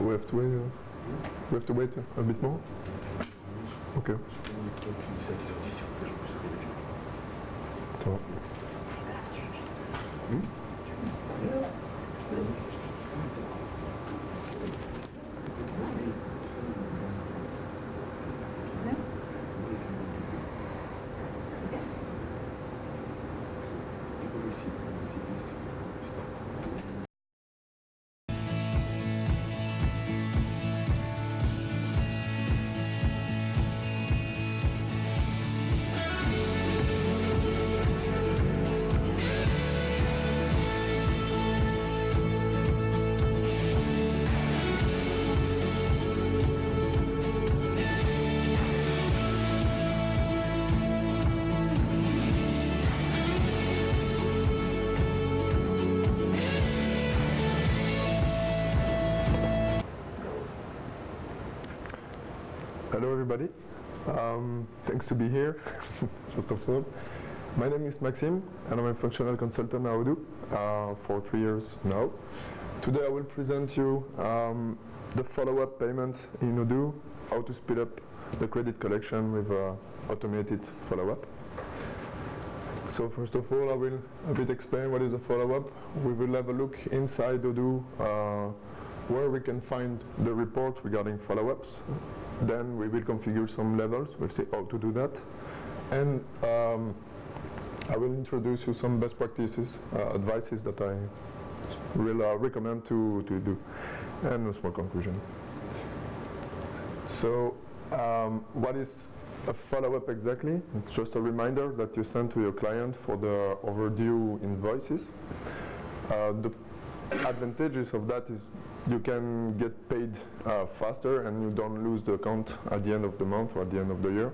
We have to wait a bit more. Ok. Ça va. Hello everybody, thanks to be here, first of all. My name is Maxime and I'm a functional consultant at Odoo for 3 years now. Today I will present you the follow-up payments in Odoo, how to speed up the credit collection with automated follow-up. So first of all I will a bit explain what is a follow-up. We will have a look inside Odoo where we can find the report regarding follow-ups. Then we will configure some levels, we'll see how to do that. And I will introduce you some best practices, advices that I will recommend to do, and a small conclusion. So what is a follow-up exactly? It's just a reminder that you send to your client for the overdue invoices. The advantages of that is you can get paid faster and you don't lose the account at the end of the month or at the end of the year.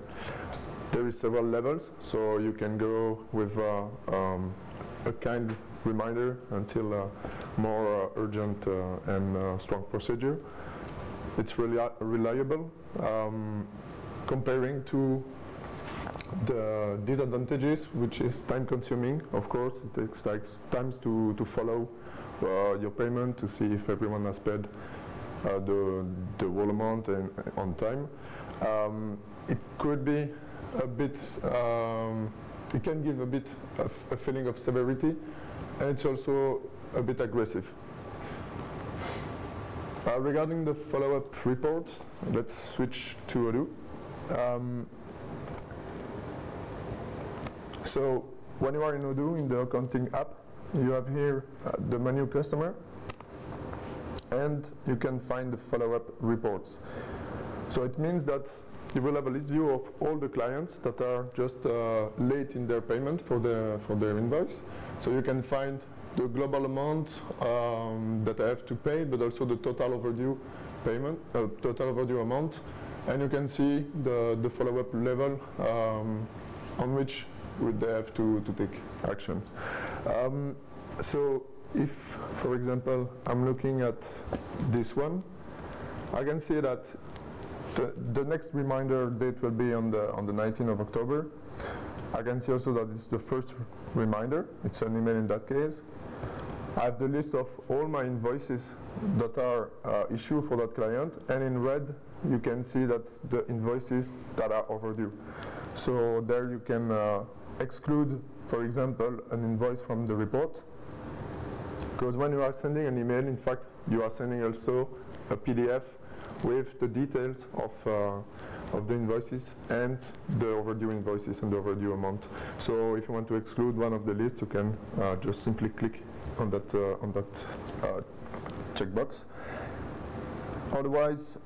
There is several levels, so you can go with a kind reminder until a more urgent and strong procedure. It's really reliable. Comparing to the disadvantages, which is time consuming, of course, it takes time to follow your payment to see if everyone has paid the whole amount and on time. It could be a bit, it can give a bit of a feeling of severity, and it's also a bit aggressive. Regarding the follow-up report, let's switch to Odoo. So when you are in Odoo, in the accounting app, you have here the menu customer, and you can find the follow-up reports. So it means that you will have a list view of all the clients that are just late in their payment for their invoice. So you can find the global amount that I have to pay, but also the total overdue payment, total overdue amount, and you can see the follow-up level on which would they have to take actions. So if, for example, I'm looking at this one, I can see that the next reminder date will be on the 19th of October. I can see also that it's the first reminder. It's an email in that case. I have the list of all my invoices that are issued for that client, and in red you can see that the invoices that are overdue. So there you can exclude, for example, an invoice from the report, because when you are sending an email, in fact, you are sending also a PDF with the details of the invoices and the overdue invoices and the overdue amount. So if you want to exclude one of the list, you can just simply click on that checkbox. Otherwise,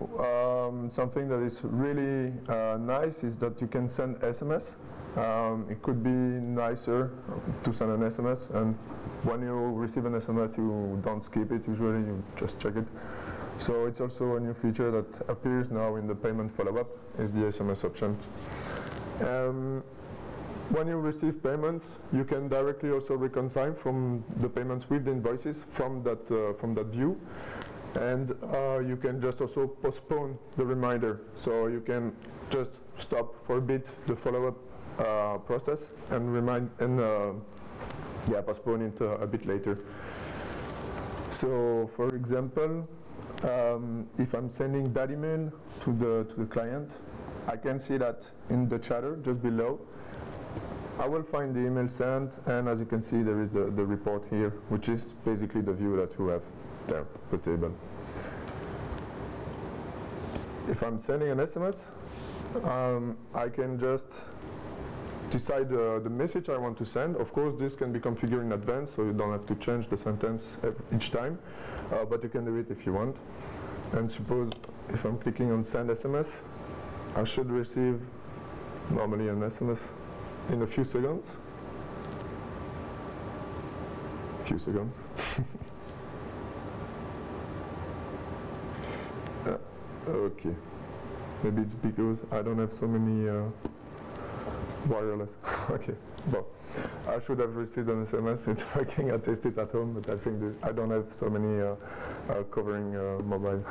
something that is really nice is that you can send SMS. It could be nicer to send an SMS, and when you receive an SMS, you don't skip it. Usually, you just check it. So it's also a new feature that appears now in the payment follow-up, is the SMS option. When you receive payments, you can directly also reconcile from the payments with the invoices from that view. And you can just also postpone the reminder. So you can just stop for a bit the follow-up process and postpone it a bit later. So for example, If I'm sending that email to the client, I can see that in the chatter just below. I will find the email sent, and as you can see, there is the report here, which is basically the view that you have there, the table. If I'm sending an SMS, I can just decide the message I want to send. Of course, this can be configured in advance, so you don't have to change the sentence each time, but you can do it if you want. And suppose if I'm clicking on send SMS, I should receive normally an SMS in a few seconds. Okay, maybe it's because I don't have so many wireless. Okay, well, I should have received an SMS. It's working. I tested at home, but I think I don't have so many covering mobile.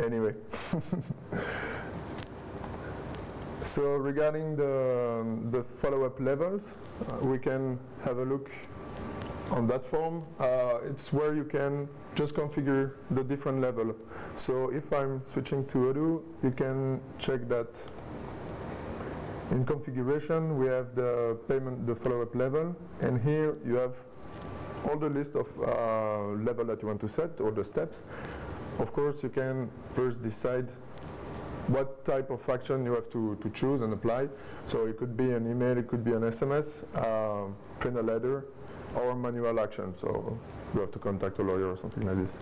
Anyway, so regarding the follow-up levels, we can have a look on that form. It's where you can just configure the different level. So if I'm switching to Odoo, you can check that in configuration we have the payment, the follow-up level, and here you have all the list of level that you want to set, or the steps. Of course, you can first decide what type of action you have to choose and apply. So it could be an email, it could be an SMS, print a letter, or manual action. So you have to contact a lawyer or something like this.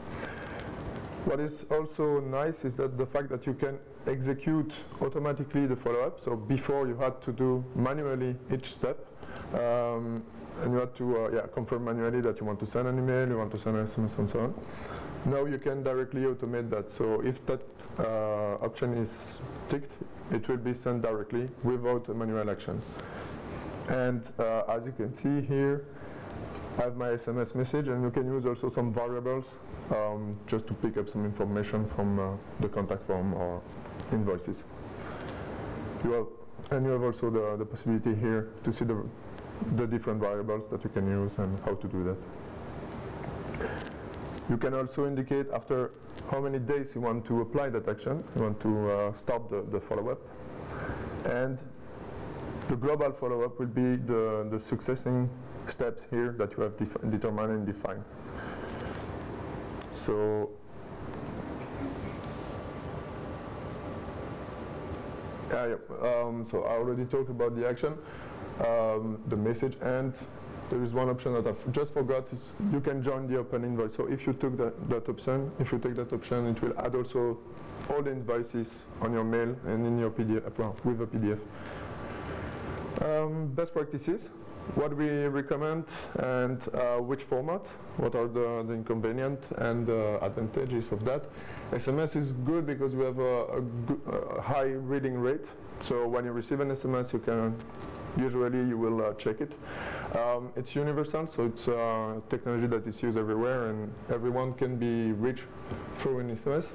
What is also nice is that the fact that you can execute automatically the follow-up. So before you had to do manually each step, and you had to confirm manually that you want to send an email, you want to send an SMS, and so on. Now you can directly automate that. So if that option is ticked, it will be sent directly without a manual action. And as you can see here, I have my SMS message, and you can use also some variables just to pick up some information from the contact form or invoices. You have also the possibility here to see the different variables that you can use and how to do that. You can also indicate after how many days you want to apply that action. You want to start the follow-up. And the global follow-up will be the succeeding steps here that you have determined and defined. So, so I already talked about the action, the message, and there is one option that I just forgot, is you can join the open invoice. So if you took that option, it will add also all the invoices on your mail and in your PDF, well, with a PDF. Best practices, what we recommend, and which format, what are the inconvenience and the advantages of that. SMS is good because we have a high reading rate. So when you receive an SMS, usually you will check it. It's universal, so it's technology that is used everywhere, and everyone can be reached through an SMS.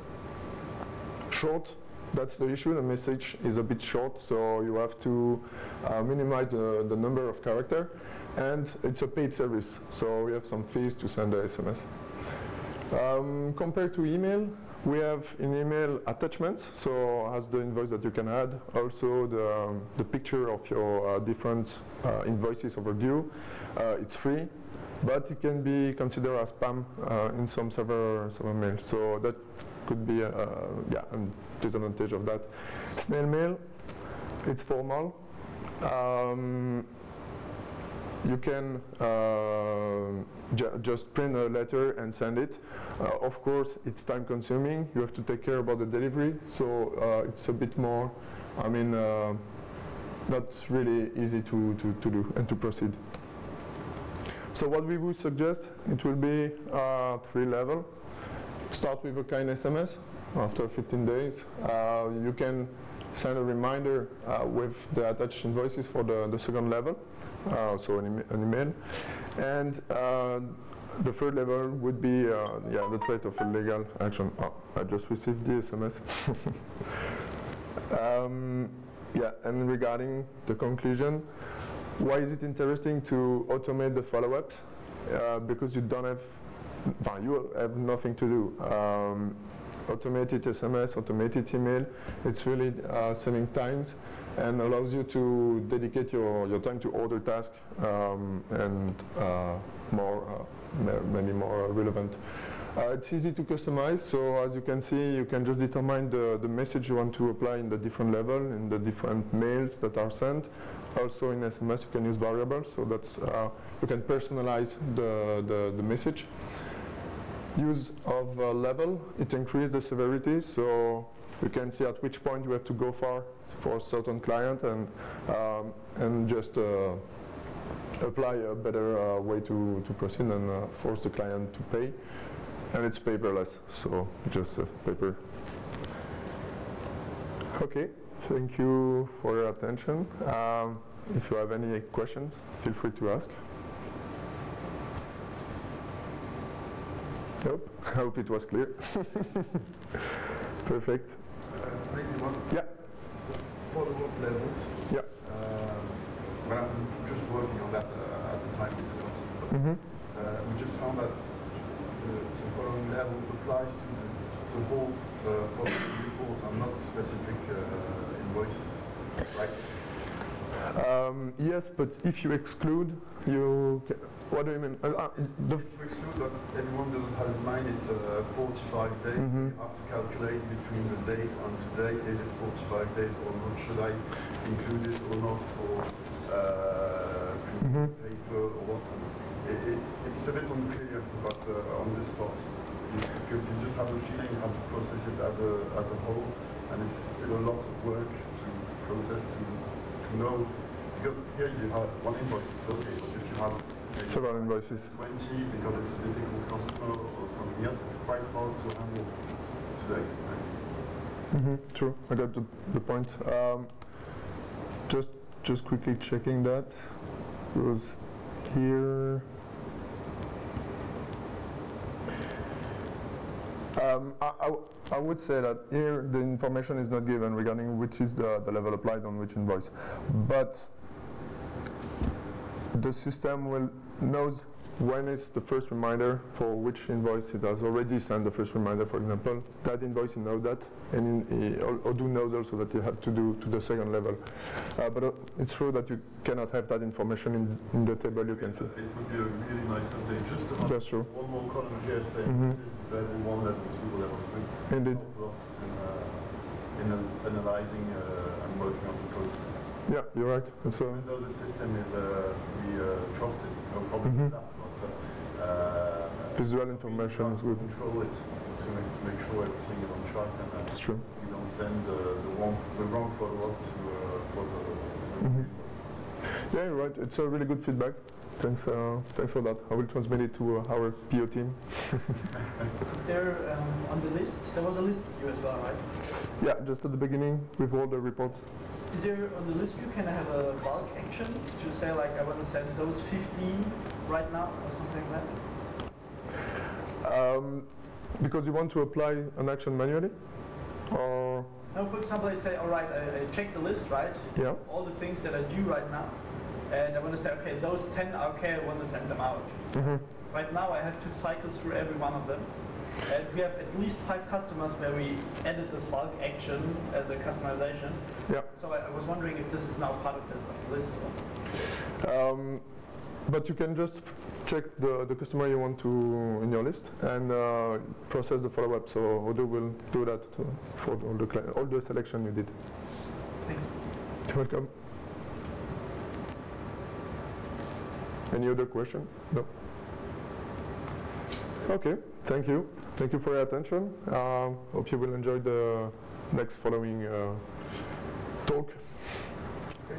Short, that's the issue. The message is a bit short, so you have to minimize the number of characters, and it's a paid service, so we have some fees to send the SMS. Compared to email, we have in email attachments, so as the invoice that you can add, also the picture of your different invoices overdue. It's free, but it can be considered as spam in some server mail. So that could be a disadvantage of that. Snail mail, it's formal. You can just print a letter and send it. Of course, it's time consuming. You have to take care about the delivery, so it's a bit more, not really easy to do and to proceed. So what we would suggest, it will be 3 level. Start with a kind SMS. After 15 days, you can send a reminder with the attached invoices for the second level, so an email. And the third level would be the threat of a legal action. Oh, I just received the SMS. And regarding the conclusion, why is it interesting to automate the follow-ups? Because you don't have you have nothing to do. Automated SMS, automated email, it's really saving times and allows you to dedicate your time to other tasks and maybe more relevant. It's easy to customize, so as you can see, you can just determine the message you want to apply in the different level, in the different mails that are sent. Also in SMS you can use variables, so that's you can personalize the message. Use of level, it increases the severity, so you can see at which point you have to go for a certain client and just apply a better way to proceed and force the client to pay. And it's paperless, so just paper. Okay, thank you for your attention. If you have any questions, feel free to ask. Nope, I hope it was clear. Perfect. Maybe one. Yeah. Follow-up levels. Yeah. When I'm just working on that at the time with the customer, we just found that the following level applies to the whole following report and not specific invoices, right? Yes, but if you exclude, what do you mean? If you exclude that everyone doesn't have in mind it's 45 days, you have to calculate between the date and today, is it 45 days or not? Should I include it or not for paper or what? It's a bit unclear but on this part, because you just have a feeling you have to process it as a whole, and it's still a lot of work to process, to know. Because here you have one invoice, it's okay, but if you have several invoices, 20 because it's a difficult customer or something else, it's quite hard to handle today. Right? True, I got the point. Just quickly checking that. It was here. I would say that here the information is not given regarding which is the level applied on which invoice, but the system knows when it's the first reminder for which invoice it has already sent the first reminder, for example. That invoice, you know that, and Odoo knows also that you have to do to the second level. But it's true that you cannot have that information in the table you can see. It would be a really nice update just to have That's true. one more column here saying this is level 1, level 2, level 3. Indeed. In analyzing and working on the process. Yeah, you're right. Even though the system is we trusted, no problem with that. But visual information is good. Control it to make sure everything is on track, and it's true. We don't send the wrong follow-up for the Yeah, you're right. It's a really good feedback. Thanks for that. I will transmit it to our PO team. Is there on the list? There was a list view as well, right? Yeah, just at the beginning with all the reports. Is there on the list view, can I have a bulk action to say like I want to send those 15 right now or something like that? Because you want to apply an action manually? Or no, for example, I say, all right, I check the list, right? Yeah. Of all the things that I do right now. And I want to say, okay, those 10 are okay, I want to send them out. Right now I have to cycle through every one of them. And we have at least 5 customers where we added this bulk action as a customization. Yeah. So I was wondering if this is now part of the list as well. But you can just check the customer you want to in your list and process the follow-up. So Odoo will do that for all the selection you did. Thanks. You're welcome. Any other question? No. Okay. Thank you. Thank you for your attention. Hope you will enjoy the next following talk. Okay.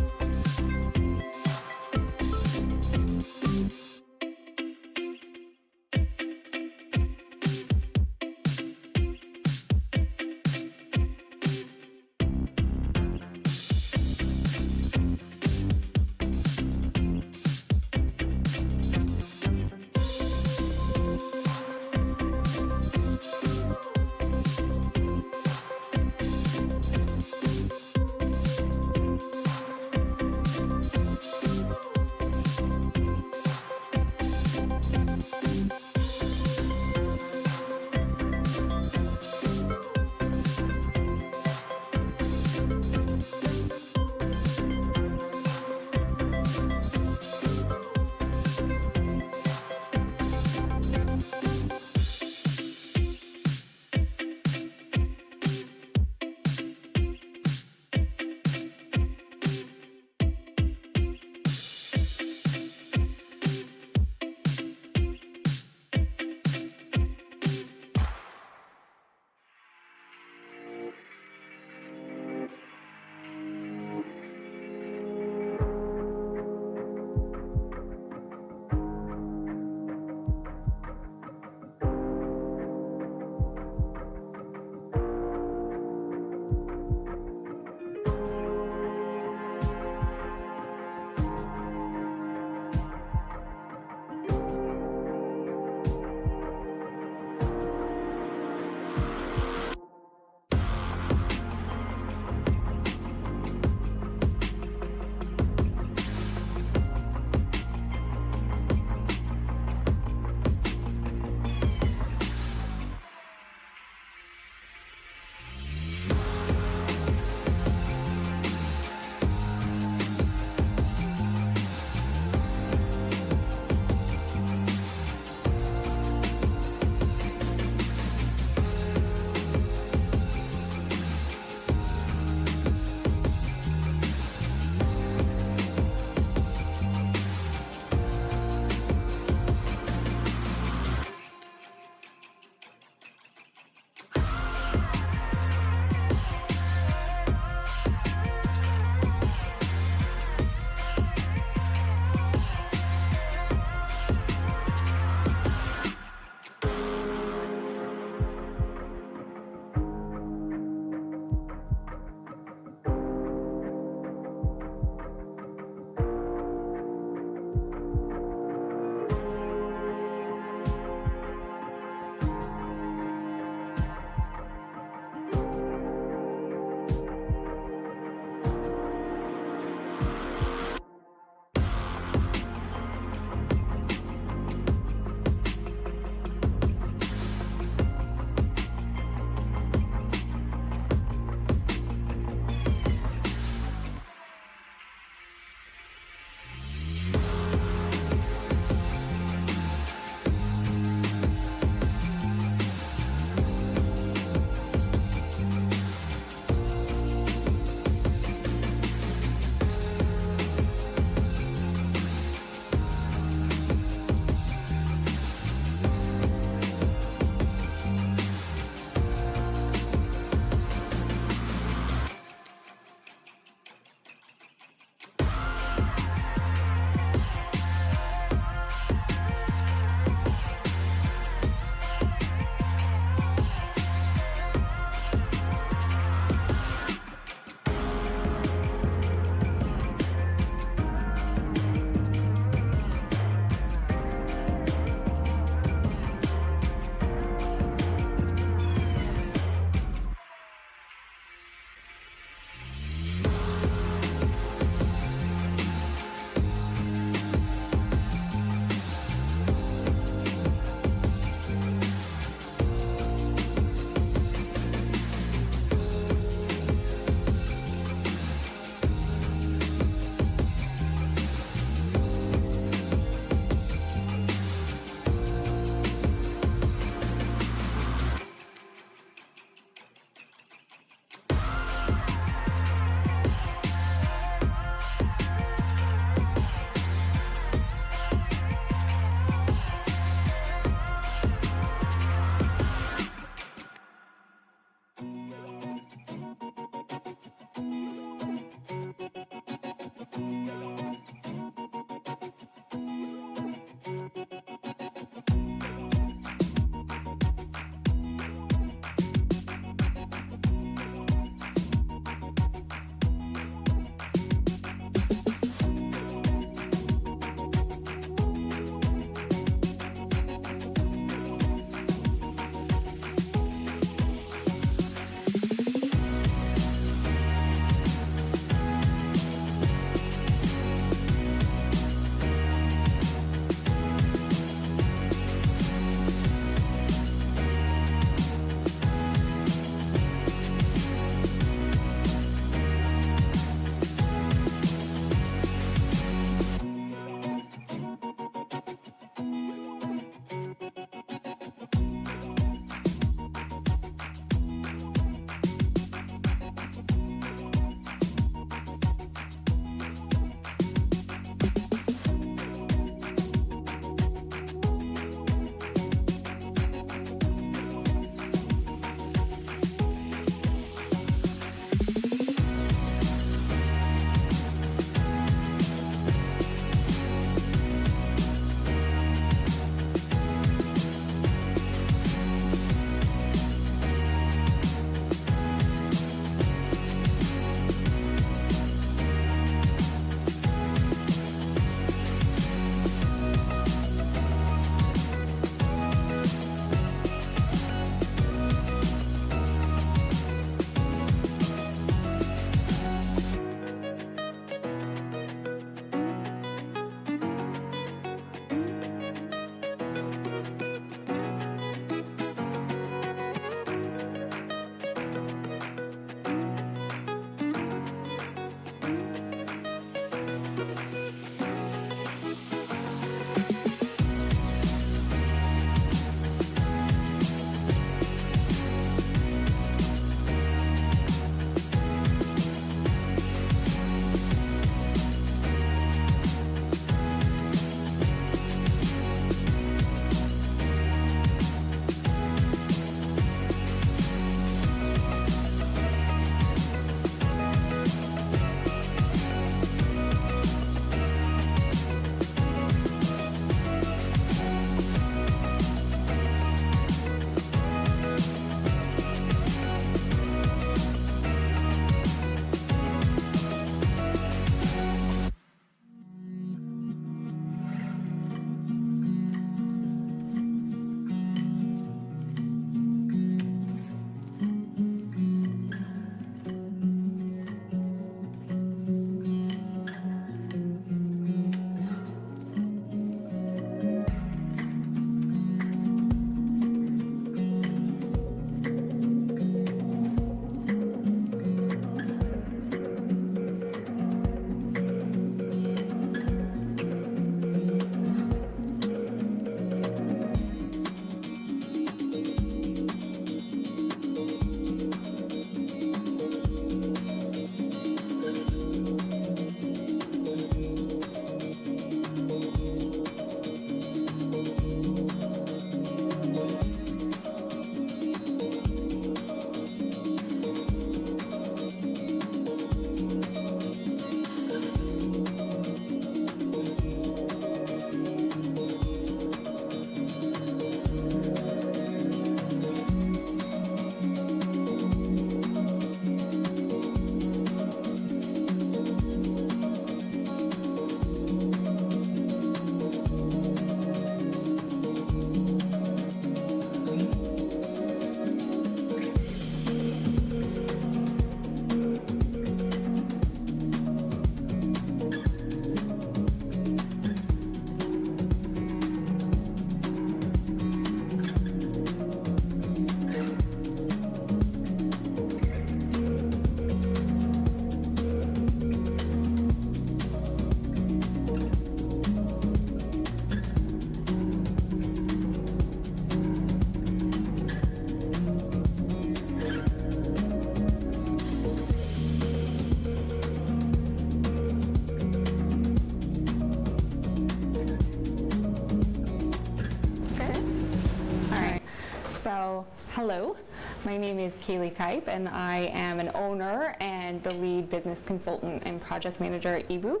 Hello, my name is Kaylee Kipe, and I am an owner and the lead business consultant and project manager at Odoo.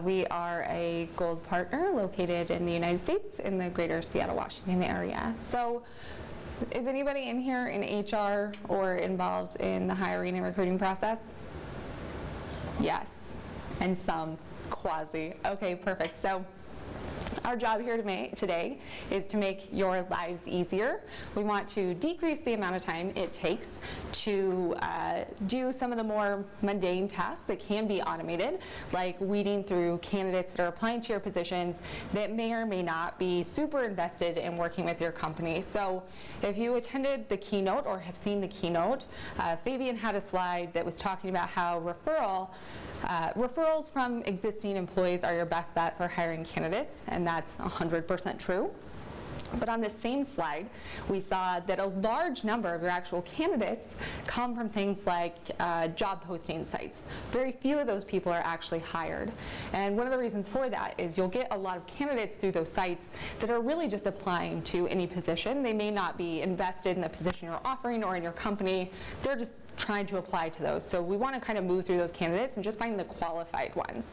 We are a gold partner located in the United States in the greater Seattle, Washington area. So, is anybody in here in HR or involved in the hiring and recruiting process? Yes, and some quasi. Okay, perfect. So, our job here today is to make your lives easier. We want to decrease the amount of time it takes to do some of the more mundane tasks that can be automated, like weeding through candidates that are applying to your positions that may or may not be super invested in working with your company. So if you attended the keynote or have seen the keynote, Fabian had a slide that was talking about how referrals from existing employees are your best bet for hiring candidates, and that's 100% true. But on the same slide, we saw that a large number of your actual candidates come from things like job posting sites. Very few of those people are actually hired. And one of the reasons for that is you'll get a lot of candidates through those sites that are really just applying to any position. They may not be invested in the position you're offering or in your company. They're just trying to apply to those. So we want to kind of move through those candidates and just find the qualified ones.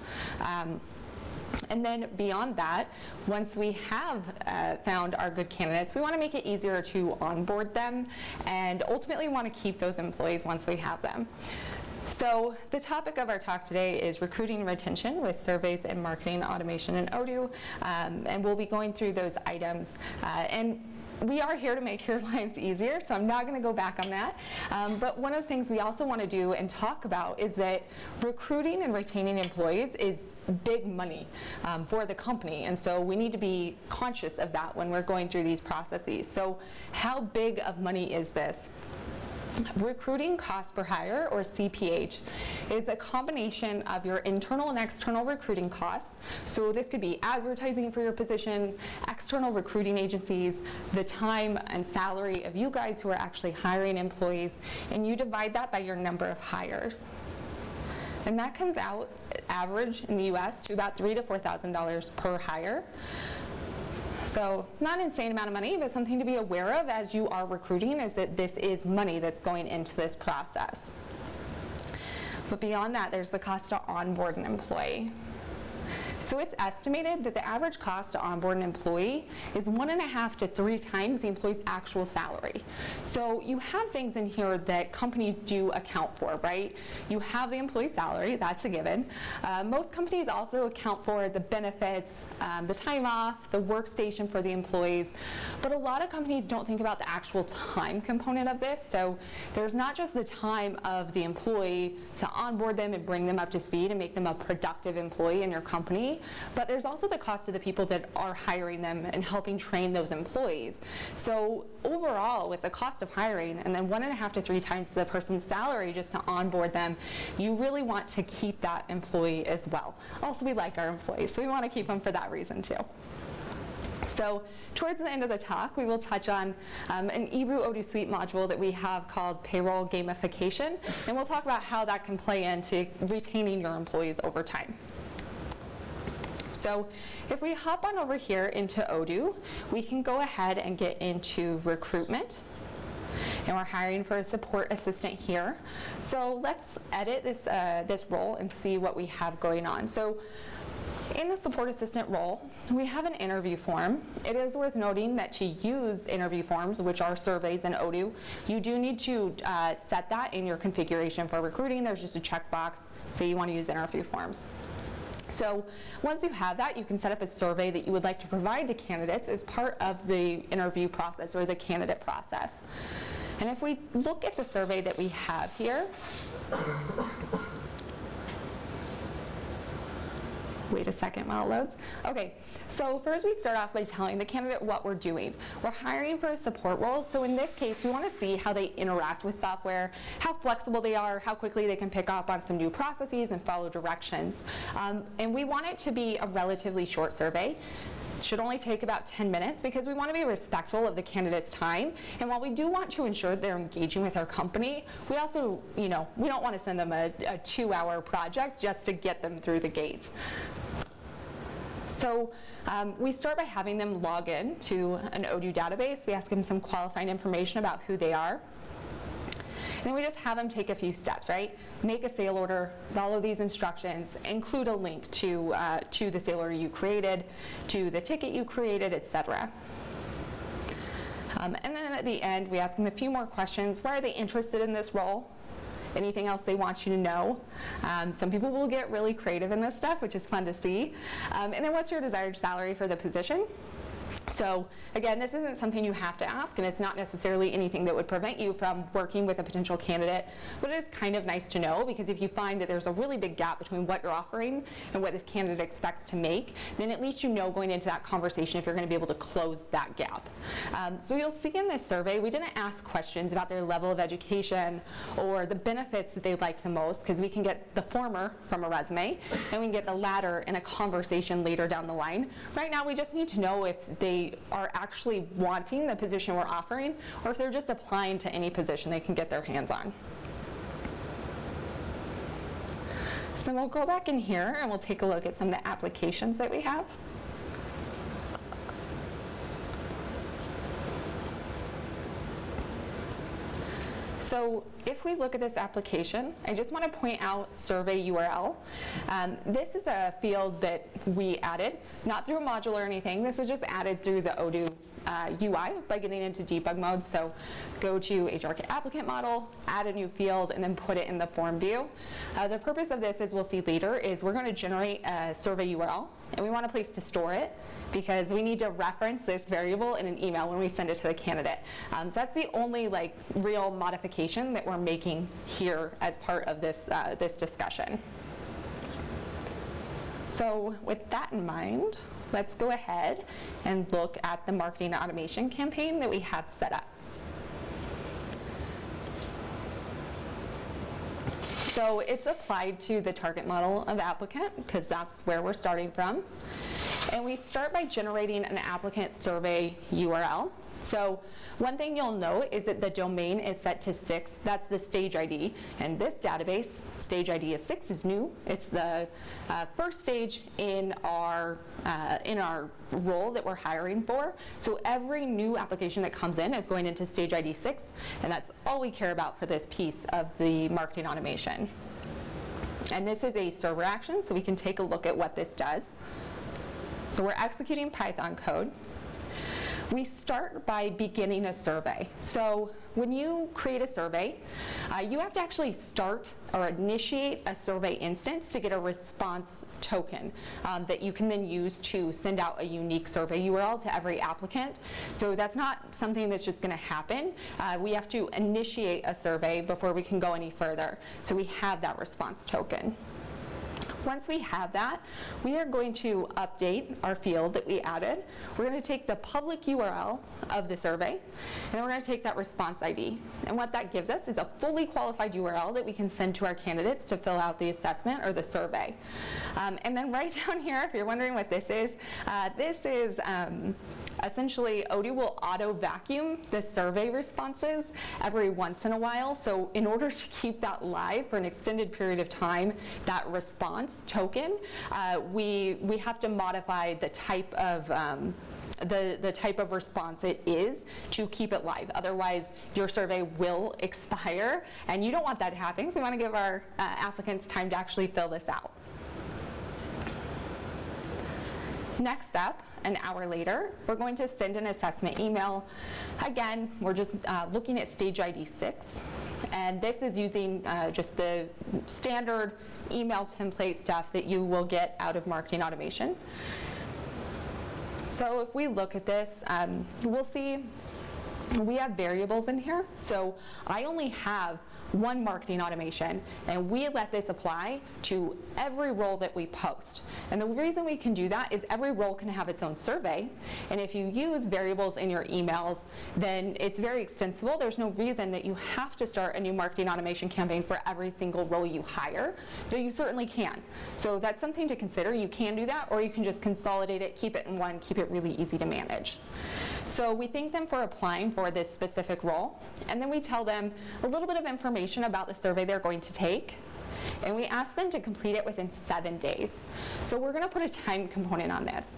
And then beyond that, once we have found our good candidates, we want to make it easier to onboard them and ultimately want to keep those employees once we have them. So the topic of our talk today is recruiting and retention with surveys and marketing automation in Odoo, and we'll be going through those items. And we are here to make your lives easier, so I'm not going to go back on that. But one of the things we also want to do and talk about is that recruiting and retaining employees is big money for the company, and so we need to be conscious of that when we're going through these processes. So how big of money is this? Recruiting cost per hire, or CPH, is a combination of your internal and external recruiting costs. So this could be advertising for your position, external recruiting agencies, the time and salary of you guys who are actually hiring employees, and you divide that by your number of hires. And that comes out, average in the US, to about $3,000 to $4,000 per hire. So not an insane amount of money, but something to be aware of as you are recruiting is that this is money that's going into this process. But beyond that, there's the cost to onboard an employee. So it's estimated that the average cost to onboard an employee is 1.5 to 3 times the employee's actual salary. So you have things in here that companies do account for, right? You have the employee's salary, that's a given. Most companies also account for the benefits, the time off, the workstation for the employees, but a lot of companies don't think about the actual time component of this. So there's not just the time of the employee to onboard them and bring them up to speed and make them a productive employee in your company, but there's also the cost of the people that are hiring them and helping train those employees. So overall, with the cost of hiring and then 1.5 to 3 times the person's salary just to onboard them, you really want to keep that employee as well. Also, we like our employees, so we want to keep them for that reason too. So towards the end of the talk, we will touch on an Odoo Suite module that we have called Payroll Gamification, and we'll talk about how that can play into retaining your employees over time. So if we hop on over here into Odoo, we can go ahead and get into recruitment. And we're hiring for a support assistant here. So let's edit this role and see what we have going on. So in the support assistant role, we have an interview form. It is worth noting that to use interview forms, which are surveys in Odoo, you do need to set that in your configuration for recruiting. There's just a checkbox, say you want to use interview forms. So once you have that, you can set up a survey that you would like to provide to candidates as part of the interview process or the candidate process. And if we look at the survey that we have here, wait a second while it loads. Okay, so first we start off by telling the candidate what we're doing. We're hiring for a support role, so in this case, we want to see how they interact with software, how flexible they are, how quickly they can pick up on some new processes and follow directions. And we want it to be a relatively short survey. It should only take about 10 minutes because we want to be respectful of the candidate's time. And while we do want to ensure they're engaging with our company, we also, we don't want to send them a 2-hour project just to get them through the gate. So we start by having them log in to an Odoo database. We ask them some qualifying information about who they are. And then we just have them take a few steps, right? Make a sale order, follow these instructions, include a link to the sale order you created, to the ticket you created, etc. And then at the end, we ask them a few more questions. Why are they interested in this role? Anything else they want you to know? Some people will get really creative in this stuff, which is fun to see. And then what's your desired salary for the position? So again, this isn't something you have to ask, and it's not necessarily anything that would prevent you from working with a potential candidate, but it is kind of nice to know, because if you find that there's a really big gap between what you're offering and what this candidate expects to make, then at least you know going into that conversation if you're going to be able to close that gap. So you'll see in this survey, we didn't ask questions about their level of education or the benefits that they like the most, because we can get the former from a resume, and we can get the latter in a conversation later down the line. Right now, we just need to know if they are actually wanting the position we're offering, or if they're just applying to any position they can get their hands on. So we'll go back in here and we'll take a look at some of the applications that we have. So if we look at this application, I just want to point out survey URL. This is a field that we added, not through a module or anything. This was just added through the Odoo UI by getting into debug mode. So go to HR applicant model, add a new field, and then put it in the form view. The purpose of this, as we'll see later, is we're going to generate a survey URL, and we want a place to store it, because we need to reference this variable in an email when we send it to the candidate. So that's the only real modification that we're making here as part of this, this discussion. So with that in mind, let's go ahead and look at the marketing automation campaign that we have set up. So it's applied to the target model of applicant, because that's where we're starting from. And we start by generating an applicant survey URL. So one thing you'll note is that the domain is set to 6. That's the stage ID. And this database, stage ID of 6, is new. It's the first stage in our role that we're hiring for. So every new application that comes in is going into stage ID 6, and that's all we care about for this piece of the marketing automation. And this is a server action, so we can take a look at what this does. So we're executing Python code. We start by beginning a survey. So when you create a survey, you have to actually start or initiate a survey instance to get a response token that you can then use to send out a unique survey URL to every applicant. So that's not something that's just going to happen. We have to initiate a survey before we can go any further. So we have that response token. Once we have that, we are going to update our field that we added. We're going to take the public URL of the survey, and then we're going to take that response ID. And what that gives us is a fully qualified URL that we can send to our candidates to fill out the assessment or the survey. And then right down here, if you're wondering what this is essentially Odoo will auto vacuum the survey responses every once in a while. So in order to keep that live for an extended period of time, that response token, we have to modify the type of the type of response it is to keep it live. Otherwise, your survey will expire, and you don't want that happening. So we want to give our applicants time to actually fill this out. Next up, an hour later, we're going to send an assessment email. Again, we're just looking at stage ID 6. And this is using just the standard email template stuff that you will get out of marketing automation. So if we look at this, we'll see we have variables in here. So I only have one marketing automation, and we let this apply to every role that we post. And the reason we can do that is every role can have its own survey, and if you use variables in your emails, then it's very extensible. There's no reason that you have to start a new marketing automation campaign for every single role you hire, though you certainly can. So that's something to consider. You can do that, or you can just consolidate it, keep it in one, keep it really easy to manage. So we thank them for applying for this specific role, and then we tell them a little bit of information about the survey they're going to take. and we ask them to complete it within 7 days. So we're going to put a time component on this.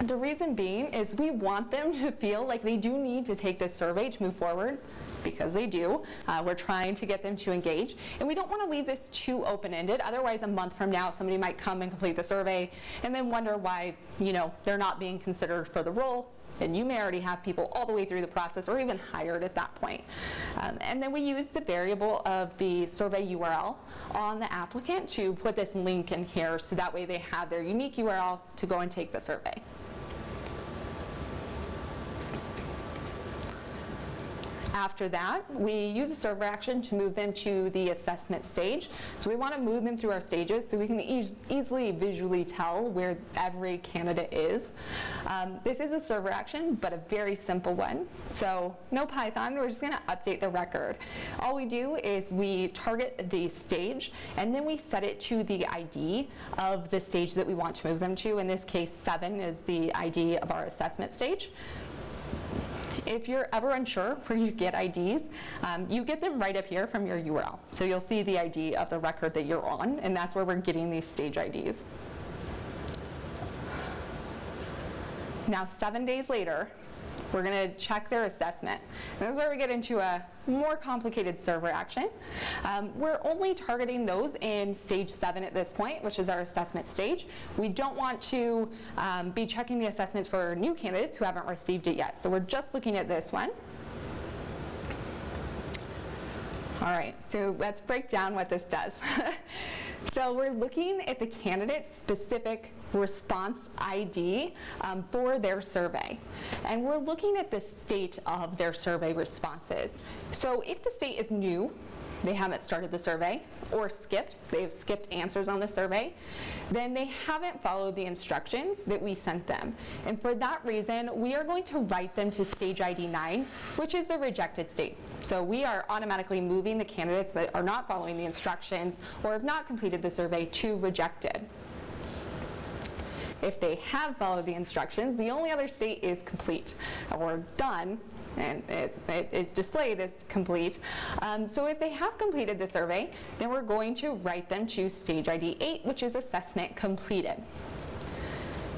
The reason being is we want them to feel like they do need to take this survey to move forward, because they do. We're trying to get them to engage, and we don't want to leave this too open-ended. Otherwise, a month from now, somebody might come and complete the survey and then wonder why, they're not being considered for the role, and you may already have people all the way through the process or even hired at that point. And then we use the variable of the survey URL on the applicant to put this link in here, so that way they have their unique URL to go and take the survey. After that, we use a server action to move them to the assessment stage. So we want to move them through our stages so we can easily visually tell where every candidate is. This is a server action, but a very simple one. So no Python, we're just going to update the record. All we do is we target the stage, and then we set it to the ID of the stage that we want to move them to. In this case, 7 is the ID of our assessment stage. If you're ever unsure where you get IDs, you get them right up here from your URL. So you'll see the ID of the record that you're on, and that's where we're getting these stage IDs. Now, 7 days later, we're going to check their assessment. And this is where we get into a more complicated server action. We're only targeting those in stage 7 at this point, which is our assessment stage. We don't want to be checking the assessments for new candidates who haven't received it yet. So we're just looking at this one. All right, so let's break down what this does. So we're looking at the candidate's specific response ID for their survey. And we're looking at the state of their survey responses. So if the state is new, they haven't started the survey, or skipped, they've skipped answers on the survey, then they haven't followed the instructions that we sent them. And for that reason, we are going to write them to stage ID 9, which is the rejected state. So we are automatically moving the candidates that are not following the instructions or have not completed the survey to rejected. If they have followed the instructions, the only other state is complete or done, and it's displayed as complete. So if they have completed the survey, then we're going to write them to stage ID 8, which is assessment completed.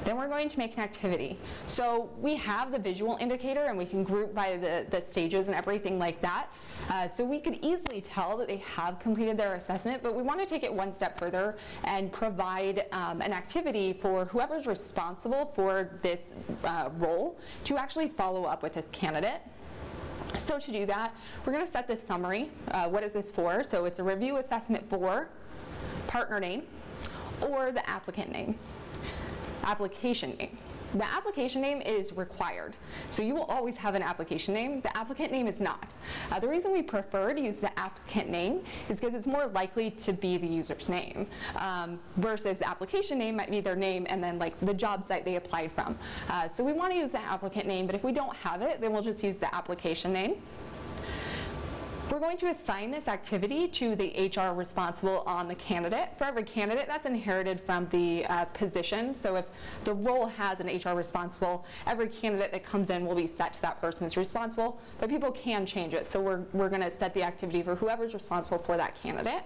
Then we're going to make an activity. So we have the visual indicator, and we can group by the stages and everything like that. So we could easily tell that they have completed their assessment, but we want to take it one step further and provide an activity for whoever's responsible for this role to actually follow up with this candidate. So to do that, we're going to set this summary. What is this for? So it's a review assessment for partner name or the applicant name. Application name. The application name is required. So you will always have an application name. The applicant name is not. The reason we prefer to use the applicant name is because it's more likely to be the user's name versus the application name might be their name and then like the job site they applied from. So we want to use the applicant name, but if we don't have it, then we'll just use the application name. We're going to assign this activity to the HR responsible on the candidate. For every candidate, that's inherited from the position. So if the role has an HR responsible, every candidate that comes in will be set to that person as responsible, but people can change it. So we're going to set the activity for whoever's responsible for that candidate.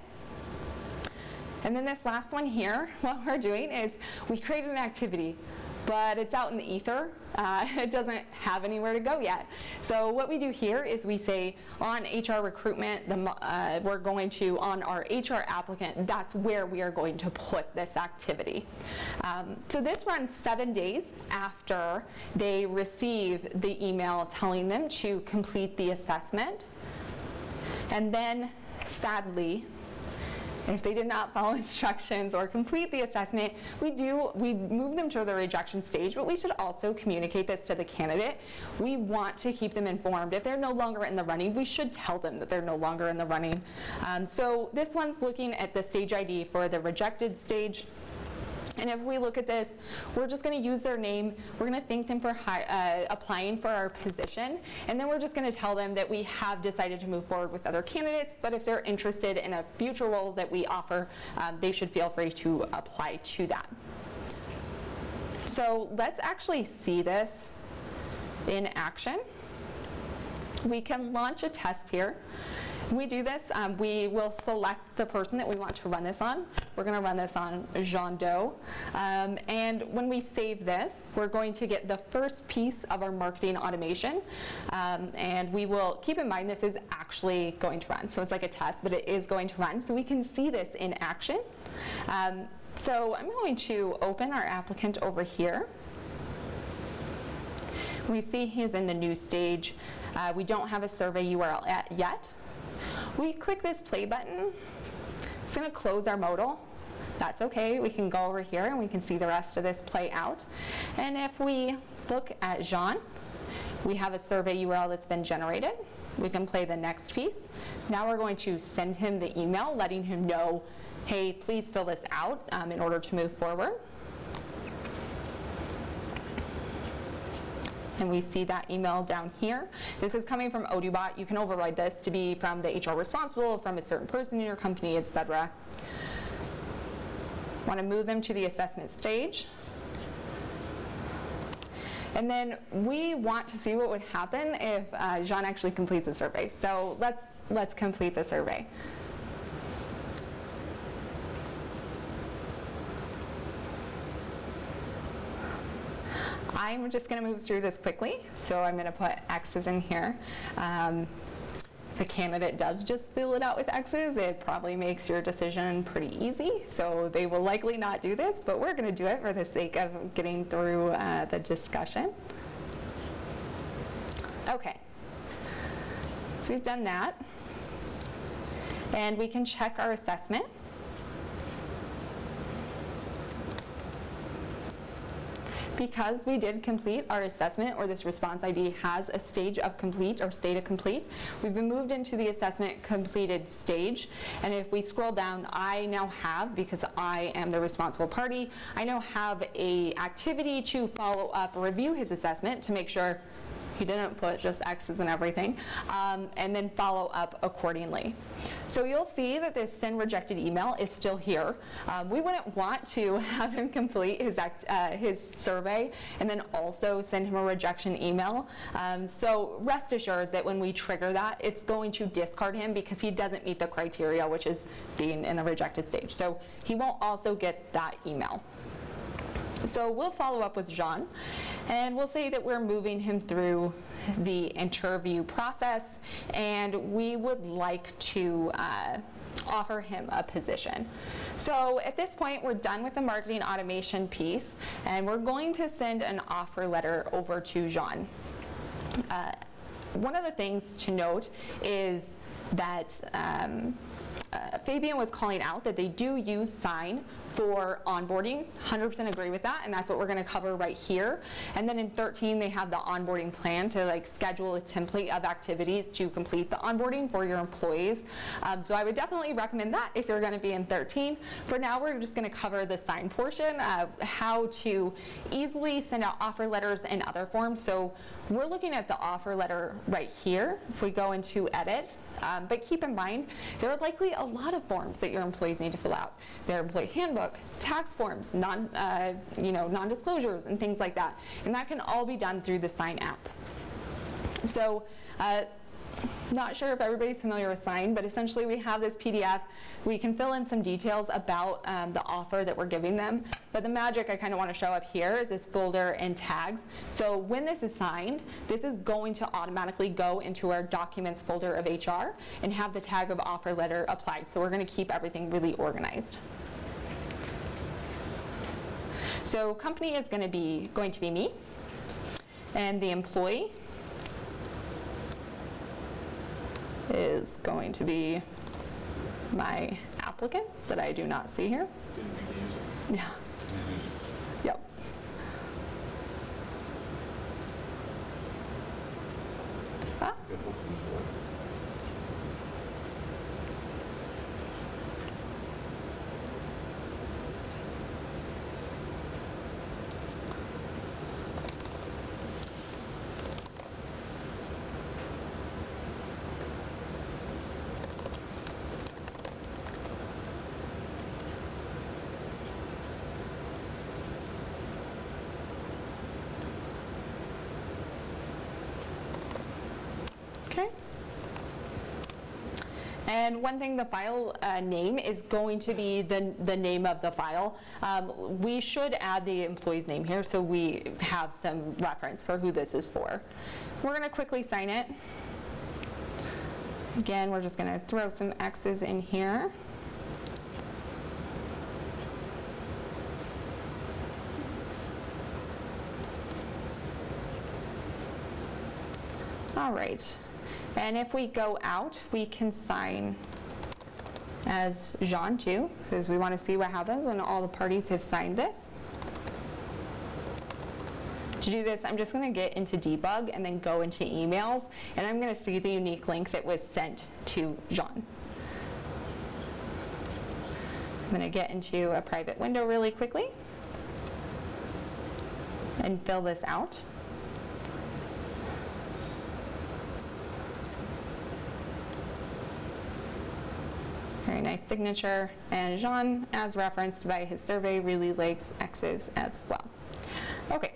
And then this last one here, what we're doing is we created an activity, but it's out in the ether. It doesn't have anywhere to go yet. So what we do here is we say on HR recruitment, we're going to, on our HR applicant, that's where we are going to put this activity. So this runs 7 days after they receive the email telling them to complete the assessment. And then, sadly, if they did not follow instructions or complete the assessment, we move them to the rejection stage, but we should also communicate this to the candidate. We want to keep them informed. If they're no longer in the running, we should tell them that they're no longer in the running. So this one's looking at the stage ID for the rejected stage. And if we look at this, we're just going to use their name. We're going to thank them for applying for our position. And then we're just going to tell them that we have decided to move forward with other candidates, but if they're interested in a future role that we offer, they should feel free to apply to that. So let's actually see this in action. We can launch a test here. we do this, we will select the person that we want to run this on. We're going to run this on Jean Doe. And when we save this, we're going to get the first piece of our marketing automation. And we will keep in mind this is actually going to run. So it's like a test, but it is going to run. So we can see this in action. So I'm going to open our applicant over here. We see he's in the new stage. We don't have a survey URL yet. We click this play button. It's going to close our modal. That's okay. We can go over here and we can see the rest of this play out. And if we look at Jean, we have a survey URL that's been generated. We can play the next piece. Now we're going to send him the email letting him know, hey, please fill this out in order to move forward. And we see that email down here. This is coming from OdooBot. You can override this to be from the HR responsible, from a certain person in your company, etc. Want to move them to the assessment stage. And then we want to see what would happen if Jean actually completes the survey. So let's complete the survey. I'm just going to move through this quickly, so I'm going to put X's in here. If a candidate does just fill it out with X's, it probably makes your decision pretty easy, so they will likely not do this, but we're going to do it for the sake of getting through the discussion. Okay, so we've done that, and we can check our assessment. Because we did complete our assessment, or this response ID has a stage of complete or state of complete, we've been moved into the assessment completed stage. And if we scroll down, I now have, because I am the responsible party, I now have a activity to follow up, review his assessment to make sure he didn't put just X's and everything, and then follow up accordingly. So you'll see that this send rejected email is still here. We wouldn't want to have him complete his survey and then also send him a rejection email. So rest assured that when we trigger that, it's going to discard him because he doesn't meet the criteria, which is being in the rejected stage. So he won't also get that email. So we'll follow up with Jean, and we'll say that we're moving him through the interview process, and we would like to offer him a position. So at this point, we're done with the marketing automation piece, and we're going to send an offer letter over to Jean. One of the things to note is that Fabian was calling out that they do use Sign for onboarding. 100% agree with that, and that's what we're going to cover right here. And then in 13, they have the onboarding plan to schedule a template of activities to complete the onboarding for your employees. So I would definitely recommend that if you're going to be in 13. For now, we're just going to cover the Sign portion, how to easily send out offer letters and other forms. So we're looking at the offer letter right here. If we go into edit, but keep in mind, there are likely a lot of forms that your employees need to fill out. Their employee handbook, tax forms, non-disclosures, and things like that. And that can all be done through the Sign app. So, not sure if everybody's familiar with Sign, but essentially we have this PDF. We can fill in some details about the offer that we're giving them. But the magic I kind of want to show up here is this folder and tags. So when this is signed, this is going to automatically go into our documents folder of HR and have the tag of offer letter applied. So we're going to keep everything really organized. So company is going to be me, and the employee is going to be my applicant that I do not see here. Didn't make the user. Yeah. Yep. Ah. Okay. And one thing, the file name is going to be the name of the file. We should add the employee's name here so we have some reference for who this is for. We're going to quickly sign it. Again, we're just going to throw some X's in here. All right. And if we go out, we can sign as Jean too, because we want to see what happens when all the parties have signed this. To do this, I'm just going to get into debug and then go into emails, and I'm going to see the unique link that was sent to Jean. I'm going to get into a private window really quickly and fill this out. Very nice signature, and Jean, as referenced by his survey, really likes X's as well. Okay.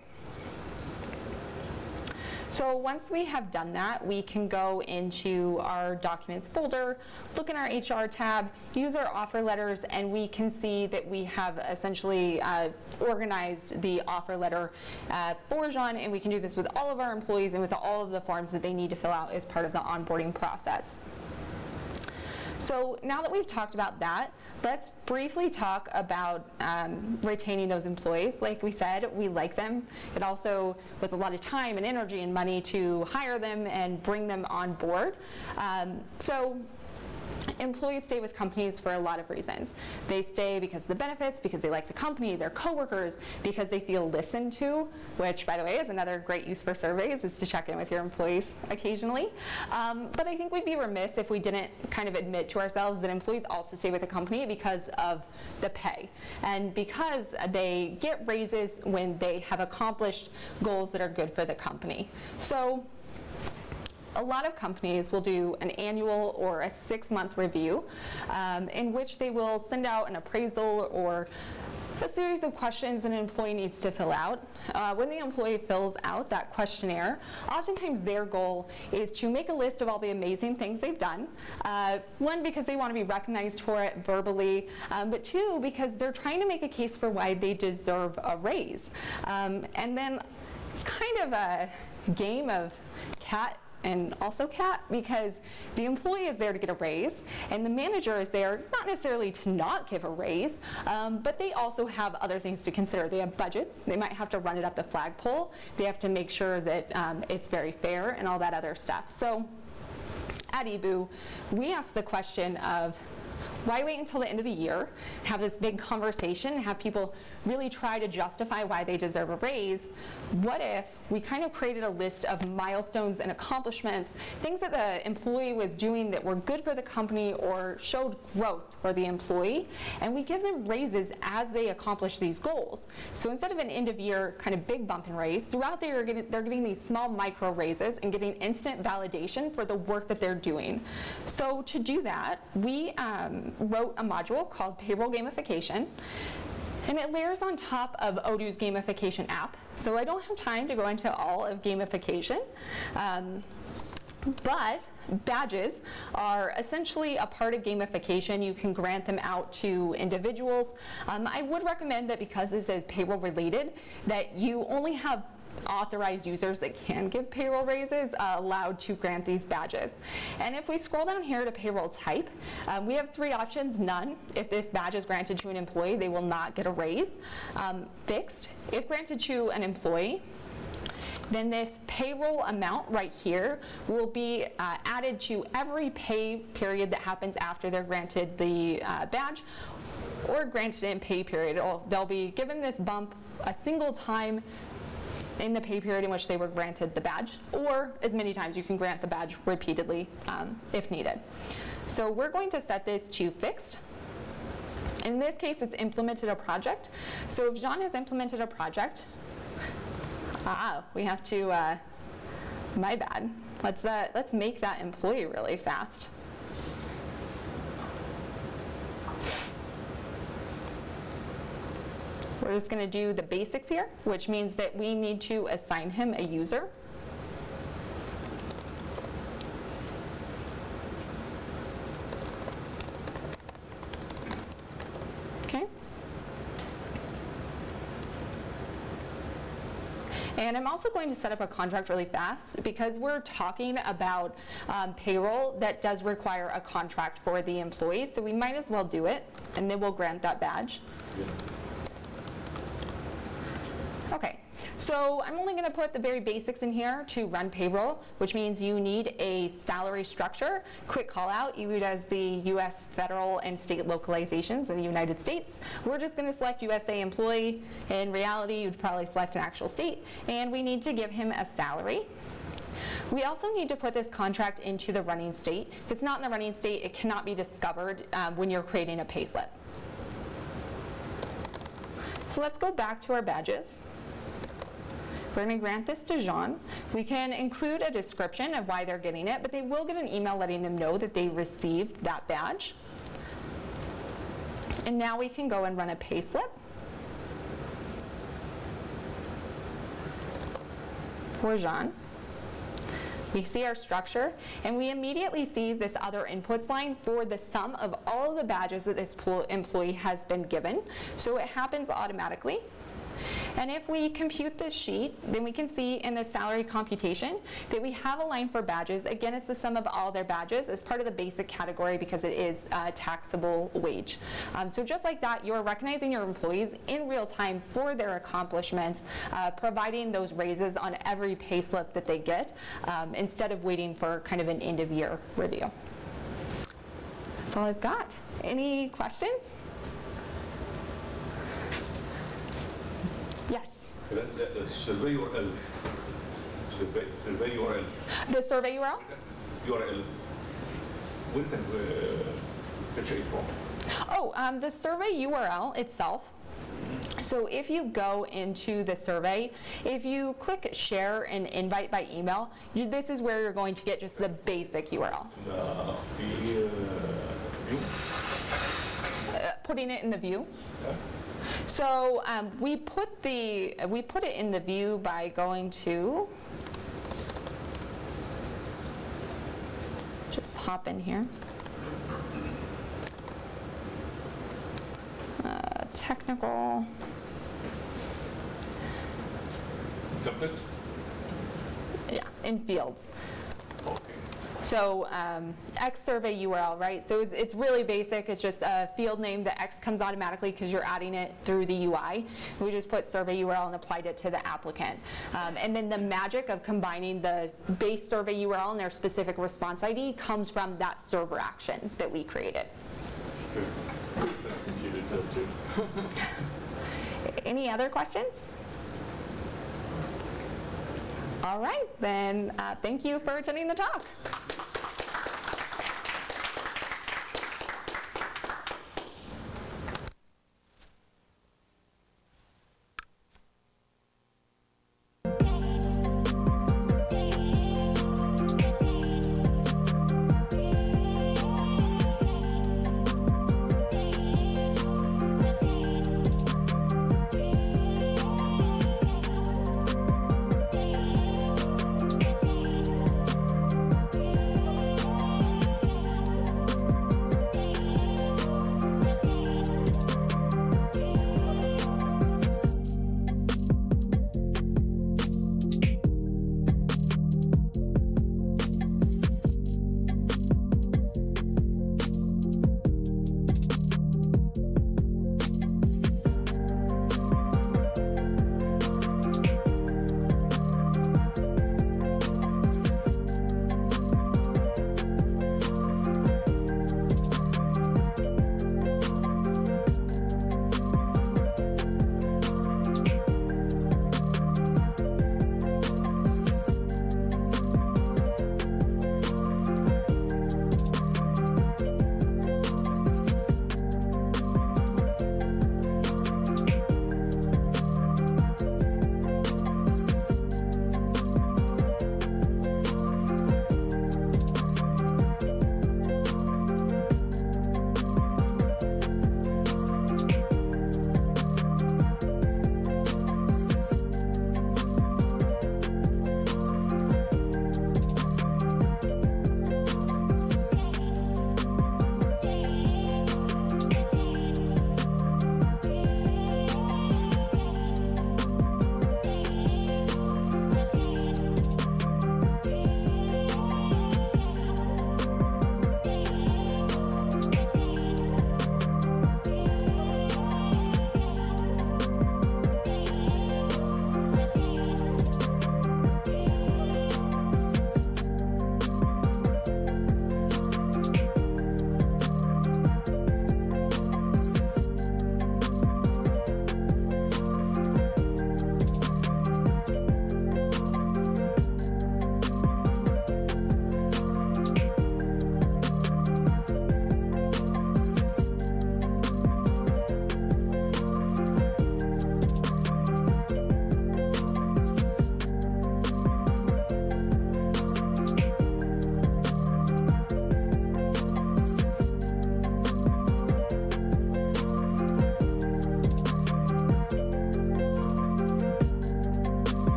So once we have done that, we can go into our documents folder, look in our HR tab, use our offer letters, and we can see that we have essentially organized the offer letter for Jean, and we can do this with all of our employees and with all of the forms that they need to fill out as part of the onboarding process. So now that we've talked about that, let's briefly talk about retaining those employees. Like we said, we like them. It also was a lot of time and energy and money to hire them and bring them on board. So employees stay with companies for a lot of reasons. They stay because of the benefits, because they like the company, their coworkers, because they feel listened to, which, by the way, is another great use for surveys, is to check in with your employees occasionally. But I think we'd be remiss if we didn't kind of admit to ourselves that employees also stay with the company because of the pay, and because they get raises when they have accomplished goals that are good for the company. So a lot of companies will do an annual or a 6-month review in which they will send out an appraisal or a series of questions an employee needs to fill out. When the employee fills out that questionnaire, oftentimes their goal is to make a list of all the amazing things they've done. One, because they want to be recognized for it verbally, but two, because they're trying to make a case for why they deserve a raise. And then it's kind of a game of cat and also cat, because the employee is there to get a raise and the manager is there not necessarily to not give a raise, but they also have other things to consider. They have budgets, they might have to run it up the flagpole, they have to make sure that it's very fair and all that other stuff. So at eBoo, we ask the question of, why wait until the end of the year, have this big conversation, have people really try to justify why they deserve a raise? What if we kind of created a list of milestones and accomplishments, things that the employee was doing that were good for the company or showed growth for the employee, and we give them raises as they accomplish these goals. So instead of an end of year kind of big bump in raise, throughout the year they're getting these small micro raises and getting instant validation for the work that they're doing. So to do that, we wrote a module called Payroll Gamification, and it layers on top of Odoo's gamification app. So I don't have time to go into all of gamification, but badges are essentially a part of gamification. You can grant them out to individuals. I would recommend that, because this is payroll related, that you only have authorized users that can give payroll raises allowed to grant these badges. And if we scroll down here to payroll type, we have 3 options. None. If this badge is granted to an employee, they will not get a raise. Fixed. If granted to an employee, then this payroll amount right here will be added to every pay period that happens after they're granted the badge, or granted in pay period. They'll be given this bump a single time in the pay period in which they were granted the badge, or as many times. You can grant the badge repeatedly if needed. So we're going to set this to fixed. In this case, it's implemented a project. So if Jean has implemented a project, we have to, my bad. Let's make that employee really fast. We're just going to do the basics here, which means that we need to assign him a user. And I'm also going to set up a contract really fast because we're talking about payroll that does require a contract for the employees, so we might as well do it, and then we'll grant that badge. Okay, so I'm only going to put the very basics in here to run payroll, which means you need a salary structure. Quick call out, you does the U.S. federal and state localizations in the United States. We're just going to select USA employee. In reality, you'd probably select an actual state, and we need to give him a salary. We also need to put this contract into the running state. If it's not in the running state, it cannot be discovered when you're creating a payslip. So let's go back to our badges. We're going to grant this to Jean. We can include a description of why they're getting it, but they will get an email letting them know that they received that badge. And now we can go and run a payslip for Jean. We see our structure, and we immediately see this other inputs line for the sum of all of the badges that this employee has been given. So it happens automatically. And if we compute this sheet, then we can see in the salary computation that we have a line for badges. Again, it's the sum of all their badges as part of the basic category because it is a taxable wage. So just like that, you're recognizing your employees in real time for their accomplishments, providing those raises on every pay slip that they get, instead of waiting for kind of an end of year review. That's all I've got. Any questions? Yes. The survey URL. Survey URL. The survey URL? URL. Where can we fetch it from? Oh, the survey URL itself. So if you go into the survey, if you click share and invite by email, this is where you're going to get just the basic URL. View? Putting it in the view. Yeah. So we put it in the view by going to, just hop in here. Technical. Template? Yeah, in fields. Okay. So X survey URL, right? So it's really basic. It's just a field name. The X comes automatically because you're adding it through the UI. We just put survey URL and applied it to the applicant. And then the magic of combining the base survey URL and their specific response ID comes from that server action that we created. Any other questions? All right, then thank you for attending the talk.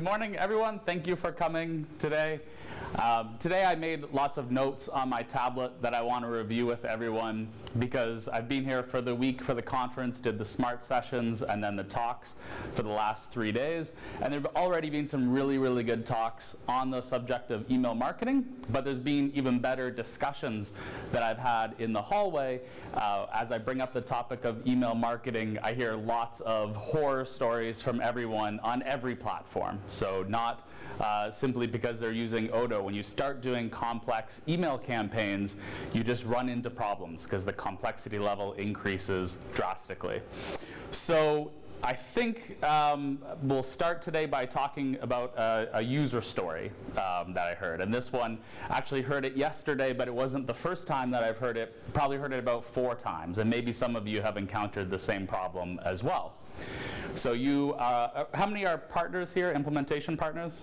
morning, everyone. Thank you for coming today. Today I made lots of notes on my tablet that I want to review with everyone because I've been here for the week for the conference, did the smart sessions and then the talks for the last 3 days. And there have already been some really, really good talks on the subject of email marketing, but there's been even better discussions that I've had in the hallway. As I bring up the topic of email marketing, I hear lots of horror stories from everyone on every platform. So not simply because they're using Odoo. When you start doing complex email campaigns, you just run into problems because the complexity level increases drastically. So I think we'll start today by talking about a user story that I heard. And this one, actually heard it yesterday, but it wasn't the first time that I've heard it. Probably heard it about 4 times. And maybe some of you have encountered the same problem as well. So you, how many are partners here, implementation partners?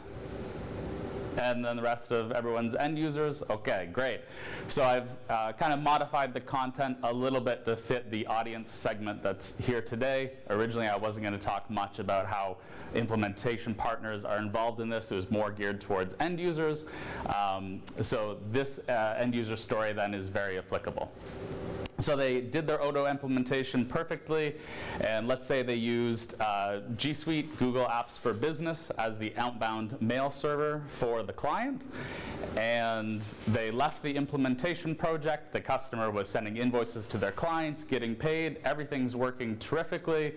And then the rest of everyone's end users? Okay, great. So I've kind of modified the content a little bit to fit the audience segment that's here today. Originally, I wasn't going to talk much about how implementation partners are involved in this. It was more geared towards end users. So this end user story then is very applicable. So they did their Odoo implementation perfectly, and let's say they used G Suite, Google Apps for Business as the outbound mail server for the client, and they left the implementation project. The customer was sending invoices to their clients, getting paid, everything's working terrifically,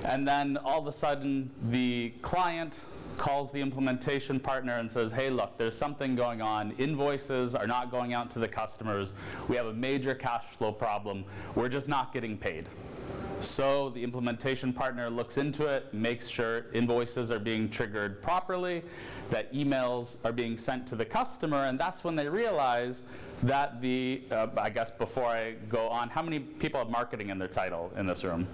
and then all of a sudden the client calls the implementation partner and says, hey, look, there's something going on. Invoices are not going out to the customers. We have a major cash flow problem. We're just not getting paid. So the implementation partner looks into it, makes sure invoices are being triggered properly, that emails are being sent to the customer, and that's when they realize that the, I guess before I go on, how many people have marketing in their title in this room?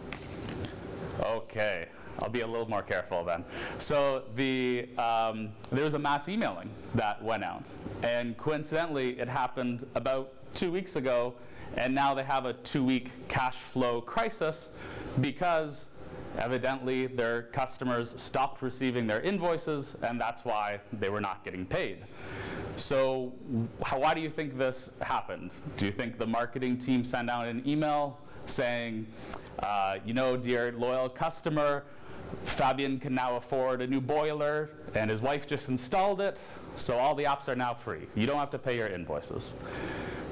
Okay. I'll be a little more careful then. So there was a mass emailing that went out. And coincidentally, it happened about 2 weeks ago. And now they have a 2-week cash flow crisis because evidently their customers stopped receiving their invoices. And that's why they were not getting paid. So why do you think this happened? Do you think the marketing team sent out an email saying, you know, dear loyal customer, Fabian can now afford a new boiler, and his wife just installed it, so all the apps are now free. You don't have to pay your invoices.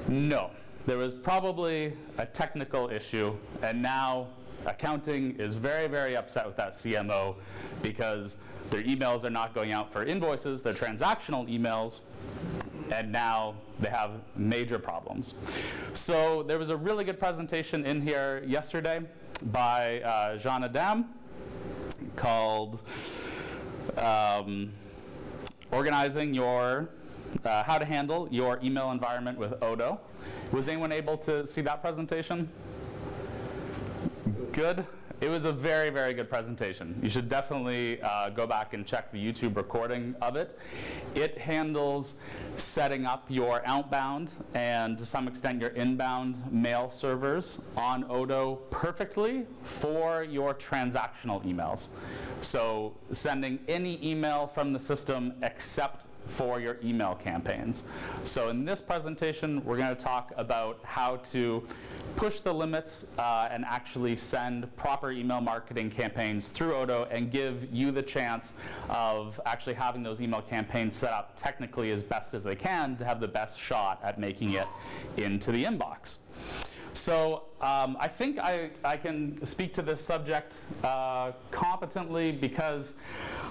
No, there was probably a technical issue, and now accounting is very, very upset with that CMO because their emails are not going out for invoices, they're transactional emails, and now they have major problems. So there was a really good presentation in here yesterday by Jean Adam, called Organizing Your, How to Handle Your Email Environment with Odoo. Was anyone able to see that presentation? Good. It was a very, very good presentation. You should definitely go back and check the YouTube recording of it. It handles setting up your outbound and to some extent your inbound mail servers on Odoo perfectly for your transactional emails. So sending any email from the system except for your email campaigns. So in this presentation, we're going to talk about how to push the limits and actually send proper email marketing campaigns through Odoo and give you the chance of actually having those email campaigns set up technically as best as they can to have the best shot at making it into the inbox. So I think I can speak to this subject competently because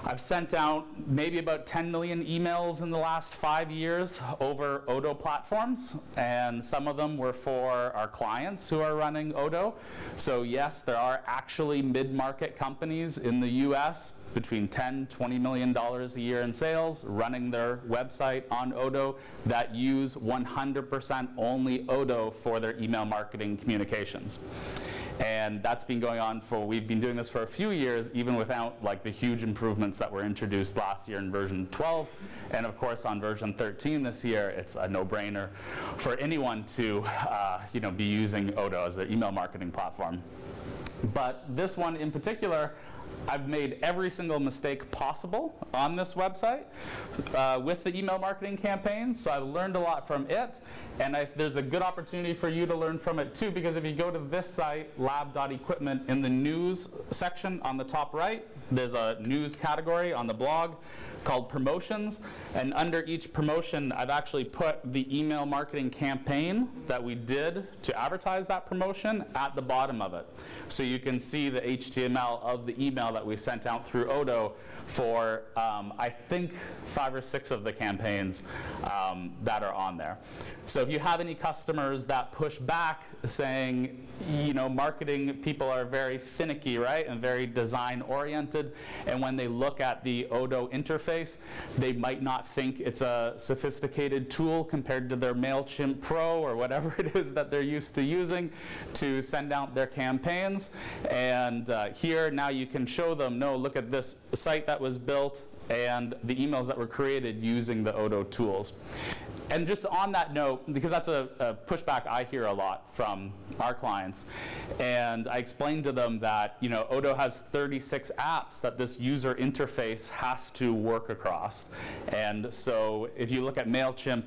I've sent out maybe about 10 million emails in the last 5 years over Odoo platforms, and some of them were for our clients who are running Odoo. So yes, there are actually mid-market companies in the US between $10, $20 million a year in sales running their website on Odoo that use 100% only Odoo for their email marketing communications. And that's been going on we've been doing this for a few years, even without like the huge improvements that were introduced last year in version 12. And of course on version 13 this year, it's a no-brainer for anyone to be using Odoo as their email marketing platform. But this one in particular, I've made every single mistake possible on this website with the email marketing campaign, so I've learned a lot from it, and there's a good opportunity for you to learn from it too, because if you go to this site, lab.equipment, in the news section on the top right, there's a news category on the blog called promotions, and under each promotion I've actually put the email marketing campaign that we did to advertise that promotion at the bottom of it. So you can see the HTML of the email that we sent out through Odoo for I think 5 or 6 of the campaigns that are on there. So if you have any customers that push back saying, you know, marketing people are very finicky, right, and very design oriented, and when they look at the Odoo interface, they might not think it's a sophisticated tool compared to their MailChimp Pro or whatever it is that they're used to using to send out their campaigns. And here now you can show them, no, look at this site that was built and the emails that were created using the Odoo tools. And just on that note, because that's a pushback I hear a lot from our clients, and I explained to them that, you know, Odoo has 36 apps that this user interface has to work across. And so if you look at MailChimp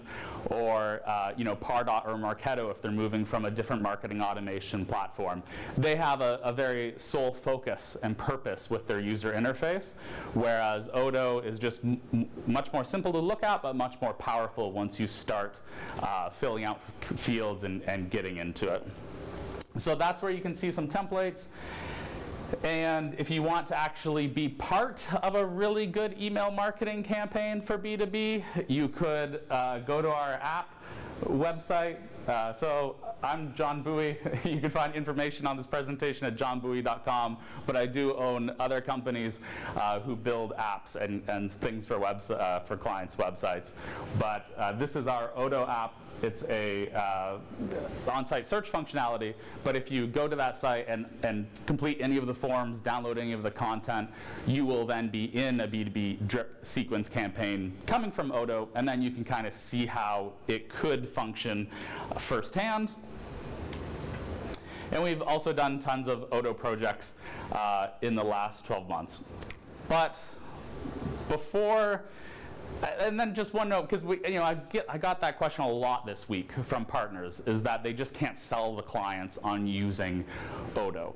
or you know, Pardot or Marketo, if they're moving from a different marketing automation platform, they have a very sole focus and purpose with their user interface, whereas Odoo is just much more simple to look at, but much more powerful once you start filling out fields and getting into it. So that's where you can see some templates. And if you want to actually be part of a really good email marketing campaign for B2B, you could go to our app website. So I'm John Bowie. You can find information on this presentation at johnbowie.com, but I do own other companies who build apps and things for clients' websites. But this is our Odoo app. It's a on-site search functionality, but if you go to that site and complete any of the forms, download any of the content, you will then be in a B2B drip sequence campaign coming from Odoo, and then you can kind of see how it could function firsthand. And we've also done tons of Odoo projects in the last 12 months. But before, and then just one note, because I got that question a lot this week from partners, is that they just can't sell the clients on using Odoo.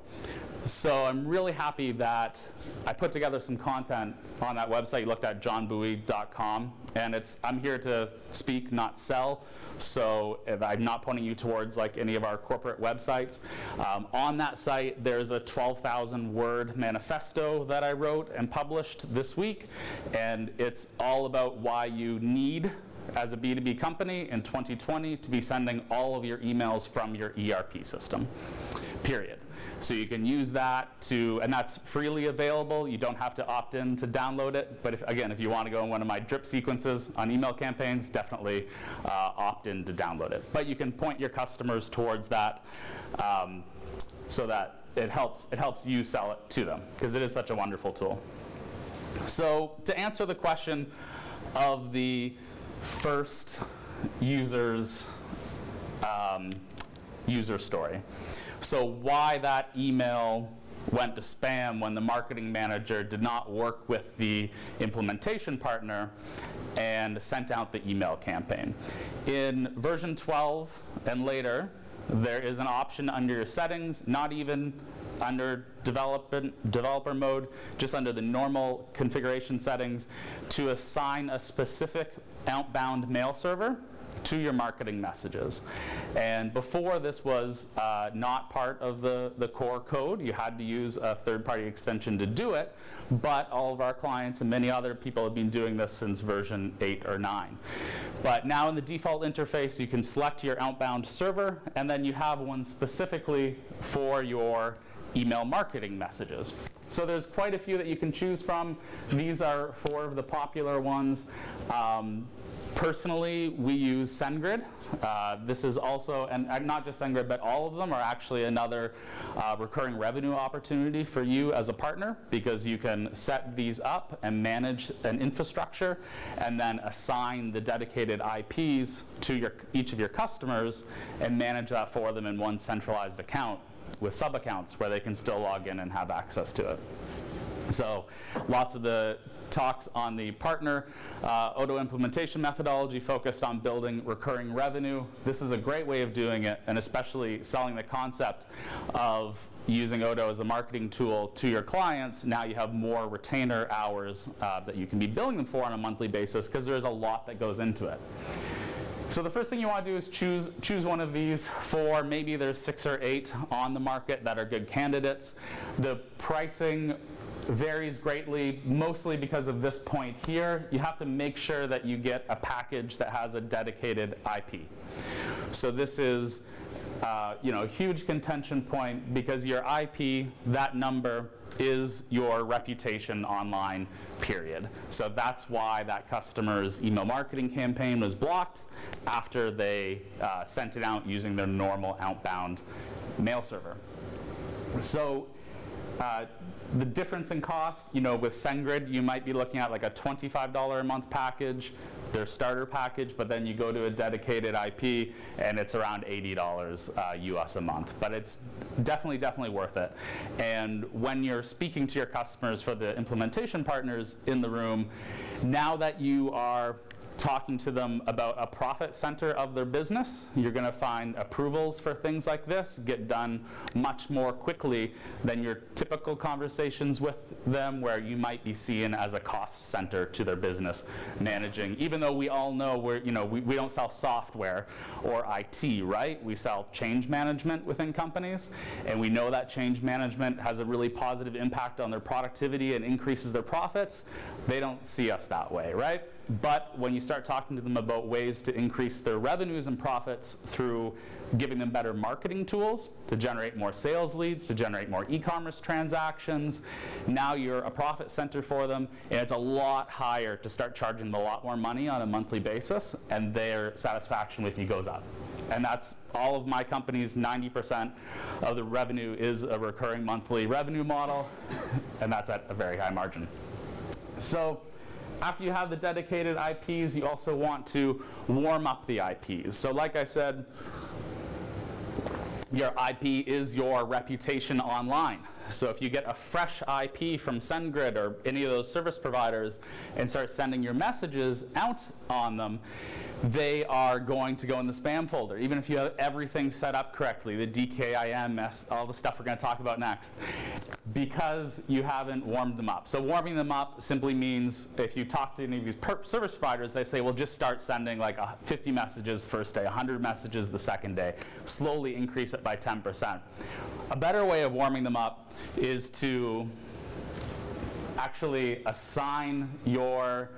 So I'm really happy that I put together some content on that website. You looked at johnbowie.com, and I'm here to speak, not sell. So if I'm not pointing you towards like any of our corporate websites. On that site, there's a 12,000 word manifesto that I wrote and published this week, and it's all about why you need, as a B2B company in 2020, to be sending all of your emails from your ERP system, period. So you can use that and that's freely available. You don't have to opt in to download it. But if you want to go in one of my drip sequences on email campaigns, definitely opt in to download it. But you can point your customers towards that so that it helps you sell it to them, because it is such a wonderful tool. So to answer the question of the first user's user story. So why that email went to spam when the marketing manager did not work with the implementation partner and sent out the email campaign. In version 12 and later, there is an option under your settings, not even under developer mode, just under the normal configuration settings, to assign a specific outbound mail server to your marketing messages. And before, this was not part of the core code. You had to use a third-party extension to do it, but all of our clients and many other people have been doing this since version 8 or 9. But now in the default interface, you can select your outbound server, and then you have one specifically for your email marketing messages. So there's quite a few that you can choose from. These are 4 of the popular ones. Personally, we use SendGrid. This is also, and not just SendGrid, but all of them are actually another recurring revenue opportunity for you as a partner, because you can set these up and manage an infrastructure and then assign the dedicated IPs to each of your customers and manage that for them in one centralized account with sub-accounts where they can still log in and have access to it. So lots of the talks on the partner Odoo implementation methodology focused on building recurring revenue. This is a great way of doing it, and especially selling the concept of using Odoo as a marketing tool to your clients. Now you have more retainer hours that you can be billing them for on a monthly basis, because there's a lot that goes into it. So the first thing you want to do is choose one of these four. Maybe there's 6 or 8 on the market that are good candidates. The pricing varies greatly, mostly because of this point here. You have to make sure that you get a package that has a dedicated IP. So this is a huge contention point, because your IP, that number, is your reputation online, period. So that's why that customer's email marketing campaign was blocked after they sent it out using their normal outbound mail server. So the difference in cost, with SendGrid, you might be looking at like a $25 a month package, their starter package, but then you go to a dedicated IP and it's around $80 US a month. But it's definitely worth it. And when you're speaking to your customers, for the implementation partners in the room, now that you are talking to them about a profit center of their business, you're going to find approvals for things like this get done much more quickly than your typical conversations with them, where you might be seen as a cost center to their business managing. Even though we all know we don't sell software or IT, right? We sell change management within companies, and we know that change management has a really positive impact on their productivity and increases their profits. They don't see us that way, right? But when you start talking to them about ways to increase their revenues and profits through giving them better marketing tools to generate more sales leads, to generate more e-commerce transactions, now you're a profit center for them, and it's a lot higher to start charging them a lot more money on a monthly basis, and their satisfaction with you goes up. And that's all of my companies. 90% of the revenue is a recurring monthly revenue model, and that's at a very high margin. So after you have the dedicated IPs, you also want to warm up the IPs. So like I said, your IP is your reputation online. So if you get a fresh IP from SendGrid or any of those service providers and start sending your messages out on them, they are going to go in the spam folder, even if you have everything set up correctly, the DKIM, all the stuff we're going to talk about next, because you haven't warmed them up. So warming them up simply means, if you talk to any of these service providers, they say, well, just start sending like 50 messages the first day, 100 messages the second day, slowly increase it by 10%. A better way of warming them up is to actually assign your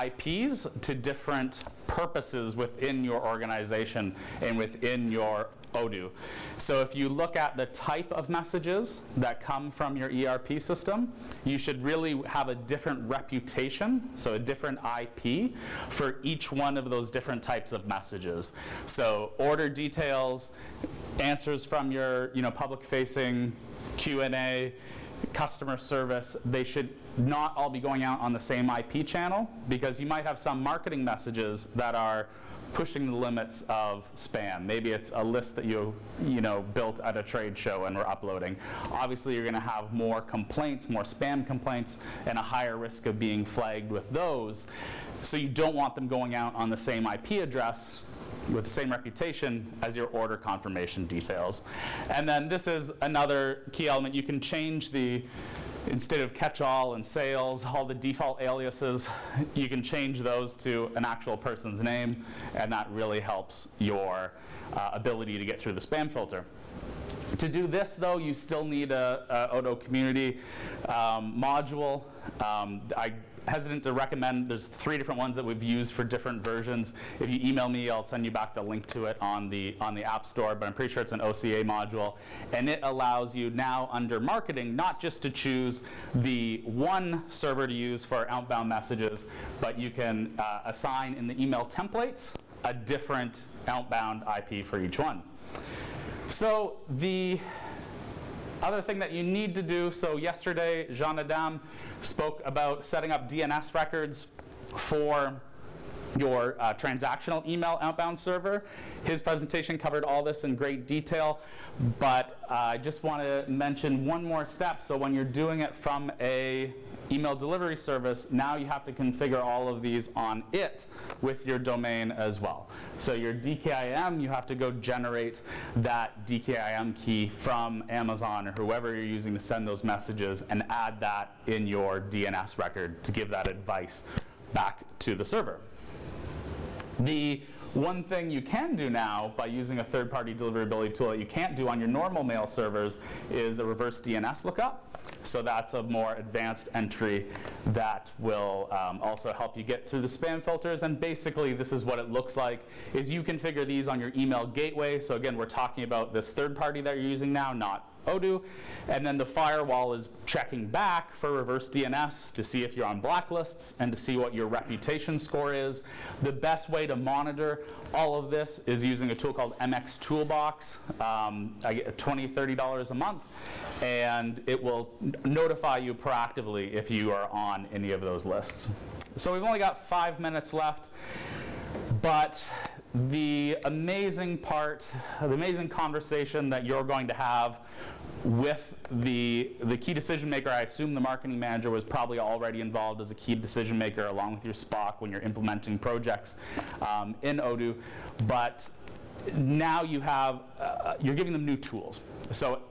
IPs to different purposes within your organization and within your Odoo. So if you look at the type of messages that come from your ERP system, you should really have a different reputation, so a different IP for each one of those different types of messages. So order details, answers from your public-facing Q&A, customer service, they should not all be going out on the same IP channel, because you might have some marketing messages that are pushing the limits of spam. Maybe it's a list that you built at a trade show and we're uploading. Obviously, you're going to have more complaints, more spam complaints, and a higher risk of being flagged with those. So you don't want them going out on the same IP address with the same reputation as your order confirmation details. And then this is another key element. You can change instead of catch-all and sales, all the default aliases, you can change those to an actual person's name, and that really helps your ability to get through the spam filter. To do this, though, you still need a Odoo community module. I'm hesitant to recommend. There's 3 different ones that we've used for different versions. If you email me, I'll send you back the link to it on the App Store, but I'm pretty sure it's an OCA module. And it allows you now, under marketing, not just to choose the one server to use for outbound messages, but you can assign in the email templates a different outbound IP for each one. So the other thing that you need to do, so yesterday Jean Adam spoke about setting up DNS records for your transactional email outbound server. His presentation covered all this in great detail, but I just want to mention one more step. So when you're doing it from a email delivery service, now you have to configure all of these on it with your domain as well. So your DKIM, you have to go generate that DKIM key from Amazon or whoever you're using to send those messages and add that in your DNS record to give that advice back to the server. The one thing you can do now by using a third-party deliverability tool that you can't do on your normal mail servers is a reverse DNS lookup. So that's a more advanced entry that will also help you get through the spam filters. And basically, this is what it looks like, is you configure these on your email gateway. So again, we're talking about this third party that you're using now, not Odoo. And then the firewall is checking back for reverse DNS to see if you're on blacklists and to see what your reputation score is. The best way to monitor all of this is using a tool called MX Toolbox. I get $20, $30 a month, and it will notify you proactively if you are on any of those lists. So we've only got 5 minutes left, but the amazing part, the amazing conversation that you're going to have with the key decision maker, I assume the marketing manager was probably already involved as a key decision maker along with your SPOC when you're implementing projects in Odoo, but now you have, you're giving them new tools. So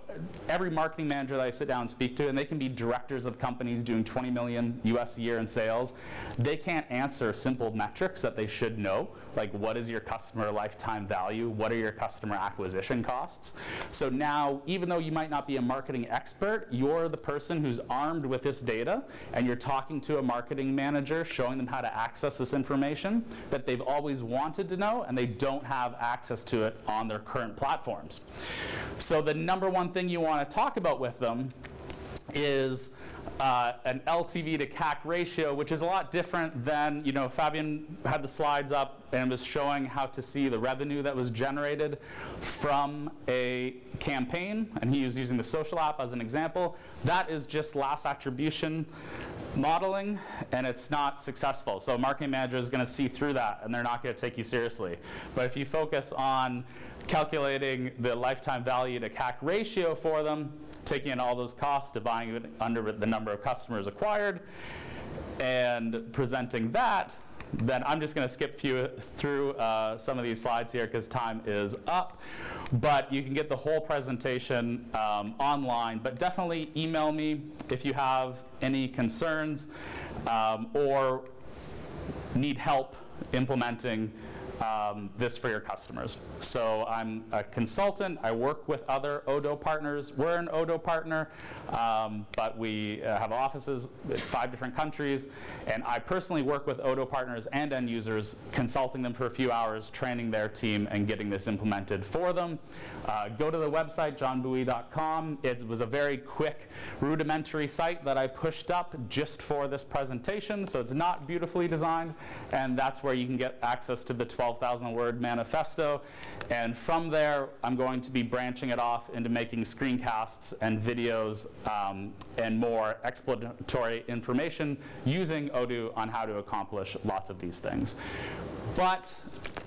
every marketing manager that I sit down and speak to, and they can be directors of companies doing 20 million US a year in sales, they can't answer simple metrics that they should know, like what is your customer lifetime value, what are your customer acquisition costs. So now, even though you might not be a marketing expert, you're the person who's armed with this data, and you're talking to a marketing manager, showing them how to access this information that they've always wanted to know, and they don't have access to it on their current platforms. So the number one thing you want to talk about with them is an LTV to CAC ratio, which is a lot different than, you know, Fabian had the slides up and was showing how to see the revenue that was generated from a campaign, and he was using the social app as an example. That is just last attribution modeling, and it's not successful. So a marketing manager is going to see through that, and they're not going to take you seriously. But if you focus on calculating the lifetime value to CAC ratio for them, taking in all those costs, dividing it under the number of customers acquired, and presenting that, then I'm just going to skip through some of these slides here because time is up. But you can get the whole presentation online. But definitely email me if you have any concerns or need help implementing this for your customers. So I'm a consultant. I work with other Odoo partners. We're an Odoo partner, but we have offices in 5 different countries. And I personally work with Odoo partners and end users, consulting them for a few hours, training their team, and getting this implemented for them. Go to the website, johnbowie.com. It was a very quick, rudimentary site that I pushed up just for this presentation, so it's not beautifully designed. And that's where you can get access to the 12,000-word manifesto. And from there, I'm going to be branching it off into making screencasts and videos and more explanatory information using Odoo on how to accomplish lots of these things. But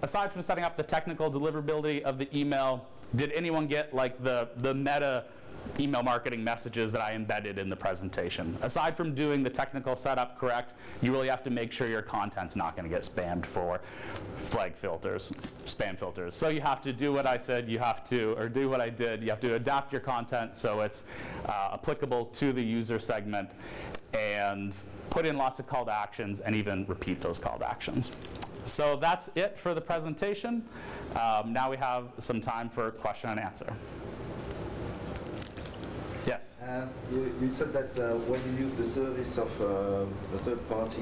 aside from setting up the technical deliverability of the email, did anyone get like the meta email marketing messages that I embedded in the presentation? Aside from doing the technical setup correct, you really have to make sure your content's not going to get spammed for flag filters, spam filters. So you have to do what I said you have to, or do what I did. You have to adapt your content so it's applicable to the user segment, and put in lots of call to actions and even repeat those call to actions. So that's it for the presentation. Now we have some time for question and answer. Yes? You said that when you use the service of a third-party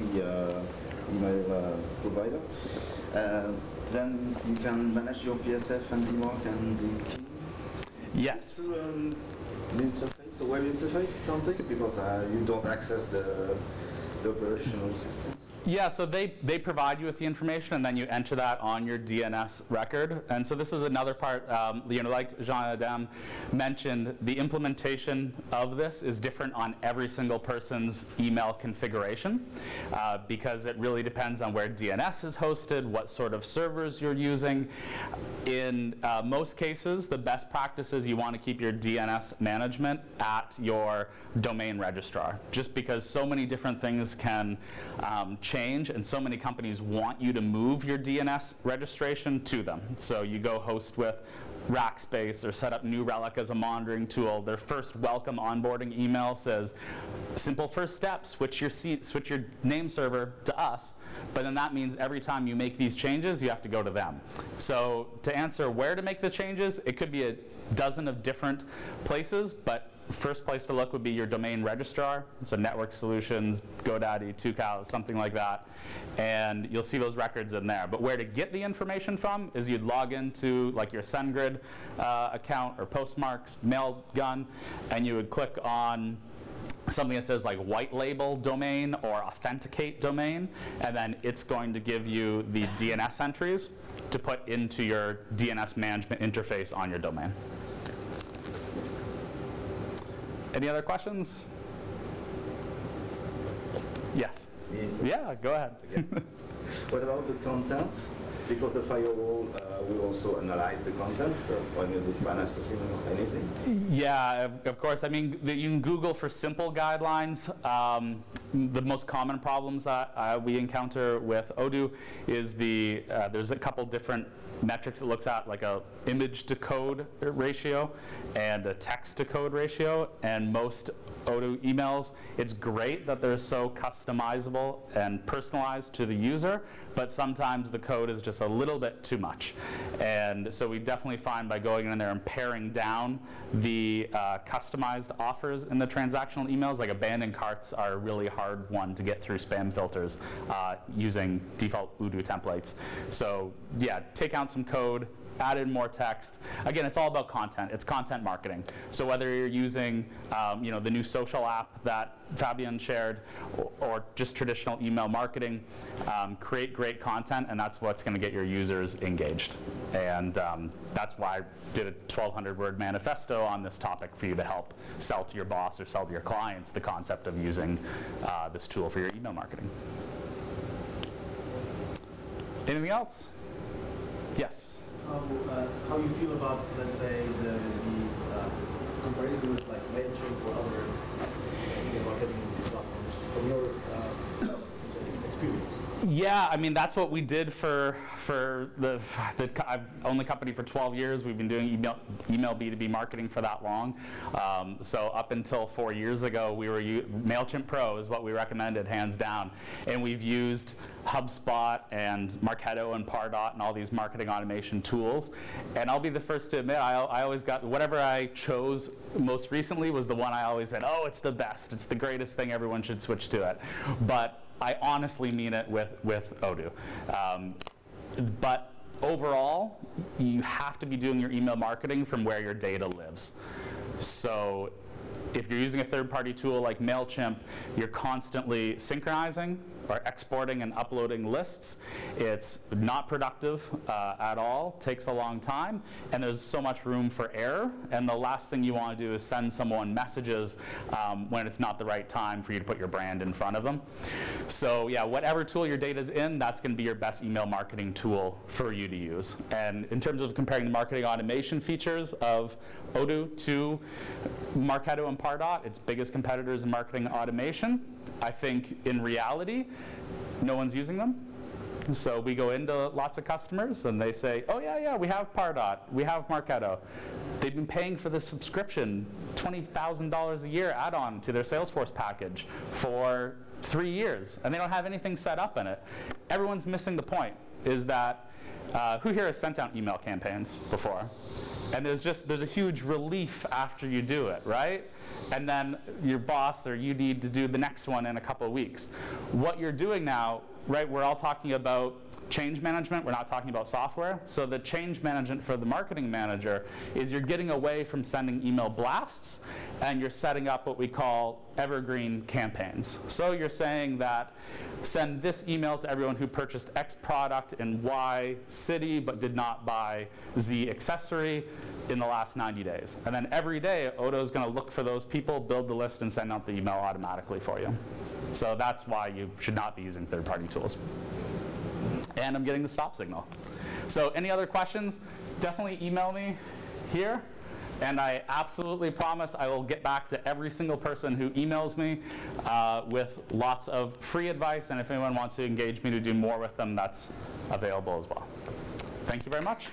email provider, then you can manage your PSF and DMARC and the key? Yes. Through an interface, a web interface or something? Because you don't access the operational system? Yeah, so they provide you with the information, and then you enter that on your DNS record. And so this is another part, like Jean-Adam mentioned, the implementation of this is different on every single person's email configuration because it really depends on where DNS is hosted, what sort of servers you're using. In most cases, the best practice is you want to keep your DNS management at your domain registrar, just because so many different things can change, and so many companies want you to move your DNS registration to them. So you go host with Rackspace or set up New Relic as a monitoring tool. Their first welcome onboarding email says, simple first step, switch your name server to us. But then that means every time you make these changes, you have to go to them. So to answer where to make the changes, it could be a dozen of different places, but first place to look would be your domain registrar, so Network Solutions, GoDaddy, Tucows, something like that, and you'll see those records in there. But where to get the information from is you'd log into like your SendGrid account or Postmarks, Mailgun, and you would click on something that says like white label domain or authenticate domain, and then it's going to give you the DNS entries to put into your DNS management interface on your domain. Any other questions? Yes. Yeah, go ahead. What about the content? Because the firewall will also analyze the content, the spam assassin or anything. Yeah, of course. I mean, you can Google for simple guidelines. The most common problems that we encounter with Odoo is there's a couple different metrics it looks at, like a image to code ratio and a text to code ratio, and most Odoo emails, it's great that they're so customizable and personalized to the user, but sometimes the code is just a little bit too much. And so we definitely find by going in there and paring down the customized offers in the transactional emails, like abandoned carts are a really hard one to get through spam filters using default Odoo templates. So yeah, take out some code, add in more text. Again, it's all about content. It's content marketing. So whether you're using the new social app that Fabian shared or just traditional email marketing, create great content, and that's what's going to get your users engaged. And that's why I did a 1,200-word manifesto on this topic for you to help sell to your boss or sell to your clients the concept of using this tool for your email marketing. Anything else? Yes. How you feel about, let's say, the comparison with like MailChimp or other marketing platforms from your experience? Yeah, I mean, that's what we did for I've owned the company for 12 years. We've been doing email B2B marketing for that long. So up until 4 years ago, we were MailChimp Pro is what we recommended, hands down. And we've used HubSpot and Marketo and Pardot and all these marketing automation tools. And I'll be the first to admit, I always got, whatever I chose most recently was the one I always said, oh, it's the best. It's the greatest thing. Everyone should switch to it. But I honestly mean it with Odoo. But overall, you have to be doing your email marketing from where your data lives. So if you're using a third-party tool like MailChimp, you're constantly synchronizing or exporting and uploading lists. It's not productive at all, takes a long time, and there's so much room for error. And the last thing you want to do is send someone messages when it's not the right time for you to put your brand in front of them. So yeah, whatever tool your data's in, that's going to be your best email marketing tool for you to use. And in terms of comparing the marketing automation features of Odoo to Marketo and Pardot, its biggest competitors in marketing automation, I think in reality, no one's using them. So we go into lots of customers and they say, oh yeah, we have Pardot, we have Marketo. They've been paying for this subscription, $20,000 a year add-on to their Salesforce package for 3 years, and they don't have anything set up in it. Everyone's missing the point, is that, who here has sent out email campaigns before? And there's a huge relief after you do it, right? And then your boss or you need to do the next one in a couple of weeks. What you're doing now, right, we're all talking about change management, we're not talking about software. So the change management for the marketing manager is you're getting away from sending email blasts, and you're setting up what we call evergreen campaigns. So you're saying that send this email to everyone who purchased X product in Y city but did not buy Z accessory in the last 90 days. And then every day, Odoo is going to look for those people, build the list, and send out the email automatically for you. So that's why you should not be using third-party tools. And I'm getting the stop signal. So any other questions, definitely email me here. And I absolutely promise I will get back to every single person who emails me with lots of free advice. And if anyone wants to engage me to do more with them, that's available as well. Thank you very much.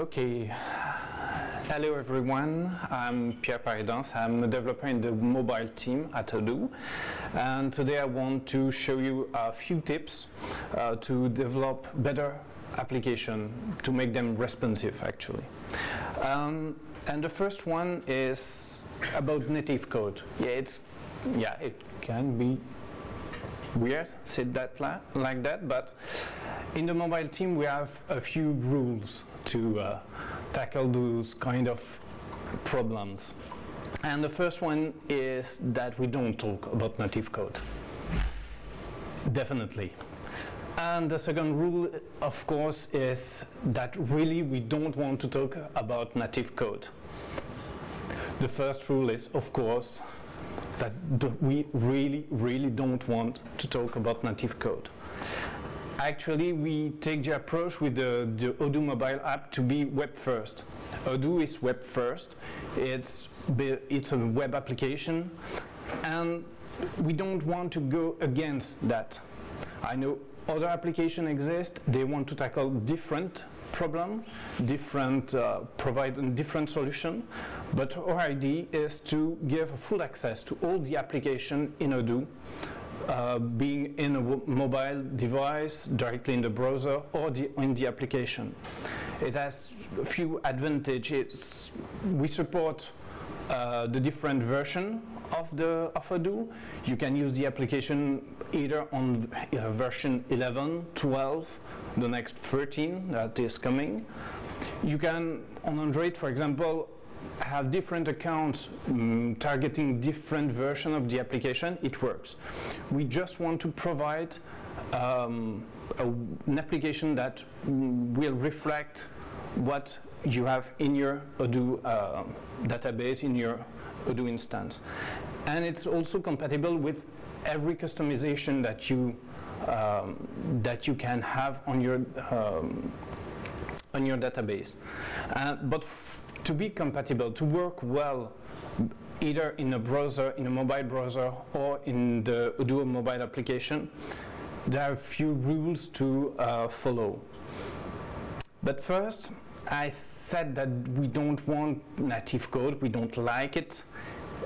Okay, hello everyone, I'm Pierre Paridens, I'm a developer in the mobile team at Odoo, and today I want to show you a few tips to develop better application, to make them responsive actually. And the first one is about native code. It can be weird, said that like that, but in the mobile team we have a few rules to tackle those kind of problems. And the first one is that we don't talk about native code. Definitely. And the second rule, of course, is that really we don't want to talk about native code. The first rule is, of course, that we really don't want to talk about native code. Actually, we take the approach with the Odoo mobile app to be web first. Odoo is web first. It's a web application, and we don't want to go against that. I know other applications exist. They want to tackle different problem, provide a different solution, but our idea is to give full access to all the application in Odoo, being in a mobile device, directly in the browser, or in the application. It has a few advantages. We support the different version of Odoo. You can use the application either on version 11, 12, the next 13 that is coming. You can, on Android, for example, have different accounts targeting different versions of the application. It works. We just want to provide an application that will reflect what you have in your Odoo database, in your Odoo instance. And it's also compatible with every customization that you can have on your database. But to be compatible, to work well, either in a browser, in a mobile browser, or in the Odoo mobile application, there are a few rules to follow. But first, I said that we don't want native code, we don't like it.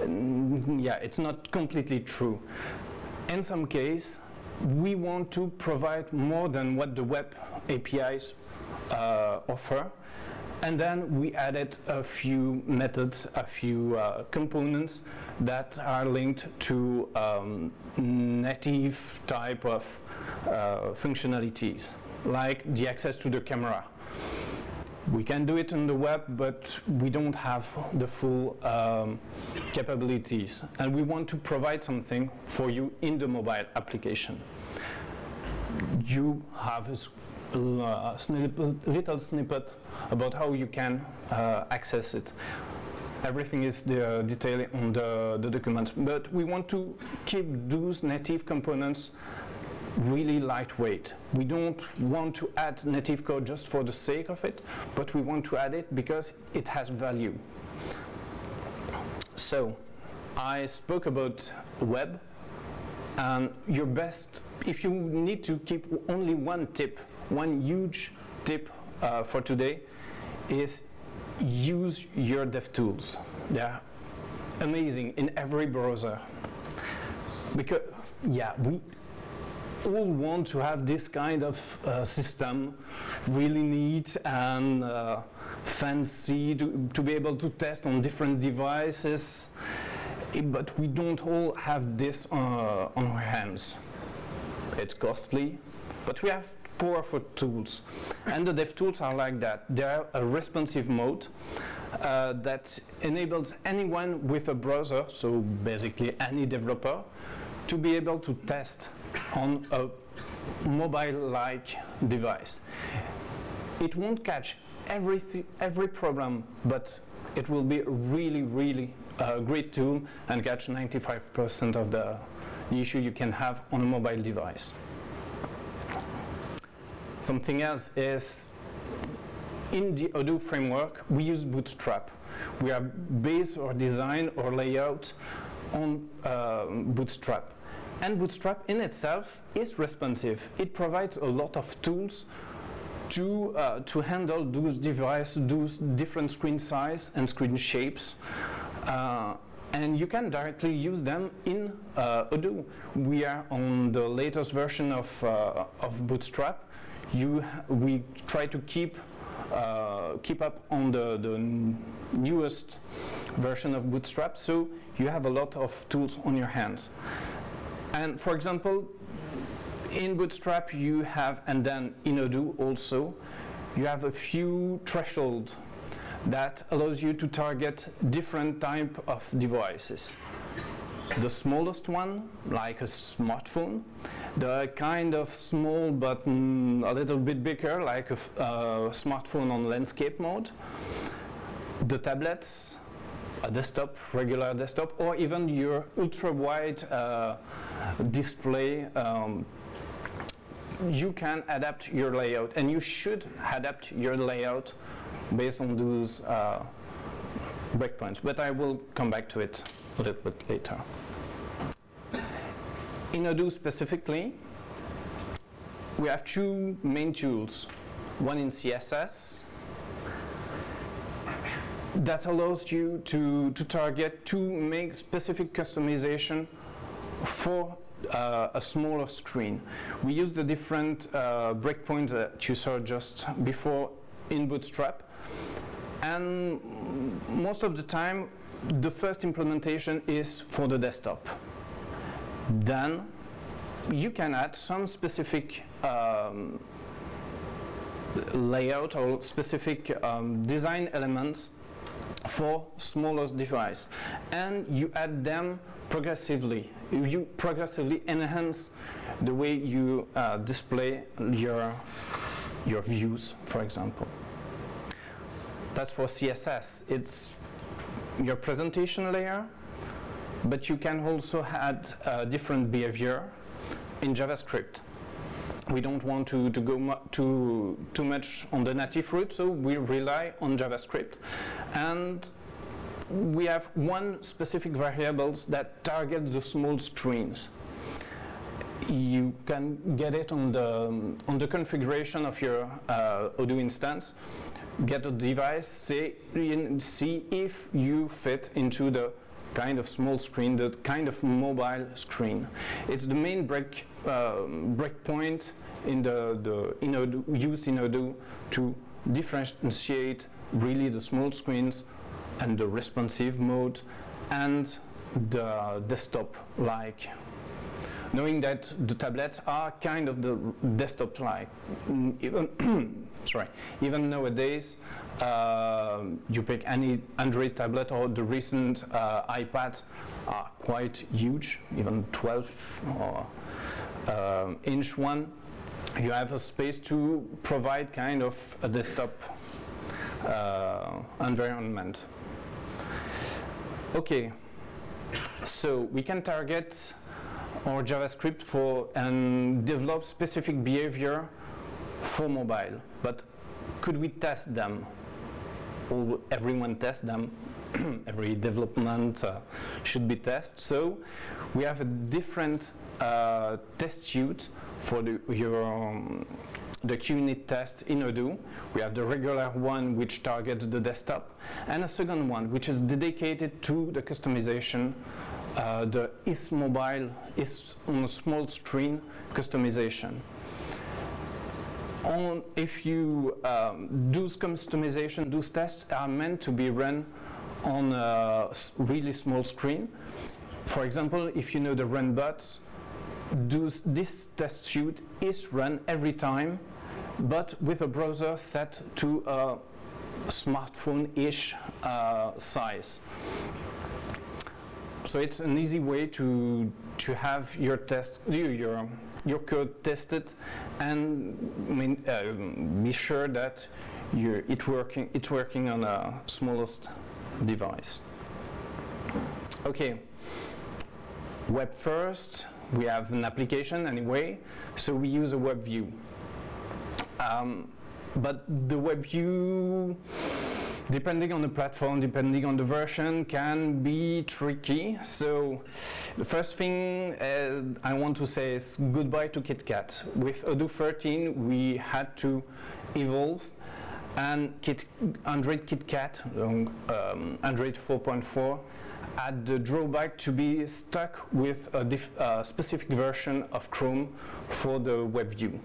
It's not completely true. In some cases, we want to provide more than what the web APIs offer. And then we added a few methods, a few components that are linked to native type of functionalities, like the access to the camera. We can do it on the web, but we don't have the full capabilities. And we want to provide something for you in the mobile application. You have a little snippet about how you can access it. Everything is detailed on the documents, but we want to keep those native components really lightweight. We don't want to add native code just for the sake of it, but we want to add it because it has value. So I spoke about web, and your best, if you need to keep only one tip, one huge tip for today, is use your DevTools. They're amazing in every browser. Because, we all want to have this kind of system, really neat and fancy, to be able to test on different devices, but we don't all have this on our hands. It's costly, but we have powerful tools. And the DevTools are like that. They're a responsive mode that enables anyone with a browser, so basically any developer, to be able to test on a mobile-like device. It won't catch every problem, but it will be a really great tool and catch 95% of the issue you can have on a mobile device. Something else is, in the Odoo framework, we use Bootstrap. We are based our design or layout on Bootstrap. And Bootstrap in itself is responsive. It provides a lot of tools to handle those devices, those different screen size and screen shapes. And you can directly use them in Odoo. We are on the latest version of Bootstrap. We try to keep up on the newest version of Bootstrap, so you have a lot of tools on your hands. And for example, in Bootstrap you have, and then in Odoo also, you have a few thresholds that allows you to target different type of devices. The smallest one, like a smartphone, the kind of small but a little bit bigger, like a smartphone on landscape mode, the tablets, a desktop, regular desktop, or even your ultra-wide display. You can adapt your layout, and you should adapt your layout based on those breakpoints, but I will come back to it a little bit later. In Odoo specifically, we have two main tools. One in CSS that allows you to target, to make specific customization for a smaller screen. We use the different breakpoints that you saw just before in Bootstrap, and most of the time the first implementation is for the desktop. Then you can add some specific layout or specific design elements for smallest device, and you add them progressively. You progressively enhance the way you display your views, for example. That's for CSS. It's your presentation layer, but you can also add different behavior in JavaScript. We don't want to go too much on the native route, so we rely on JavaScript. And we have one specific variables that target the small screens. You can get it on the configuration of your Odoo instance. Get a device, see if you fit into the kind of small screen, the kind of mobile screen. It's the main breakpoint in Odoo, used in Odoo to differentiate really the small screens and the responsive mode and the desktop like. Knowing that the tablets are kind of the desktop like. Even nowadays, you pick any Android tablet or the recent iPads are quite huge, even 12 or inch one. You have a space to provide kind of a desktop environment. Okay, so we can target our JavaScript for and develop specific behavior for mobile, but could we test them? Will everyone test them? Every development should be tested. So we have a different test suite for the QUnit test in Odoo. We have the regular one which targets the desktop, and a second one which is dedicated to the customization, the is mobile, is on a small screen customization. If you those customization, those tests are meant to be run on a really small screen. For example, if you know the run bots, this test suite is run every time, but with a browser set to a smartphone-ish size. So it's an easy way to have your your code tested and be sure that it's working on a smallest device. Okay, web first. We have an application anyway, so we use a web view. But the web view depending on the platform, depending on the version, can be tricky. So the first thing I want to say is goodbye to KitKat. With Odoo 13, we had to evolve, and Android KitKat, Android 4.4, had the drawback to be stuck with a specific version of Chrome for the web view.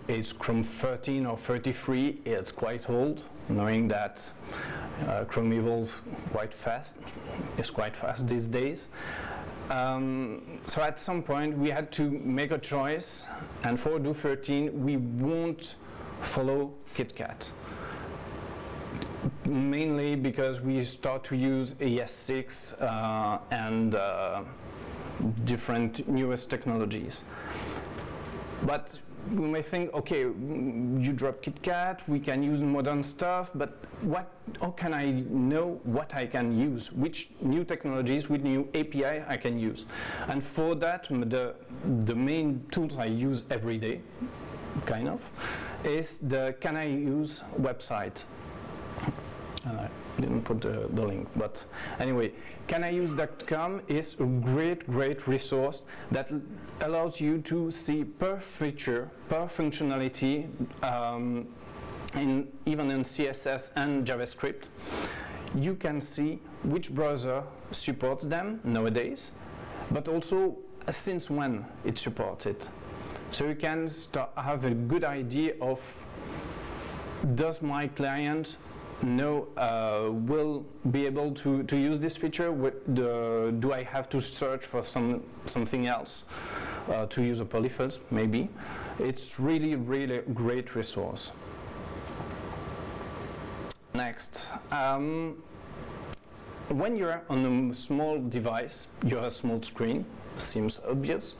It's Chrome 13 or 33, it's quite old, knowing that Chrome evolves quite fast. It's quite fast these days. So at some point we had to make a choice, and for Odoo 13 we won't follow KitKat. Mainly because we start to use ES6 and different newest technologies. But we may think, okay, you drop KitKat, we can use modern stuff, but how can I know what I can use? Which new technologies, which new API I can use? And for that, the main tools I use every day, kind of, is the Can I Use website. I didn't put the link, but anyway, CanIUse.com is a great resource that allows you to see per feature, per functionality, even in CSS and JavaScript. You can see which browser supports them nowadays, but also since when it supports it. So you can have a good idea of, does my client will be able to use this feature? Do I have to search for something else to use a polyfills? Maybe. It's really a great resource. Next, when you're on a small device, you have a small screen, seems obvious,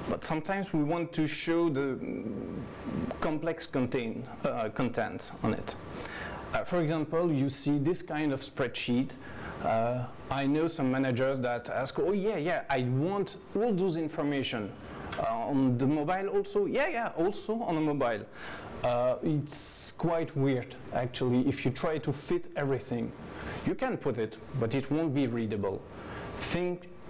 but sometimes we want to show the complex content on it. For example, you see this kind of spreadsheet. I know some managers that ask, oh yeah, I want all those information. On the mobile also? Yeah, also on the mobile. It's quite weird, actually, if you try to fit everything. You can put it, but it won't be readable.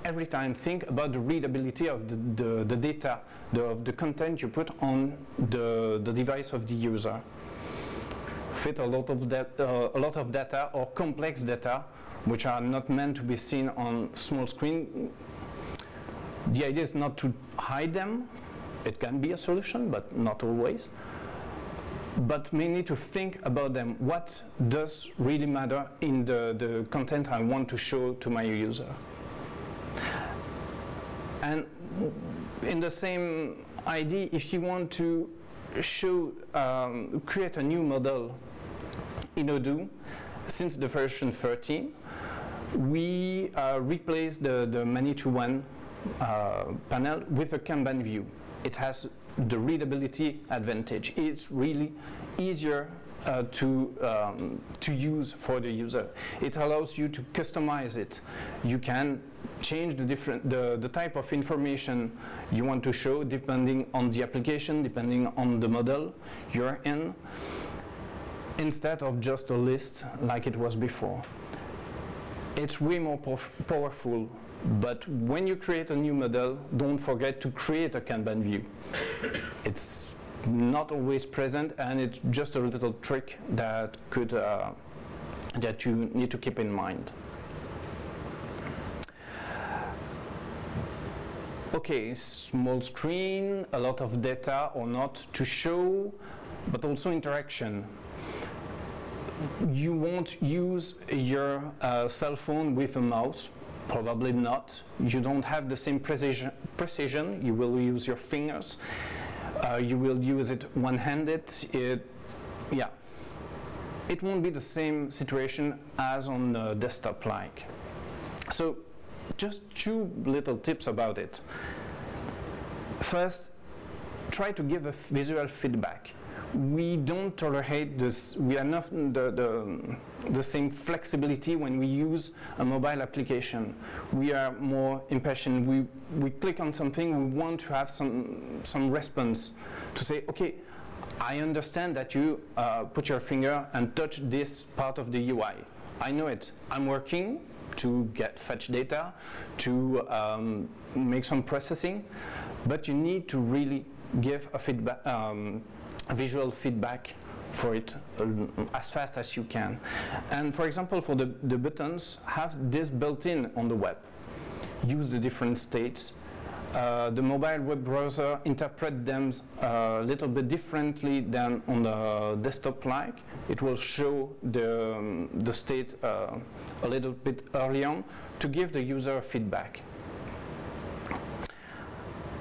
Every time think about the readability of the data, of the content you put on the device of the user. Fit a lot of data or complex data which are not meant to be seen on small screen. The idea is not to hide them. It can be a solution, but not always. But mainly to think about them. What does really matter in the content I want to show to my user? And in the same idea, if you want to create a new model in Odoo, since the version 13, we replaced the many-to-one panel with a Kanban view. It has the readability advantage. It's really easier to use for the user. It allows you to customize it. You can change the type of information you want to show depending on the application, depending on the model you're in, instead of just a list like it was before. It's way more powerful, but when you create a new model, don't forget to create a Kanban view. It's not always present, and it's just a little trick that you need to keep in mind. Okay, small screen, a lot of data or not to show, but also interaction. You won't use your cell phone with a mouse, probably not. You don't have the same precision. You will use your fingers. You will use it one-handed. It won't be the same situation as on the desktop like. So just two little tips about it. First, try to give a visual feedback. We don't tolerate this. We are not the same flexibility when we use a mobile application. We are more impatient. We click on something, we want to have some response to say, okay, I understand that you put your finger and touch this part of the UI. I know it. I'm working to get fetch data, to make some processing, but you need to really give a feedback, visual feedback for it as fast as you can. And for example, for the buttons, have this built in on the web. Use the different states. The mobile web browser interpret them a little bit differently than on the desktop like. It will show the state a little bit early on to give the user feedback.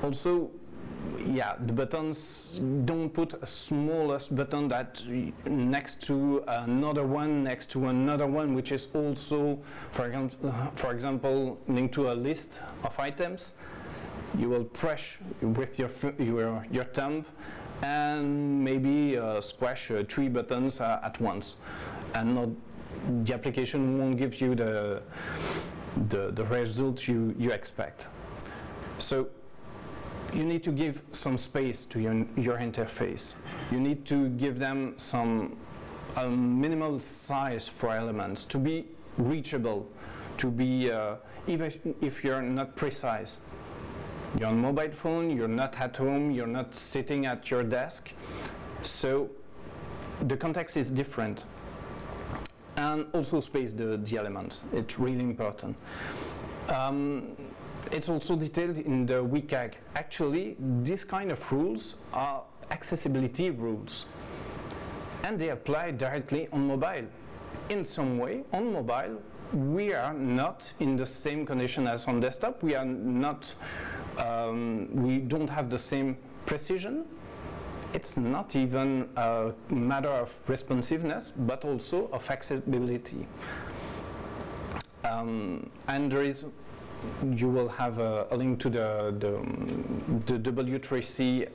Also, yeah, the buttons, don't put a smallest button that next to another one, which is also, for example, linked to a list of items. You will press with your thumb and maybe squash 3 buttons at once, and the application won't give you the result you expect. So you need to give some space to your interface. You need to give them some minimal size for elements to be reachable, to be even if you're not precise. You're on mobile phone, you're not at home, you're not sitting at your desk, so the context is different. And also space the elements, it's really important. It's also detailed in the WCAG. Actually, this kind of rules are accessibility rules, and they apply directly on mobile. In some way, on mobile, we are not in the same condition as on desktop. We are not. We don't have the same precision. It's not even a matter of responsiveness, but also of accessibility. And there is, you will have a link to the W3C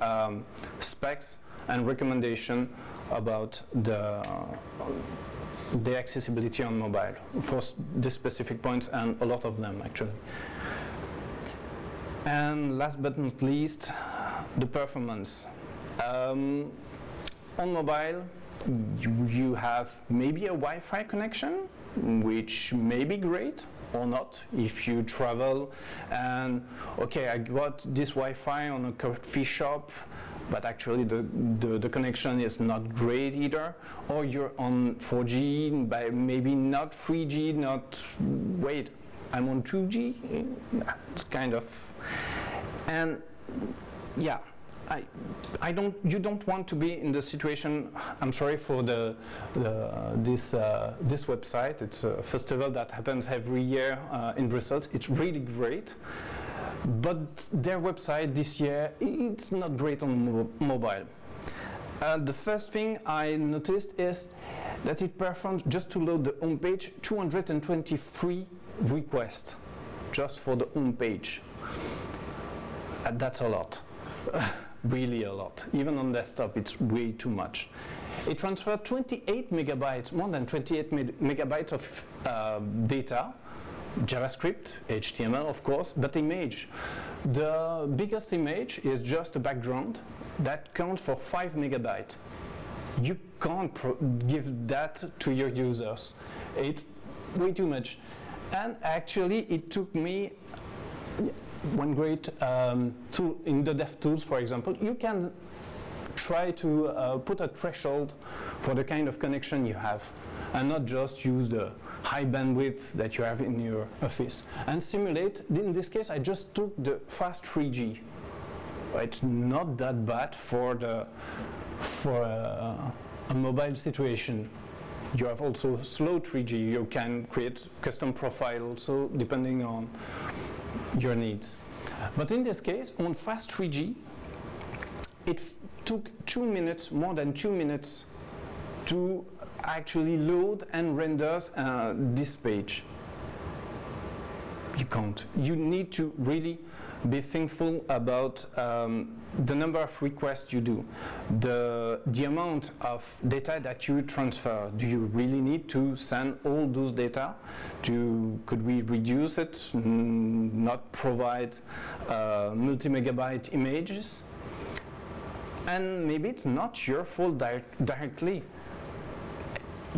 specs and recommendation about the accessibility on mobile for the specific points, and a lot of them actually. And last but not least, the performance. On mobile, you have maybe a Wi-Fi connection, which may be great or not if you travel and, okay, I got this Wi-Fi on a coffee shop, but actually the connection is not great either, or you're on 4G, but maybe not 3G, wait, I'm on 2G, it's kind of, and yeah, you don't want to be in the situation. I'm sorry for this website. It's a festival that happens every year in Brussels. It's really great, but their website this year, it's not great on mobile. The first thing I noticed is that it performs, just to load the home page, 223 requests just for the home page. That's a lot. Really a lot. Even on desktop, it's way too much. It transferred 28 megabytes, more than 28 megabytes of data, JavaScript, HTML of course, but image. The biggest image is just a background that counts for 5 megabytes. You can't give that to your users. It's way too much. And actually, it took me one great tool in the DevTools, for example. You can try to put a threshold for the kind of connection you have, and not just use the high bandwidth that you have in your office. And simulate, in this case, I just took the fast 3G. It's not that bad for a mobile situation. You have also slow 3G. You can create custom profile also, depending on your needs. But in this case, on fast 3G, it took 2 minutes, more than 2 minutes, to actually load and render this page. You can't. You need to really be thankful about the number of requests you do, the amount of data that you transfer. Do you really need to send all those data? Could we reduce it, not provide multi-megabyte images? And maybe it's not your fault directly.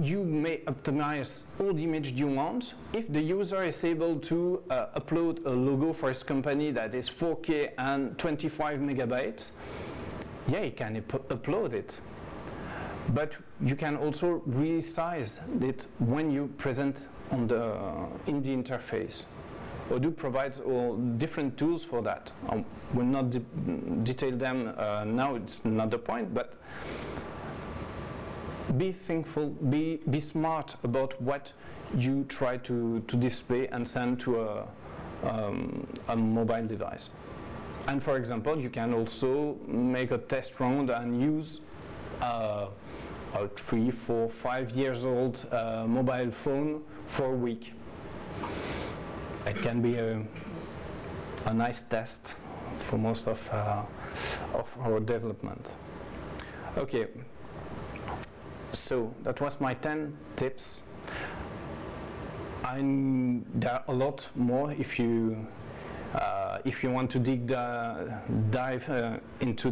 You may optimize all the image you want. If the user is able to upload a logo for his company that is 4K and 25 megabytes, yeah, you can upload it. But you can also resize it when you present on in the interface. Odoo provides all different tools for that. We'll not detail them now, it's not the point, but be thankful, be smart about what you try to display and send to a mobile device. And for example, you can also make a test round and use a 3, 4, 5 years old mobile phone for a week. It can be a nice test for most of our development. Okay, so that was my 10 tips. There are a lot more if you want to dive into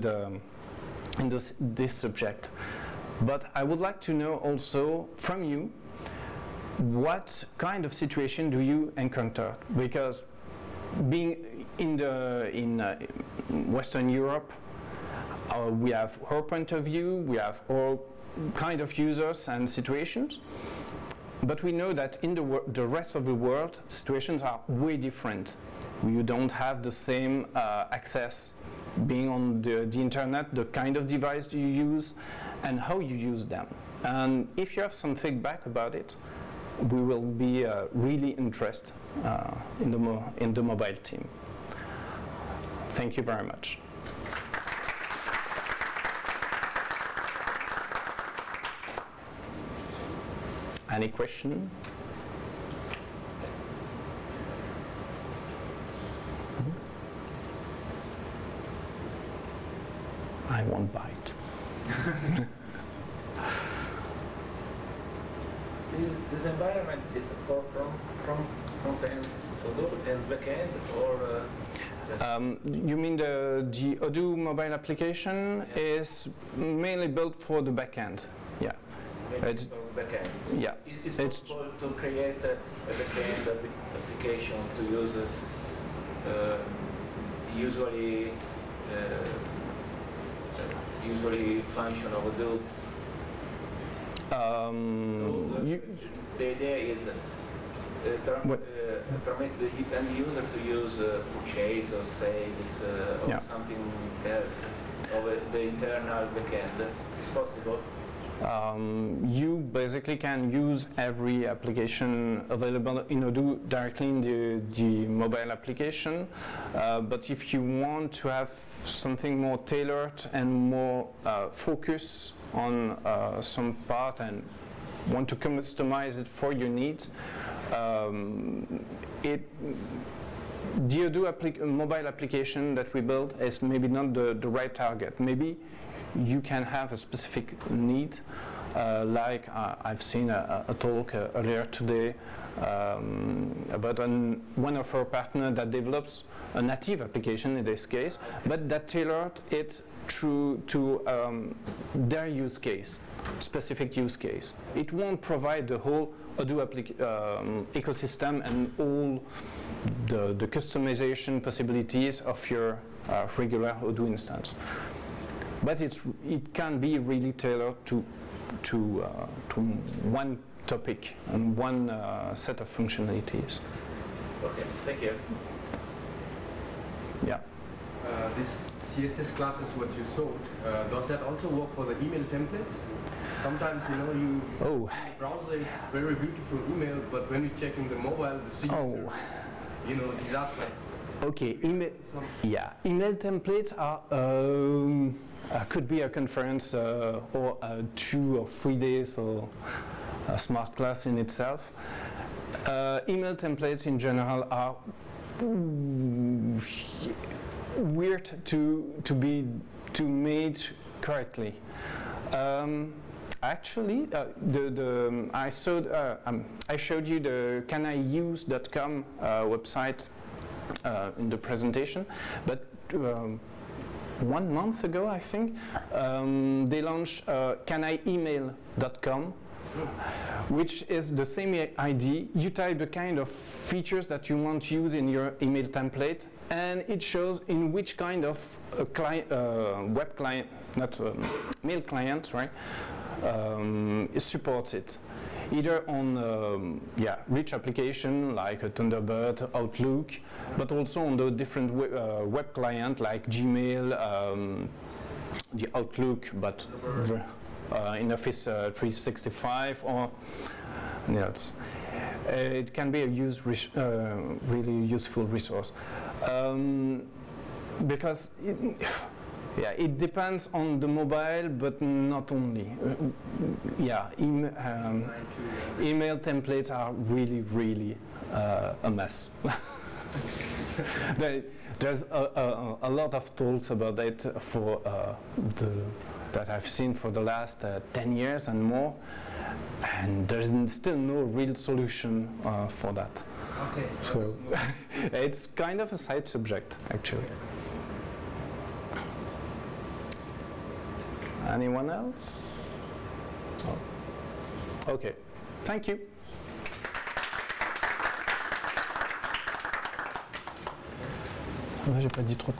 this subject. But I would like to know also from you, what kind of situation do you encounter? Because being in Western Europe, we have our point of view, we have our kind of users and situations, but we know that in the rest of the world, situations are way different. You don't have the same access being on the internet, the kind of device you use, and how you use them. And if you have some feedback about it, we will be really interested in the mobile team. Thank you very much. Any question? I won't bite. This environment is from front-end Odoo and back-end, or you mean the Odoo mobile application is mainly built for the back-end? Yeah. It's for back-end. Yeah. It's possible to create a back-end application to use usually function of Odoo. The idea is permit the end user to use purchase or sales or something else over the internal backend. It's possible. You basically can use every application available in Odoo directly in the mobile application, but if you want to have something more tailored and more focus on some part and want to customize it for your needs, the Odoo mobile application that we built is maybe not the right target. Maybe you can have a specific need, like I've seen a talk earlier today about one of our partners that develops a native application in this case, but that tailored it to their use case, specific use case. It won't provide the whole Odoo ecosystem and all the customization possibilities of your regular Odoo instance. But it can be really tailored to one topic and one set of functionalities. Okay, thank you. Yeah. This CSS class is what you sold. Does that also work for the email templates? Sometimes, you know, in the browser it's very beautiful email, but when you check in the mobile, the CSS, you know, disaster. Okay, email templates are could be a conference or 2 or 3 days or a smart class in itself. Email templates in general are weird to made correctly. Actually, I showed you the caniuse.com website in the presentation, but 1 month ago, I think, they launched caniemail.com, which is the same idea. You type the kind of features that you want to use in your email template, and it shows in which kind of web client, not mail client, right, supports it. Either on rich application like Thunderbird, Outlook, but also on the different web client like Gmail, the Outlook, but in Office 365 or else. It can be a really useful resource because it depends on the mobile, but not only. Email templates are really a mess. There's a lot of talks about it for that I've seen for the last 10 years and more, and there's still no real solution for that. Okay. So it's kind of a side subject, actually. Anyone else? Oh. Okay. Thank you. J'ai pas dit trop.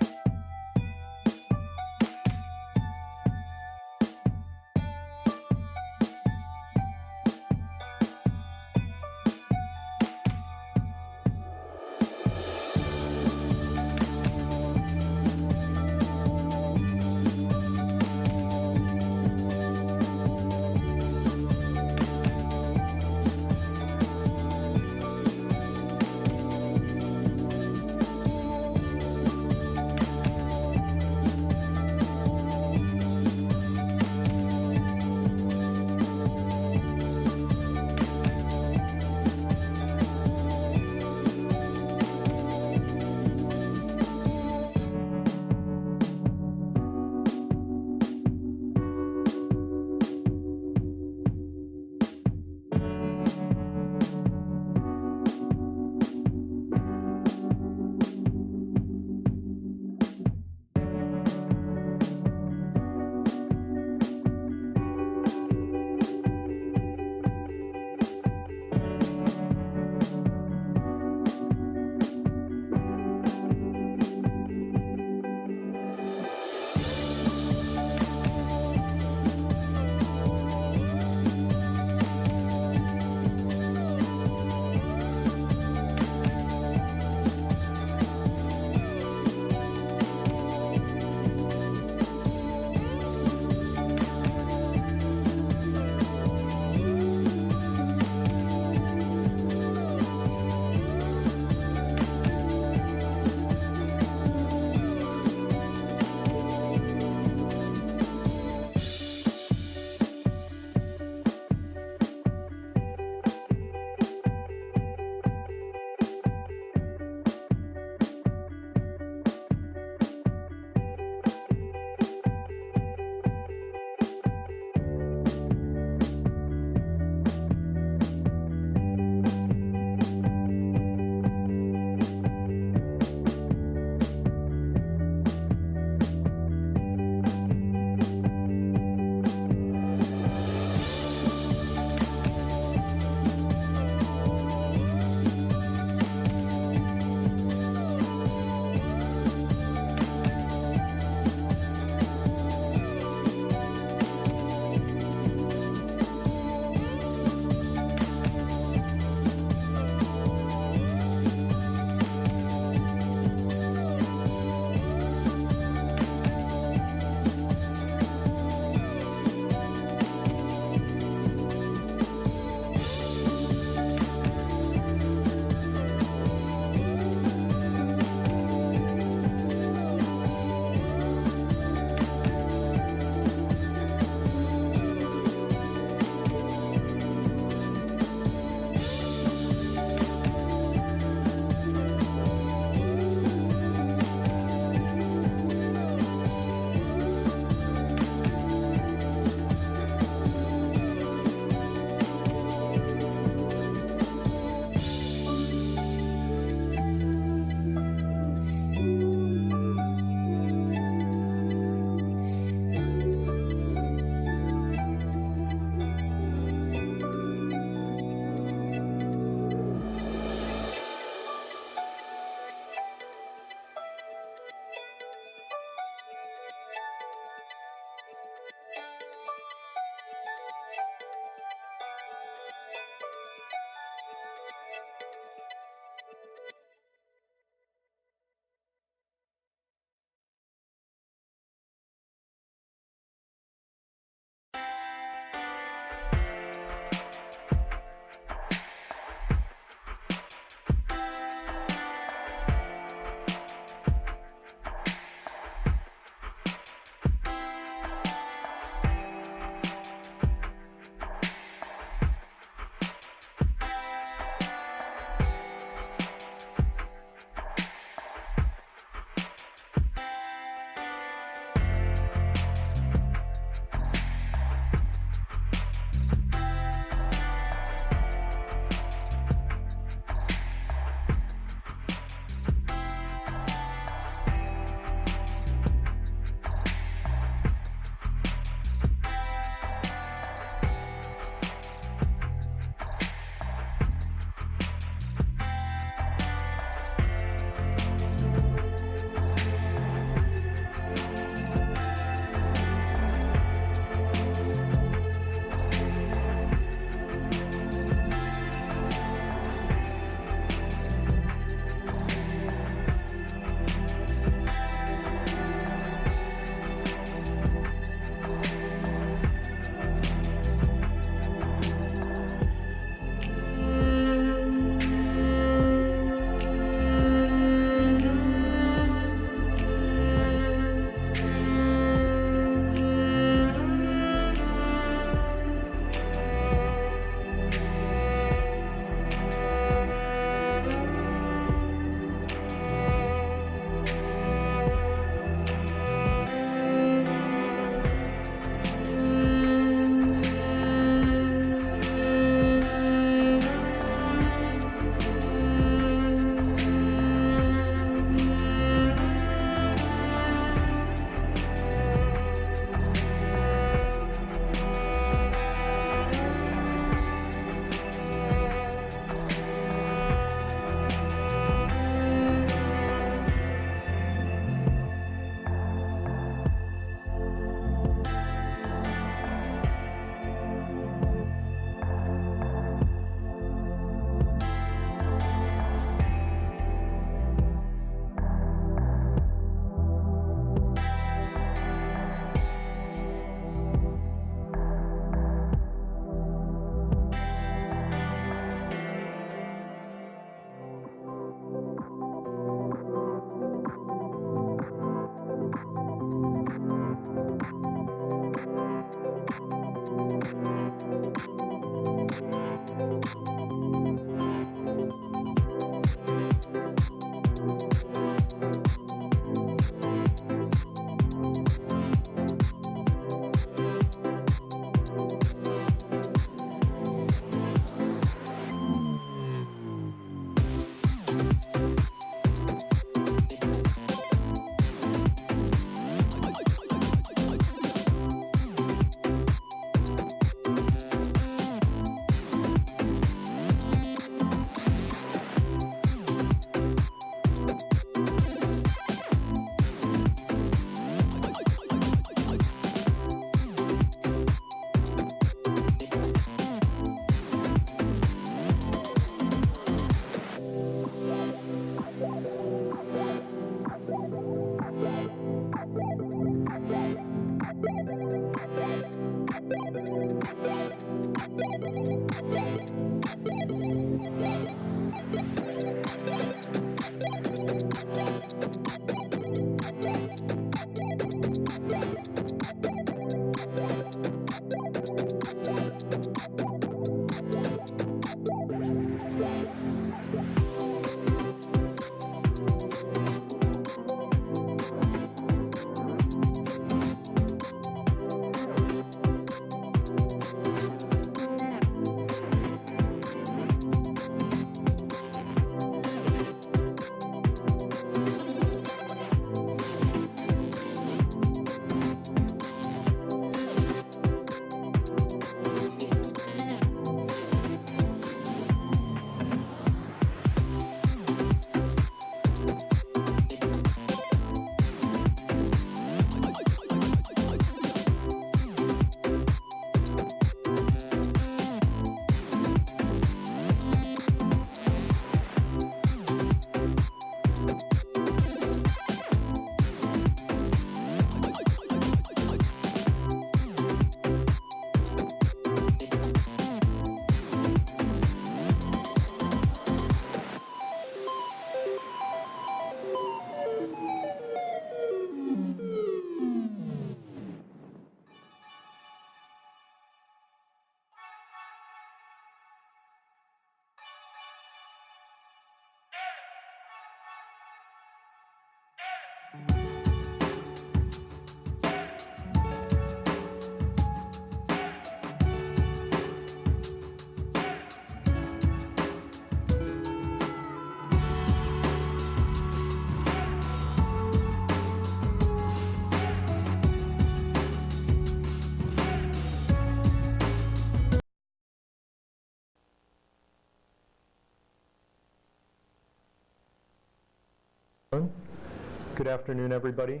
Good afternoon, everybody.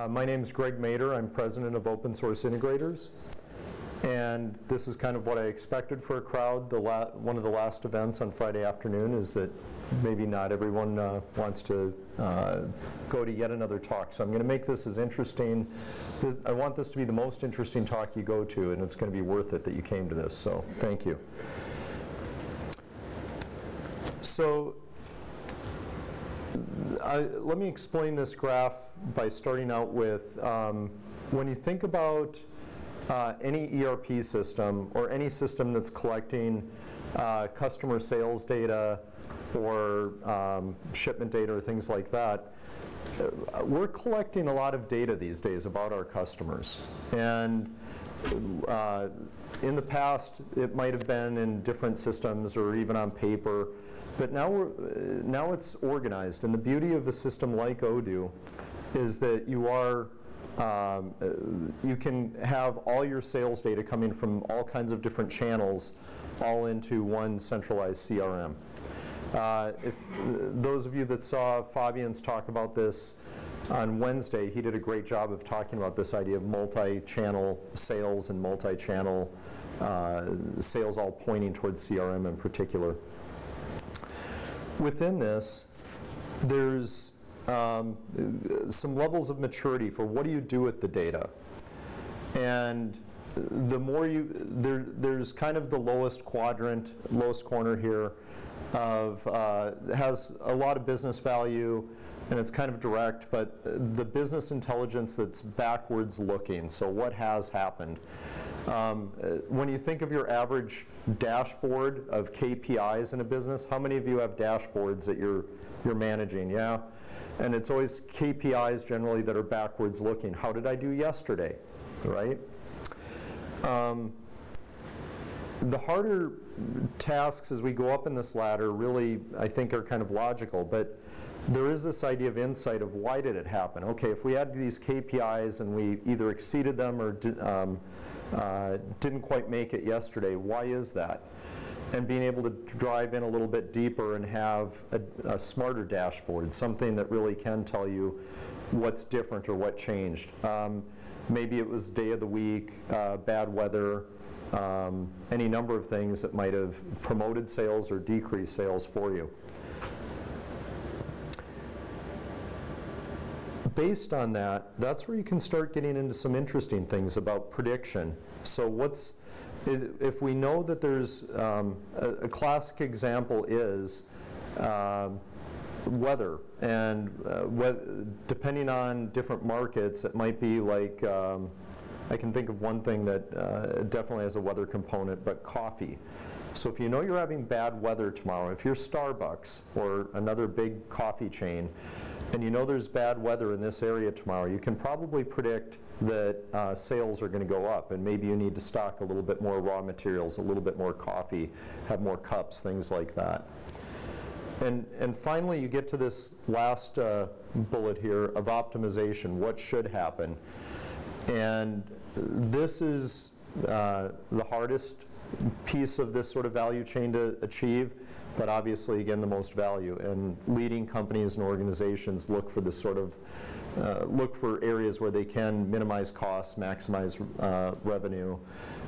My name is Greg Mader. I'm president of Open Source Integrators. And this is kind of what I expected for a crowd. One of the last events on Friday afternoon is that maybe not everyone wants to go to yet another talk. So I'm going to make this as interesting. I want this to be the most interesting talk you go to, and it's going to be worth it that you came to this. So thank you. So let me explain this graph by starting out with when you think about any ERP system or any system that's collecting customer sales data or shipment data or things like that, we're collecting a lot of data these days about our customers. And in the past, it might have been in different systems or even on paper. But now it's organized, and the beauty of a system like Odoo is that you can have all your sales data coming from all kinds of different channels all into one centralized CRM. If those of you that saw Fabian's talk about this on Wednesday, he did a great job of talking about this idea of multi-channel sales and multi-channel sales all pointing towards CRM in particular. Within this, there's some levels of maturity for what do you do with the data. And the more there's kind of the lowest quadrant, lowest corner here of, has a lot of business value, and it's kind of direct, but the business intelligence that's backwards looking, so what has happened. When you think of your average dashboard of KPIs in a business, how many of you have dashboards that you're managing? Yeah? And it's always KPIs generally that are backwards looking. How did I do yesterday? Right? The harder tasks as we go up in this ladder really, I think, are kind of logical, but there is this idea of insight of why did it happen? Okay, if we had these KPIs and we either exceeded them or didn't quite make it yesterday, why is that? And being able to drive in a little bit deeper and have a smarter dashboard, something that really can tell you what's different or what changed. Maybe it was day of the week, bad weather, any number of things that might have promoted sales or decreased sales for you. Based on that, that's where you can start getting into some interesting things about prediction. So if we know that there's a classic example is weather, and depending on different markets, it might be like, I can think of one thing that definitely has a weather component, but coffee. So if you know you're having bad weather tomorrow, if you're Starbucks or another big coffee chain, and you know there's bad weather in this area tomorrow, you can probably predict that sales are going to go up, and maybe you need to stock a little bit more raw materials, a little bit more coffee, have more cups, things like that. And finally, you get to this last bullet here of optimization, what should happen. And this is the hardest piece of this sort of value chain to achieve, but obviously, again, the most value. And leading companies and organizations look for this sort of, look for areas where they can minimize costs, maximize revenue,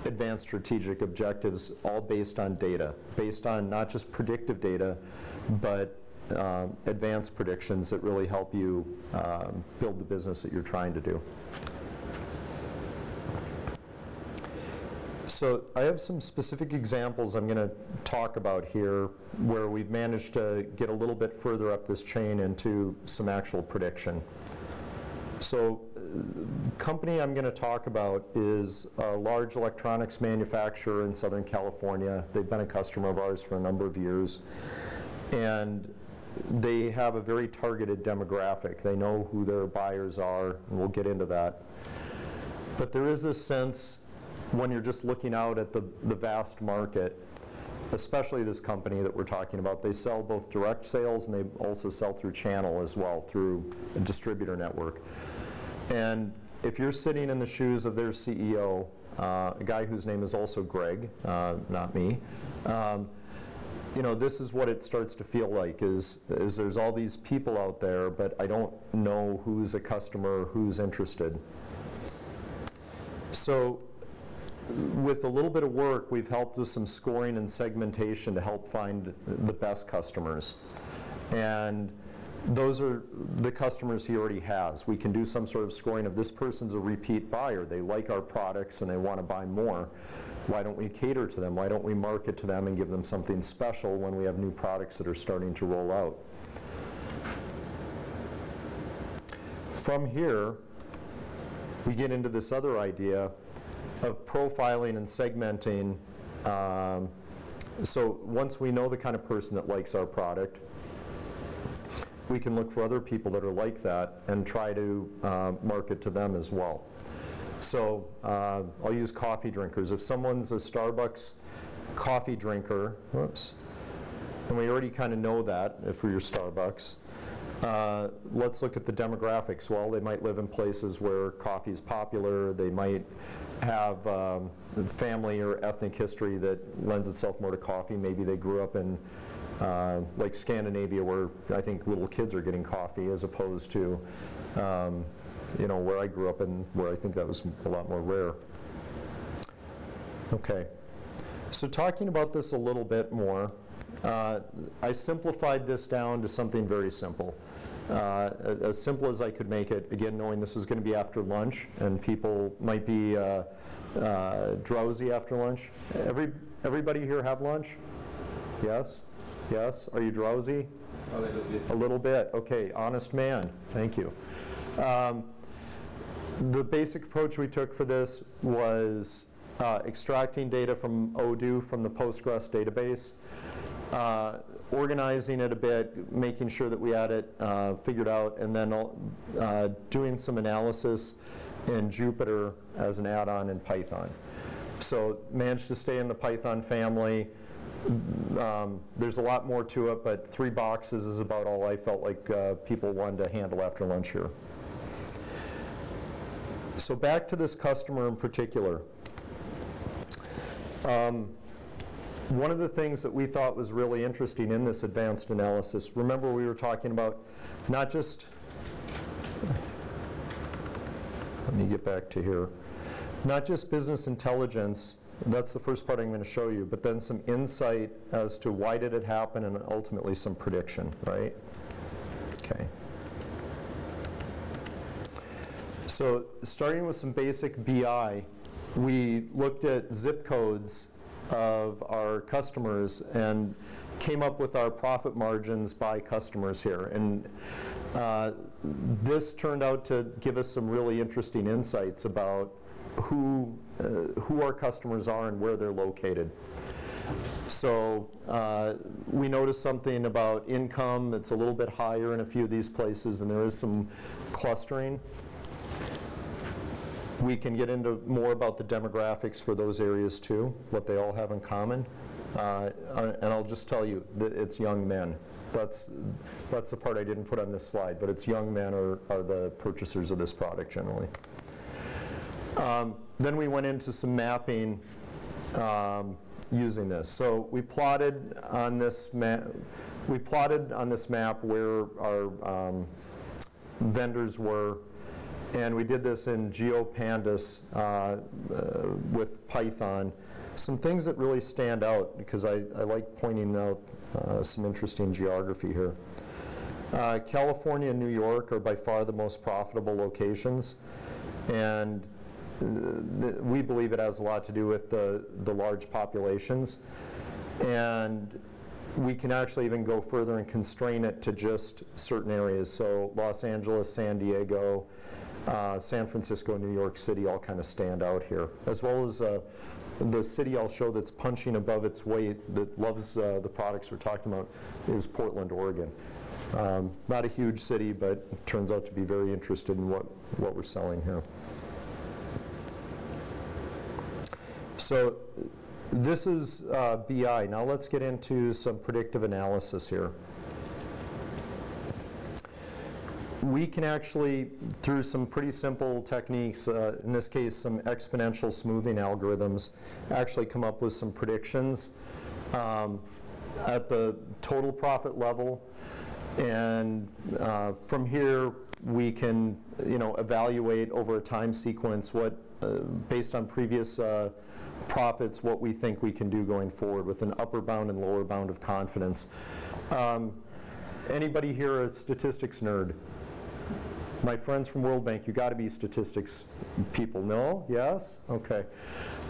advance strategic objectives, all based on data, based on not just predictive data, but advanced predictions that really help you build the business that you're trying to do. So I have some specific examples I'm going to talk about here where we've managed to get a little bit further up this chain into some actual prediction. So the company I'm going to talk about is a large electronics manufacturer in Southern California. They've been a customer of ours for a number of years. And they have a very targeted demographic. They know who their buyers are, and we'll get into that. But there is this sense when you're just looking out at the vast market, especially this company that we're talking about, they sell both direct sales and they also sell through channel as well, through a distributor network. And if you're sitting in the shoes of their CEO, a guy whose name is also Greg, not me, you know, this is what it starts to feel like, is there's all these people out there, but I don't know who's a customer, who's interested. So with a little bit of work, we've helped with some scoring and segmentation to help find the best customers. And those are the customers he already has. We can do some sort of scoring of this person's a repeat buyer. They like our products and they want to buy more. Why don't we cater to them? Why don't we market to them and give them something special when we have new products that are starting to roll out? From here, we get into this other idea of profiling and segmenting. So once we know the kind of person that likes our product, we can look for other people that are like that and try to market to them as well. So I'll use coffee drinkers. If someone's a Starbucks coffee drinker, whoops, and we already kind of know that if we're your Starbucks, let's look at the demographics. Well, they might live in places where coffee is popular. They might have family or ethnic history that lends itself more to coffee. Maybe they grew up in like Scandinavia, where I think little kids are getting coffee, as opposed to you know, where I grew up and where I think that was a lot more rare. Okay, so talking about this a little bit more, I simplified this down to something very simple. As simple as I could make it, again, knowing this is going to be after lunch and people might be drowsy after lunch. Everybody here have lunch? Yes? Yes? Are you drowsy? A little bit. A little bit. Okay, honest man. Thank you. The basic approach we took for this was extracting data from Odoo, from the Postgres database, organizing it a bit, making sure that we had it figured out, and then doing some analysis in Jupyter as an add-on in Python. So managed to stay in the Python family. There's a lot more to it, but 3 boxes is about all I felt like people wanted to handle after lunch here. So back to this customer in particular. One of the things that we thought was really interesting in this advanced analysis, remember we were talking about not just, let me get back to here, not just business intelligence, that's the first part I'm going to show you, but then some insight as to why did it happen and ultimately some prediction, right? Okay. So starting with some basic BI, we looked at zip codes of our customers and came up with our profit margins by customers here. And this turned out to give us some really interesting insights about who our customers are and where they're located. So we noticed something about income. It's a little bit higher in a few of these places, and there is some clustering. We can get into more about the demographics for those areas too, what they all have in common. And I'll just tell you that it's young men. That's the part I didn't put on this slide, but it's young men are the purchasers of this product generally. Then we went into some mapping using this. So we plotted on this map. Where our vendors were, and we did this in GeoPandas with Python. Some things that really stand out, because I like pointing out some interesting geography here. California and New York are by far the most profitable locations, and we believe it has a lot to do with the large populations. And we can actually even go further and constrain it to just certain areas. So Los Angeles, San Diego, San Francisco, New York City all kind of stand out here, as well as the city I'll show that's punching above its weight, that loves the products we're talking about, is Portland, Oregon. Not a huge city, but turns out to be very interested in what we're selling here. So this is BI. Now let's get into some predictive analysis here. We can actually, through some pretty simple techniques, in this case some exponential smoothing algorithms, actually come up with some predictions at the total profit level. And from here we can evaluate over a time sequence what, based on previous profits, what we think we can do going forward with an upper bound and lower bound of confidence. Anybody here a statistics nerd? My friends from World Bank, you got to be statistics people. No? Yes? Okay.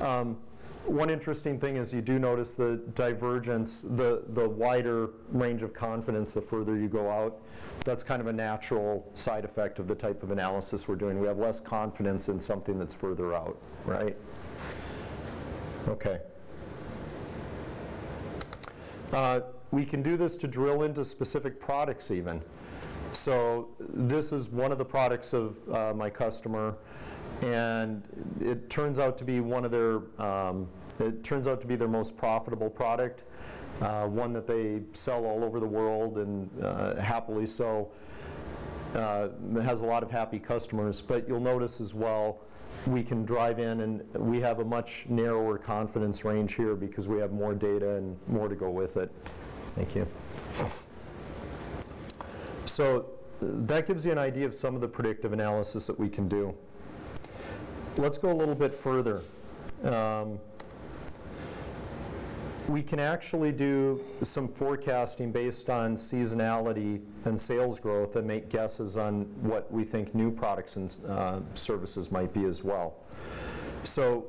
One interesting thing is you do notice the divergence, the wider range of confidence the further you go out. That's kind of a natural side effect of the type of analysis we're doing. We have less confidence in something that's further out, right? Okay. We can do this to drill into specific products even. So this is one of the products of my customer, and it turns out to be one of their, it turns out to be their most profitable product, one that they sell all over the world, and happily so. It has a lot of happy customers, but you'll notice as well, we can drive in and we have a much narrower confidence range here because we have more data and more to go with it. Thank you. So that gives you an idea of some of the predictive analysis that we can do. Let's go a little bit further. We can actually do some forecasting based on seasonality and sales growth and make guesses on what we think new products and services might be as well. So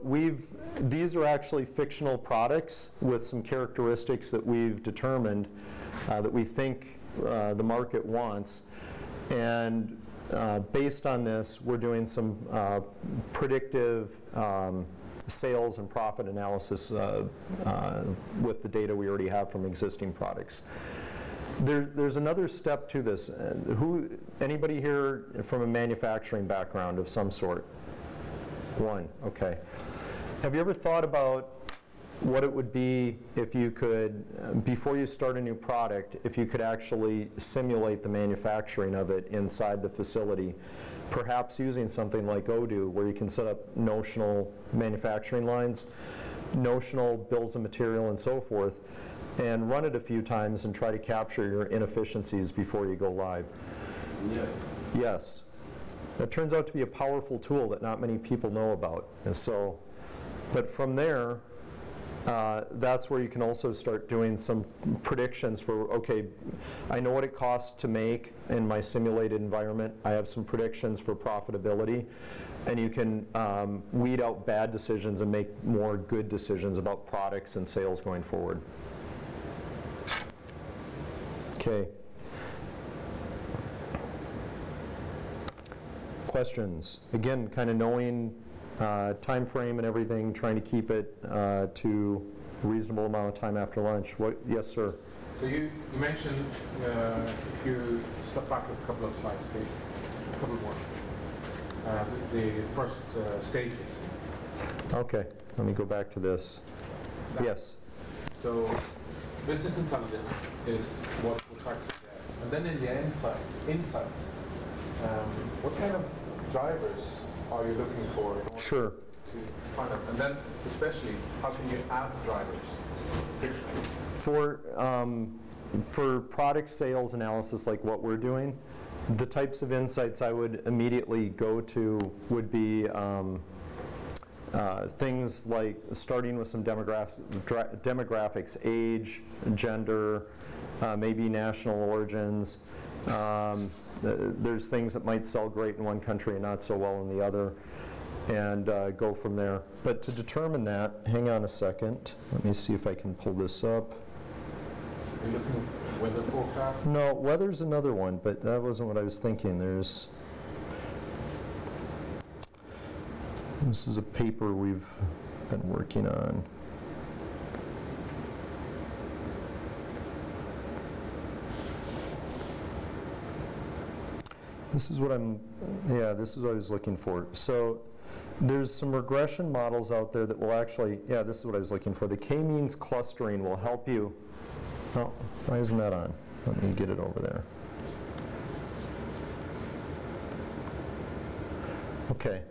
these are actually fictional products with some characteristics that we've determined that we think the market wants. And based on this, we're doing some predictive sales and profit analysis with the data we already have from existing products. There's another step to this. Anybody here from a manufacturing background of some sort? One, okay. Have you ever thought about what it would be if you could, before you start a new product, if you could actually simulate the manufacturing of it inside the facility, perhaps using something like Odoo, where you can set up notional manufacturing lines, notional bills of material and so forth, and run it a few times and try to capture your inefficiencies before you go live? Yeah. Yes. That turns out to be a powerful tool that not many people know about. And so, but from there, that's where you can also start doing some predictions for, okay, I know what it costs to make in my simulated environment. I have some predictions for profitability. And you can weed out bad decisions and make more good decisions about products and sales going forward. Okay. Questions? Again, kind of knowing time frame and everything, trying to keep it to a reasonable amount of time after lunch. What? Yes, sir. So you mentioned, if you step back a couple of slides, please, a couple more, the first stages. Okay, let me go back to this. Yes. So business intelligence is what's actually there. And then in the insights, what kind of drivers are you looking for in order Sure. to find out? And then especially, how can you add drivers? For product sales analysis like what we're doing, the types of insights I would immediately go to would be things like starting with some demographics, age, gender, maybe national origins. There's things that might sell great in one country and not so well in the other, and go from there. But to determine that, hang on a second. Let me see if I can pull this up. Are you looking at weather forecast? No, weather's another one, but that wasn't what I was thinking. This is a paper we've been working on. This is what this is what I was looking for. So there's some regression models out there that will actually, this is what I was looking for. The k-means clustering will help you. Oh, why isn't that on? Let me get it over there. Okay.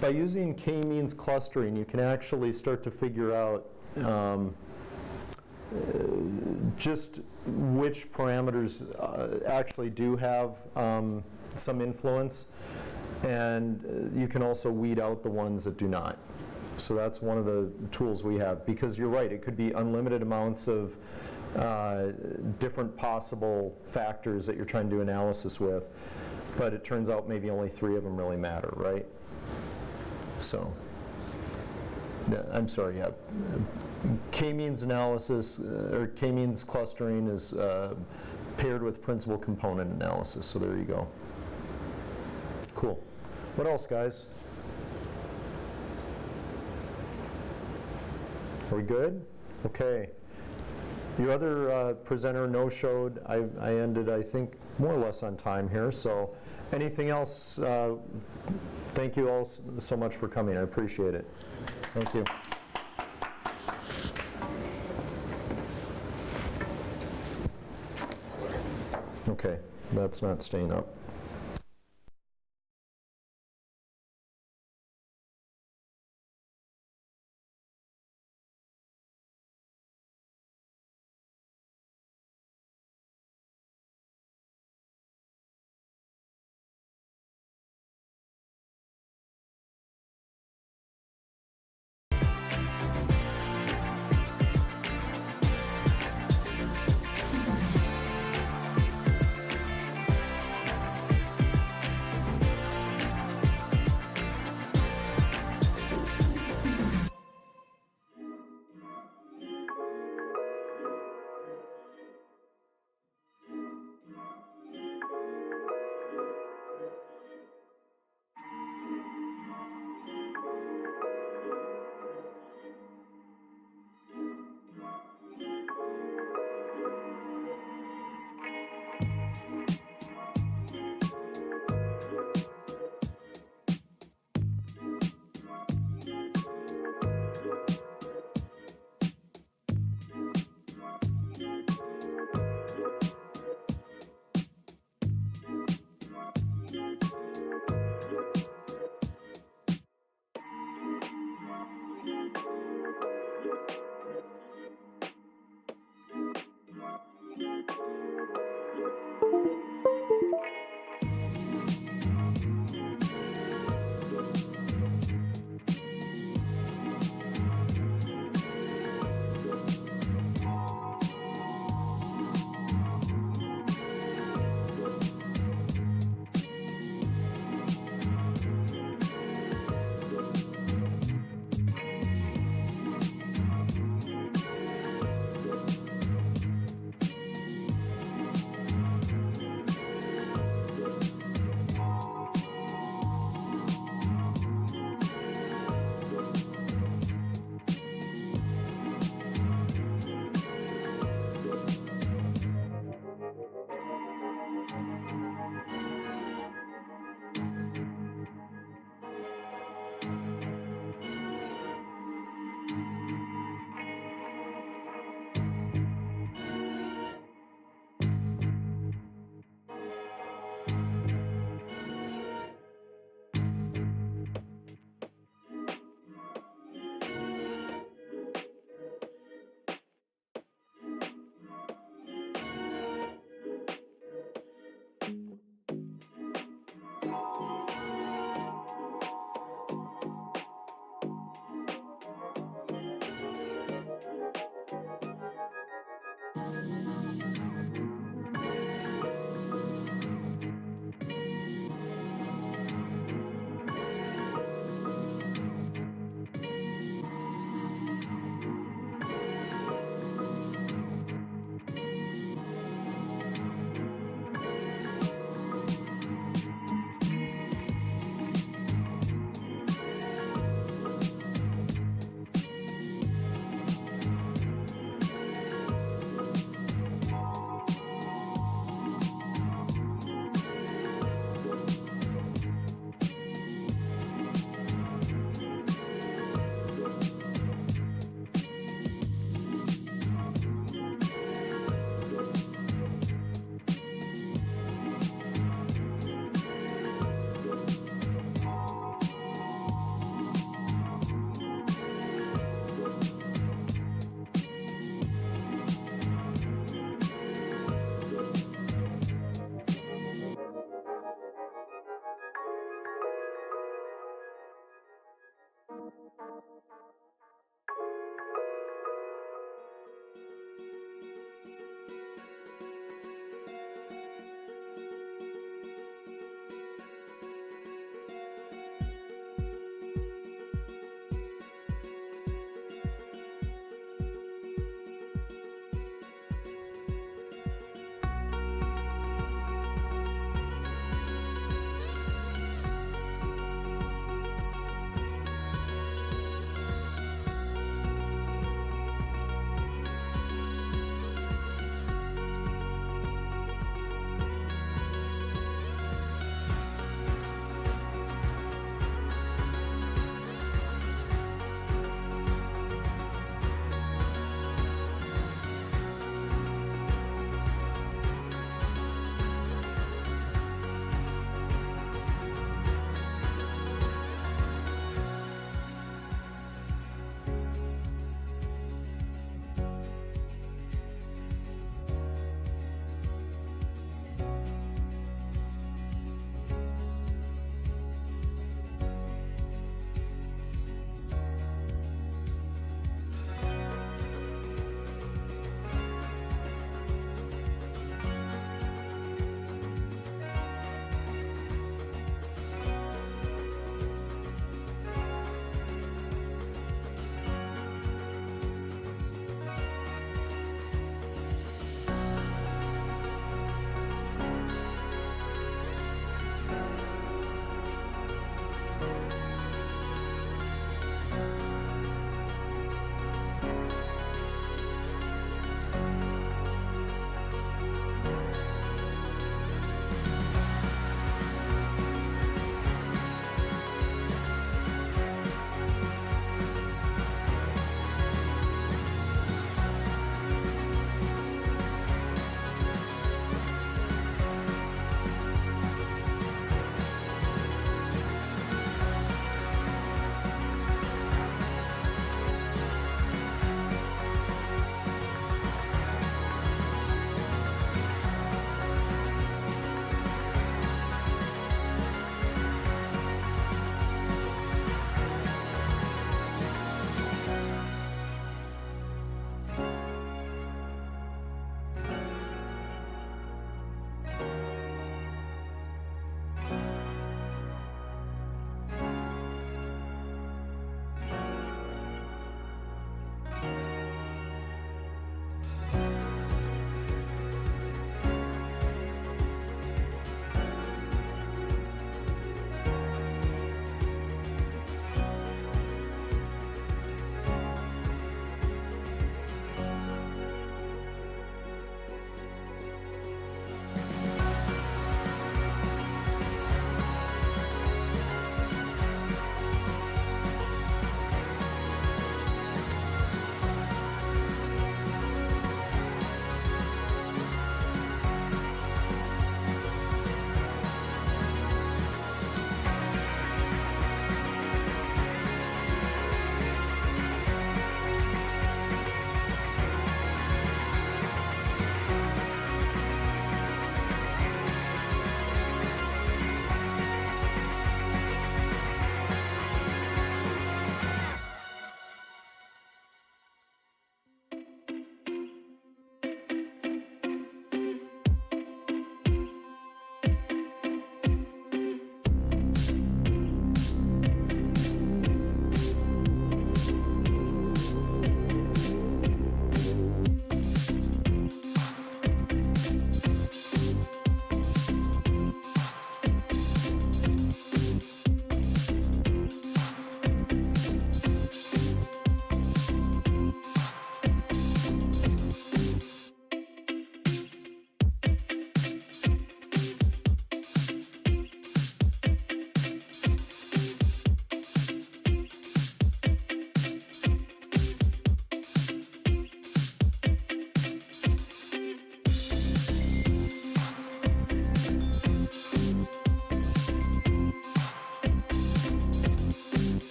By using k-means clustering, you can actually start to figure out just which parameters actually do have some influence, and you can also weed out the ones that do not. So that's one of the tools we have, because you're right, it could be unlimited amounts of different possible factors that you're trying to do analysis with, but it turns out maybe only 3 of them really matter, right? So, I'm sorry, k-means analysis, or k-means clustering is paired with principal component analysis, so there you go. Cool. What else, guys? Are we good? Okay. Your other presenter no-showed. I ended, I think, more or less on time here, so anything else? Thank you all so much for coming. I appreciate it. Thank you. Okay, that's not staying up.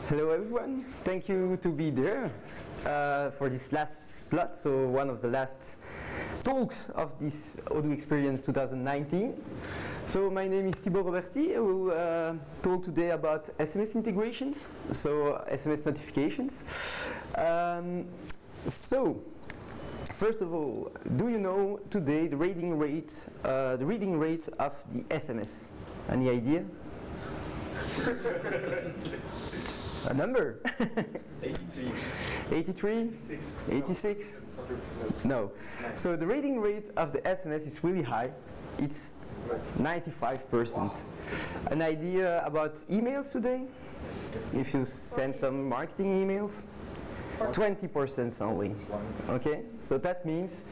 Hello everyone, thank you to be there for this last slot, so one of the last talks of this Odoo Experience 2019. So my name is Thibaut Roberti. I will talk today about SMS integrations, so SMS notifications. So first of all, do you know today the reading rate of the SMS? Any idea? A number? 83. 83? 86? No. So the reading rate of the SMS is really high. It's 95%. An idea about emails today? If you send some marketing emails? 20% only. Okay? So that means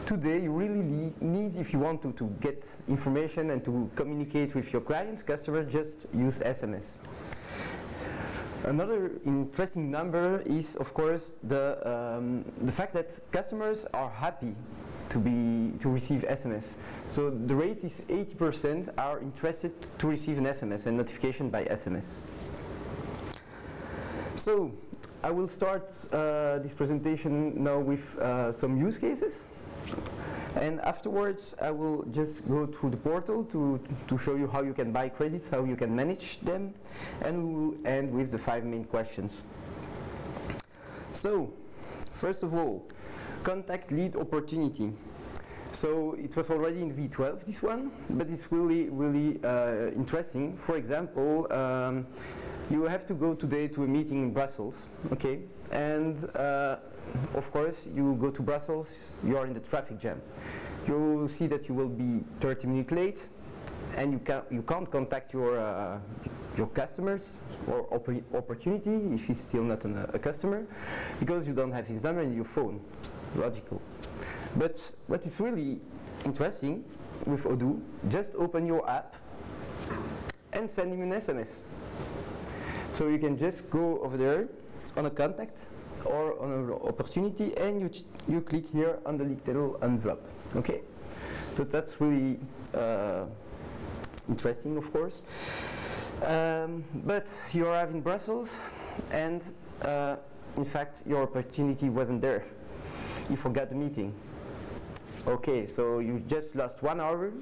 today you really need, if you want to get information and to communicate with your clients, customer, just use SMS. Another interesting number is, of course, the fact that customers are happy to receive SMS. So the rate is 80% are interested to receive an SMS and notification by SMS. So I will start this presentation now with some use cases. And afterwards, I will just go through the portal to show you how you can buy credits, how you can manage them, and we will end with the 5 main questions. So, first of all, contact lead opportunity. So it was already in V12, this one, but it's really, really interesting. For example, you have to go today to a meeting in Brussels, okay? And of course, you go to Brussels, you are in the traffic jam. You see that you will be 30 minutes late, and you can't contact your customers or opportunity if he's still not a customer, because you don't have his number in your phone. Logical. But what is really interesting with Odoo, just open your app and send him an SMS. So you can just go over there on a contact or on an opportunity, and you click here on the little envelope. Okay, so that's really interesting, of course. But you arrive in Brussels, and in fact, your opportunity wasn't there. You forgot the meeting. Okay, so you just lost 1 hour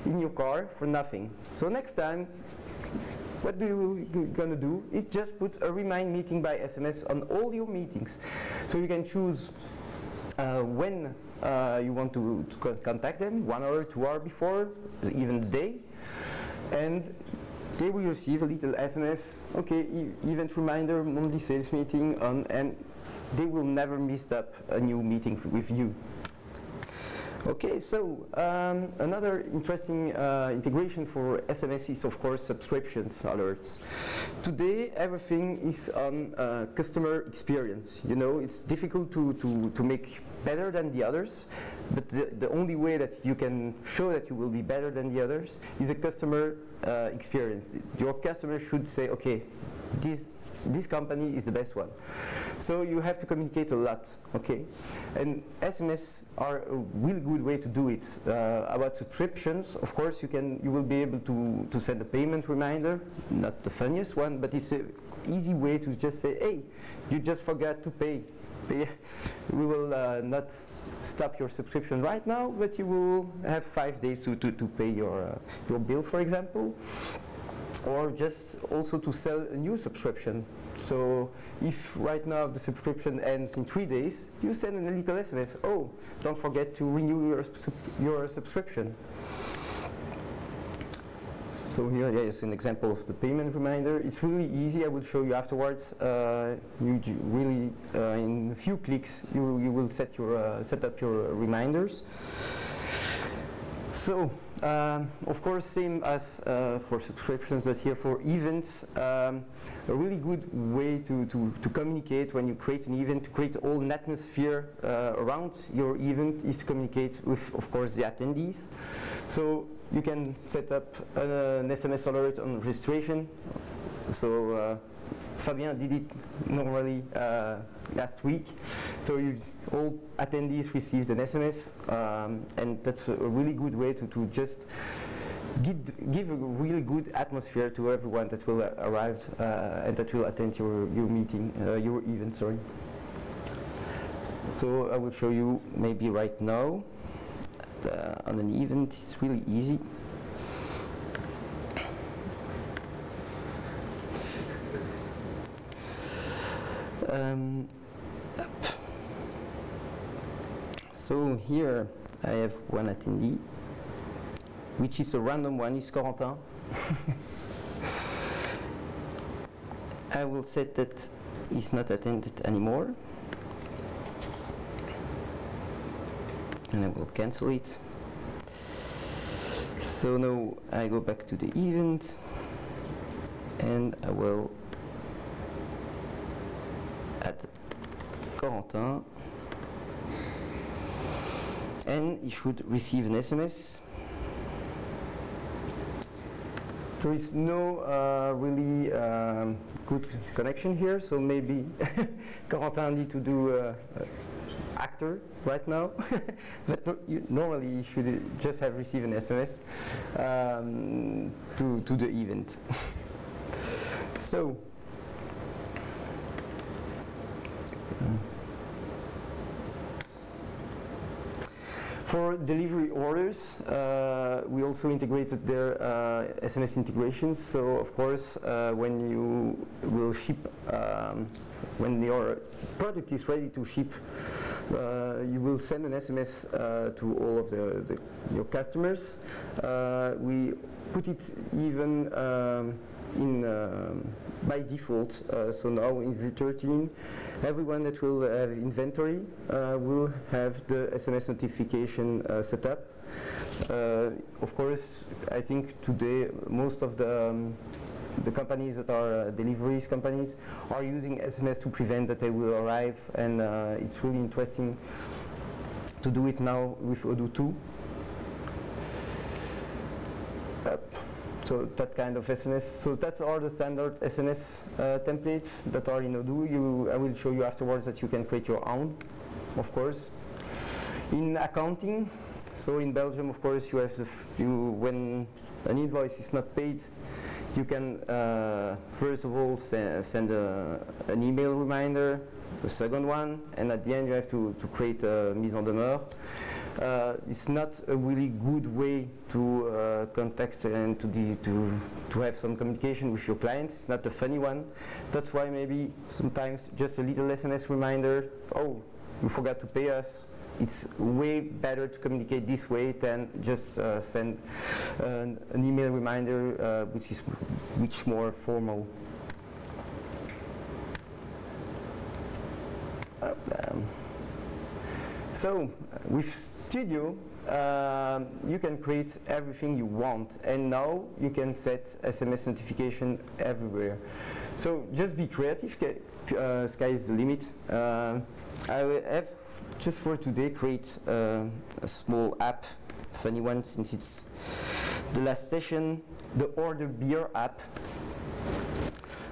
in your car for nothing. So next time, what you're gonna do is just put a remind meeting by SMS on all your meetings. So you can choose when you want to contact them, 1 hour, 2 hours before, even the day. And they will receive a little SMS, okay, event reminder, monthly sales meeting on, and they will never miss up a new meeting with you. Okay, so another interesting integration for SMS is, of course, subscriptions alerts. Today, everything is on customer experience. You know, it's difficult to make better than the others, but the only way that you can show that you will be better than the others is a customer experience. Your customer should say, okay, this company is the best one. So you have to communicate a lot, okay? And SMS are a really good way to do it. About subscriptions, of course, you will be able to send a payment reminder, not the funniest one, but it's an easy way to just say, hey, you just forgot to pay. We will not stop your subscription right now, but you will have 5 days to pay your bill, for example. Or just also to sell a new subscription. So if right now the subscription ends in 3 days, you send a little SMS, oh, don't forget to renew your subscription. So here is an example of the payment reminder. It's really easy. I will show you afterwards. In a few clicks, you will set up your reminders. So, of course, same as for subscriptions, but here for events, a really good way to communicate when you create an event, to create all an atmosphere around your event is to communicate with, of course, the attendees. So you can set up an SMS alert on registration. So Fabien did it normally last week. So all attendees received an SMS, and that's a really good way to just give a really good atmosphere to everyone that will arrive and that will attend your meeting, your event, sorry. So I will show you maybe right now on an event. It's really easy. So here I have one attendee, which is a random one, it's Corentin. I will set that he's not attended anymore. And I will cancel it. So now I go back to the event and I will add Corentin, and he should receive an SMS. There is no really good connection here, so maybe Corentin need to do actor right now, but normally you should just have received an SMS to the event. So for delivery orders, we also integrated their SMS integrations. So of course, when you will ship, when your product is ready to ship, you will send an SMS to all of your customers. We put it even by default. So now in Vue 13, everyone that will have inventory will have the SMS notification set up. Of course, I think today most of the companies that are deliveries companies are using SMS to prevent that they will arrive, and it's really interesting to do it now with Odoo 2. So that kind of SMS. So that's all the standard SMS templates that are in Odoo. I will show you afterwards that you can create your own, of course. In accounting, so in Belgium, of course, you have when an invoice is not paid, you can first of all send an email reminder, a second one, and at the end you have to create a mise en demeure. It's not a really good way to contact and to have some communication with your clients. It's not a funny one. That's why maybe sometimes just a little SMS reminder, oh, you forgot to pay us. It's way better to communicate this way than just send an email reminder, which is more formal. So with Studio, you can create everything you want, and now you can set SMS notification everywhere. So just be creative. Sky is the limit. I will have just for today create a small app, funny one since it's the last session, the Order Beer app.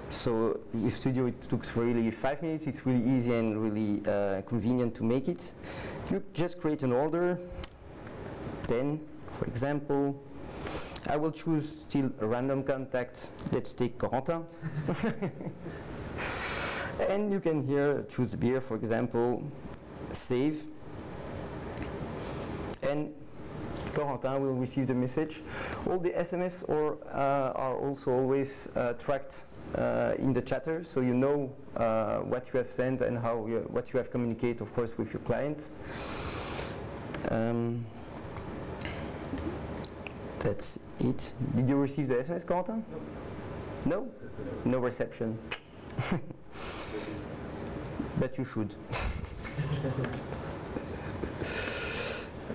So with Studio it took really 5 minutes. It's really easy and really convenient to make it. You just create an order. Then, for example, I will choose still a random contact. Let's take Corentin. And you can here choose the beer, for example, save. And Corentin will receive the message. All the SMS are also always tracked in the chatter, so you know what you have sent and what you have communicated, of course, with your client. That's it. Did you receive the SMS, Corentin? No? No reception. But you should.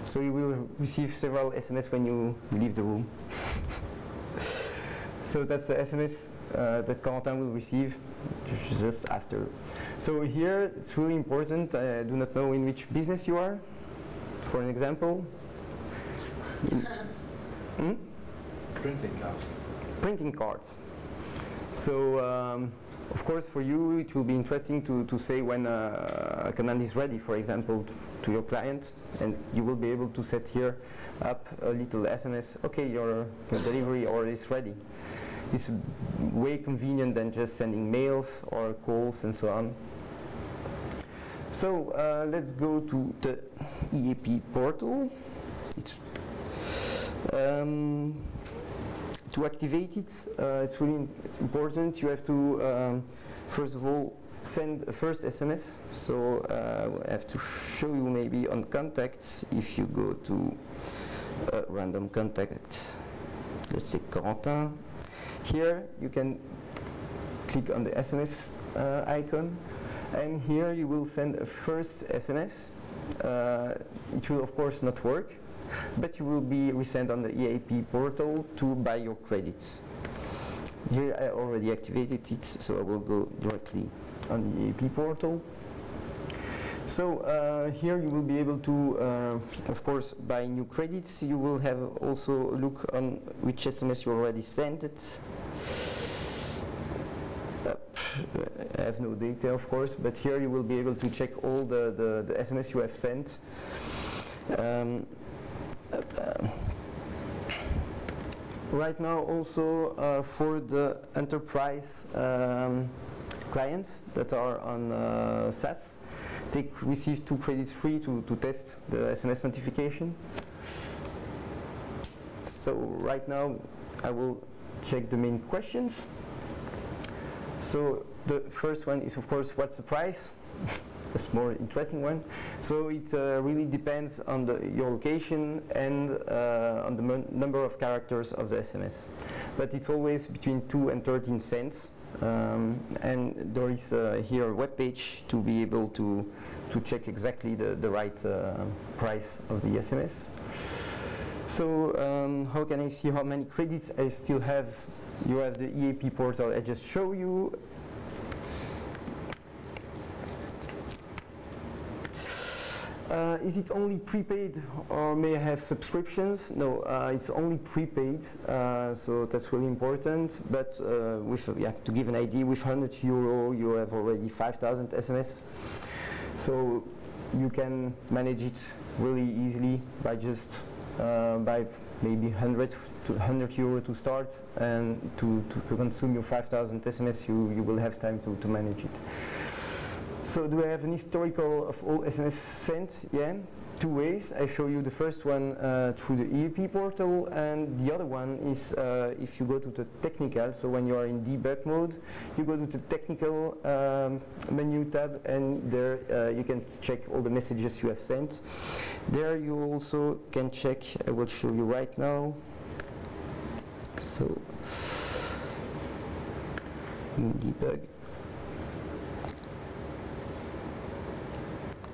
So you will receive several SMS when you leave the room. So that's the SMS that Corentin will receive just after. So here it's really important. I do not know in which business you are. For an example, printing cards. Printing cards. So Of course, for you, it will be interesting to say when a command is ready, for example, to your client, and you will be able to set here up a little SMS, okay, your delivery order is ready. It's way convenient than just sending mails or calls and so on. So let's go to the EAP portal. To activate it, it's really important. You have to, first of all, send a first SMS. So I have to show you maybe on contacts. If you go to random contacts, let's say Corentin. Here you can click on the SMS icon, and here you will send a first SMS. It will of course not work, but you will be resent on the EAP portal to buy your credits. Here I already activated it, so I will go directly on the EAP portal. So here you will be able to, of course, buy new credits. You will have also a look on which SMS you already sent it. I have no data, of course, but here you will be able to check all the SMS you have sent. Right now also for the enterprise clients that are on SaaS, they receive 2 credits free to test the SMS notification. So right now I will check the main questions. So the first one is of course, what's the price? That's more interesting one. So it really depends on your location and on the number of characters of the SMS. But it's always between 2 and 13 cents. And there is here a web page to be able to check exactly the right price of the SMS. So how can I see how many credits I still have? You have the EAP portal I just showed you. Is it only prepaid or may I have subscriptions? No, it's only prepaid, so that's really important. But with, to give an idea, with €100 you have already 5,000 SMS. So you can manage it really easily by just by maybe €100 to start, and to consume your 5,000 SMS, you will have time to manage it. So do I have an historical of all SMS sent? Yeah, 2 ways. I show you the first one through the EAP portal, and the other one is if you go to the technical. So when you are in debug mode, you go to the technical menu tab, and there you can check all the messages you have sent. There you also can check, I will show you right now. So in debug,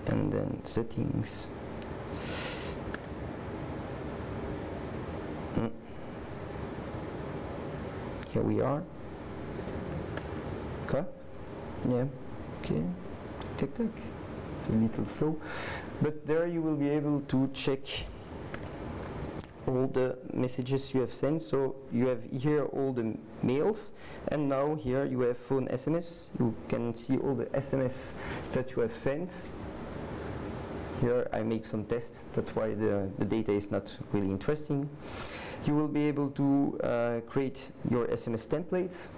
and then settings. Here we are. Okay. Yeah. Okay. Tick. It's a little slow, but there you will be able to check all the messages you have sent. So you have here all the mails, and now here you have phone SMS. You can see all the SMS that you have sent. Here I make some tests, that's why the data is not really interesting. You will be able to create your SMS templates.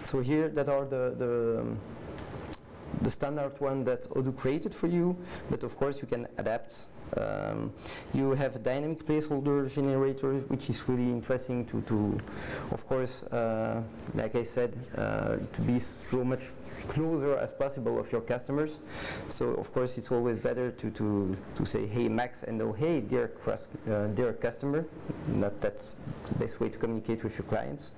So here that are the standard one that Odoo created for you, but of course you can adapt. You have a dynamic placeholder generator, which is really interesting to of course, like I said, to be so much closer as possible of your customers. So of course it's always better to say hey Max and no hey dear customer. Not that's the best way to communicate with your clients.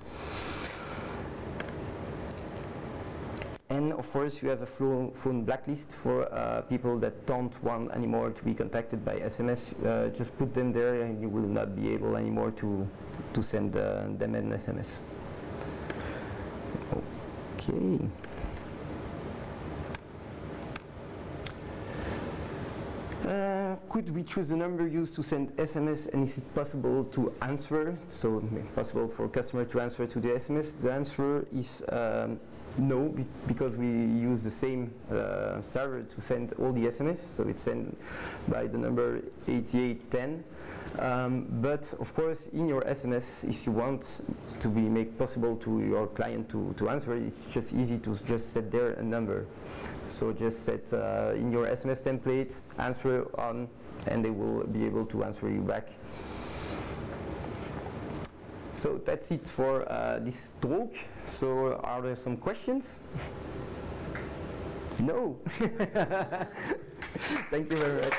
And of course you have a phone blacklist for people that don't want anymore to be contacted by SMS. Just put them there and you will not be able anymore to send them an SMS. Okay. Could we choose the number used to send SMS, and is it possible to answer? So possible for customer to answer to the SMS? The answer is no, because we use the same server to send all the SMS, so it's sent by the number 8810. But of course, in your SMS, if you want to make possible to your client to answer, it's just easy to just set there a number. So just set in your SMS template, answer on, and they will be able to answer you back. So that's it for this talk. So are there some questions? No. Thank you very much.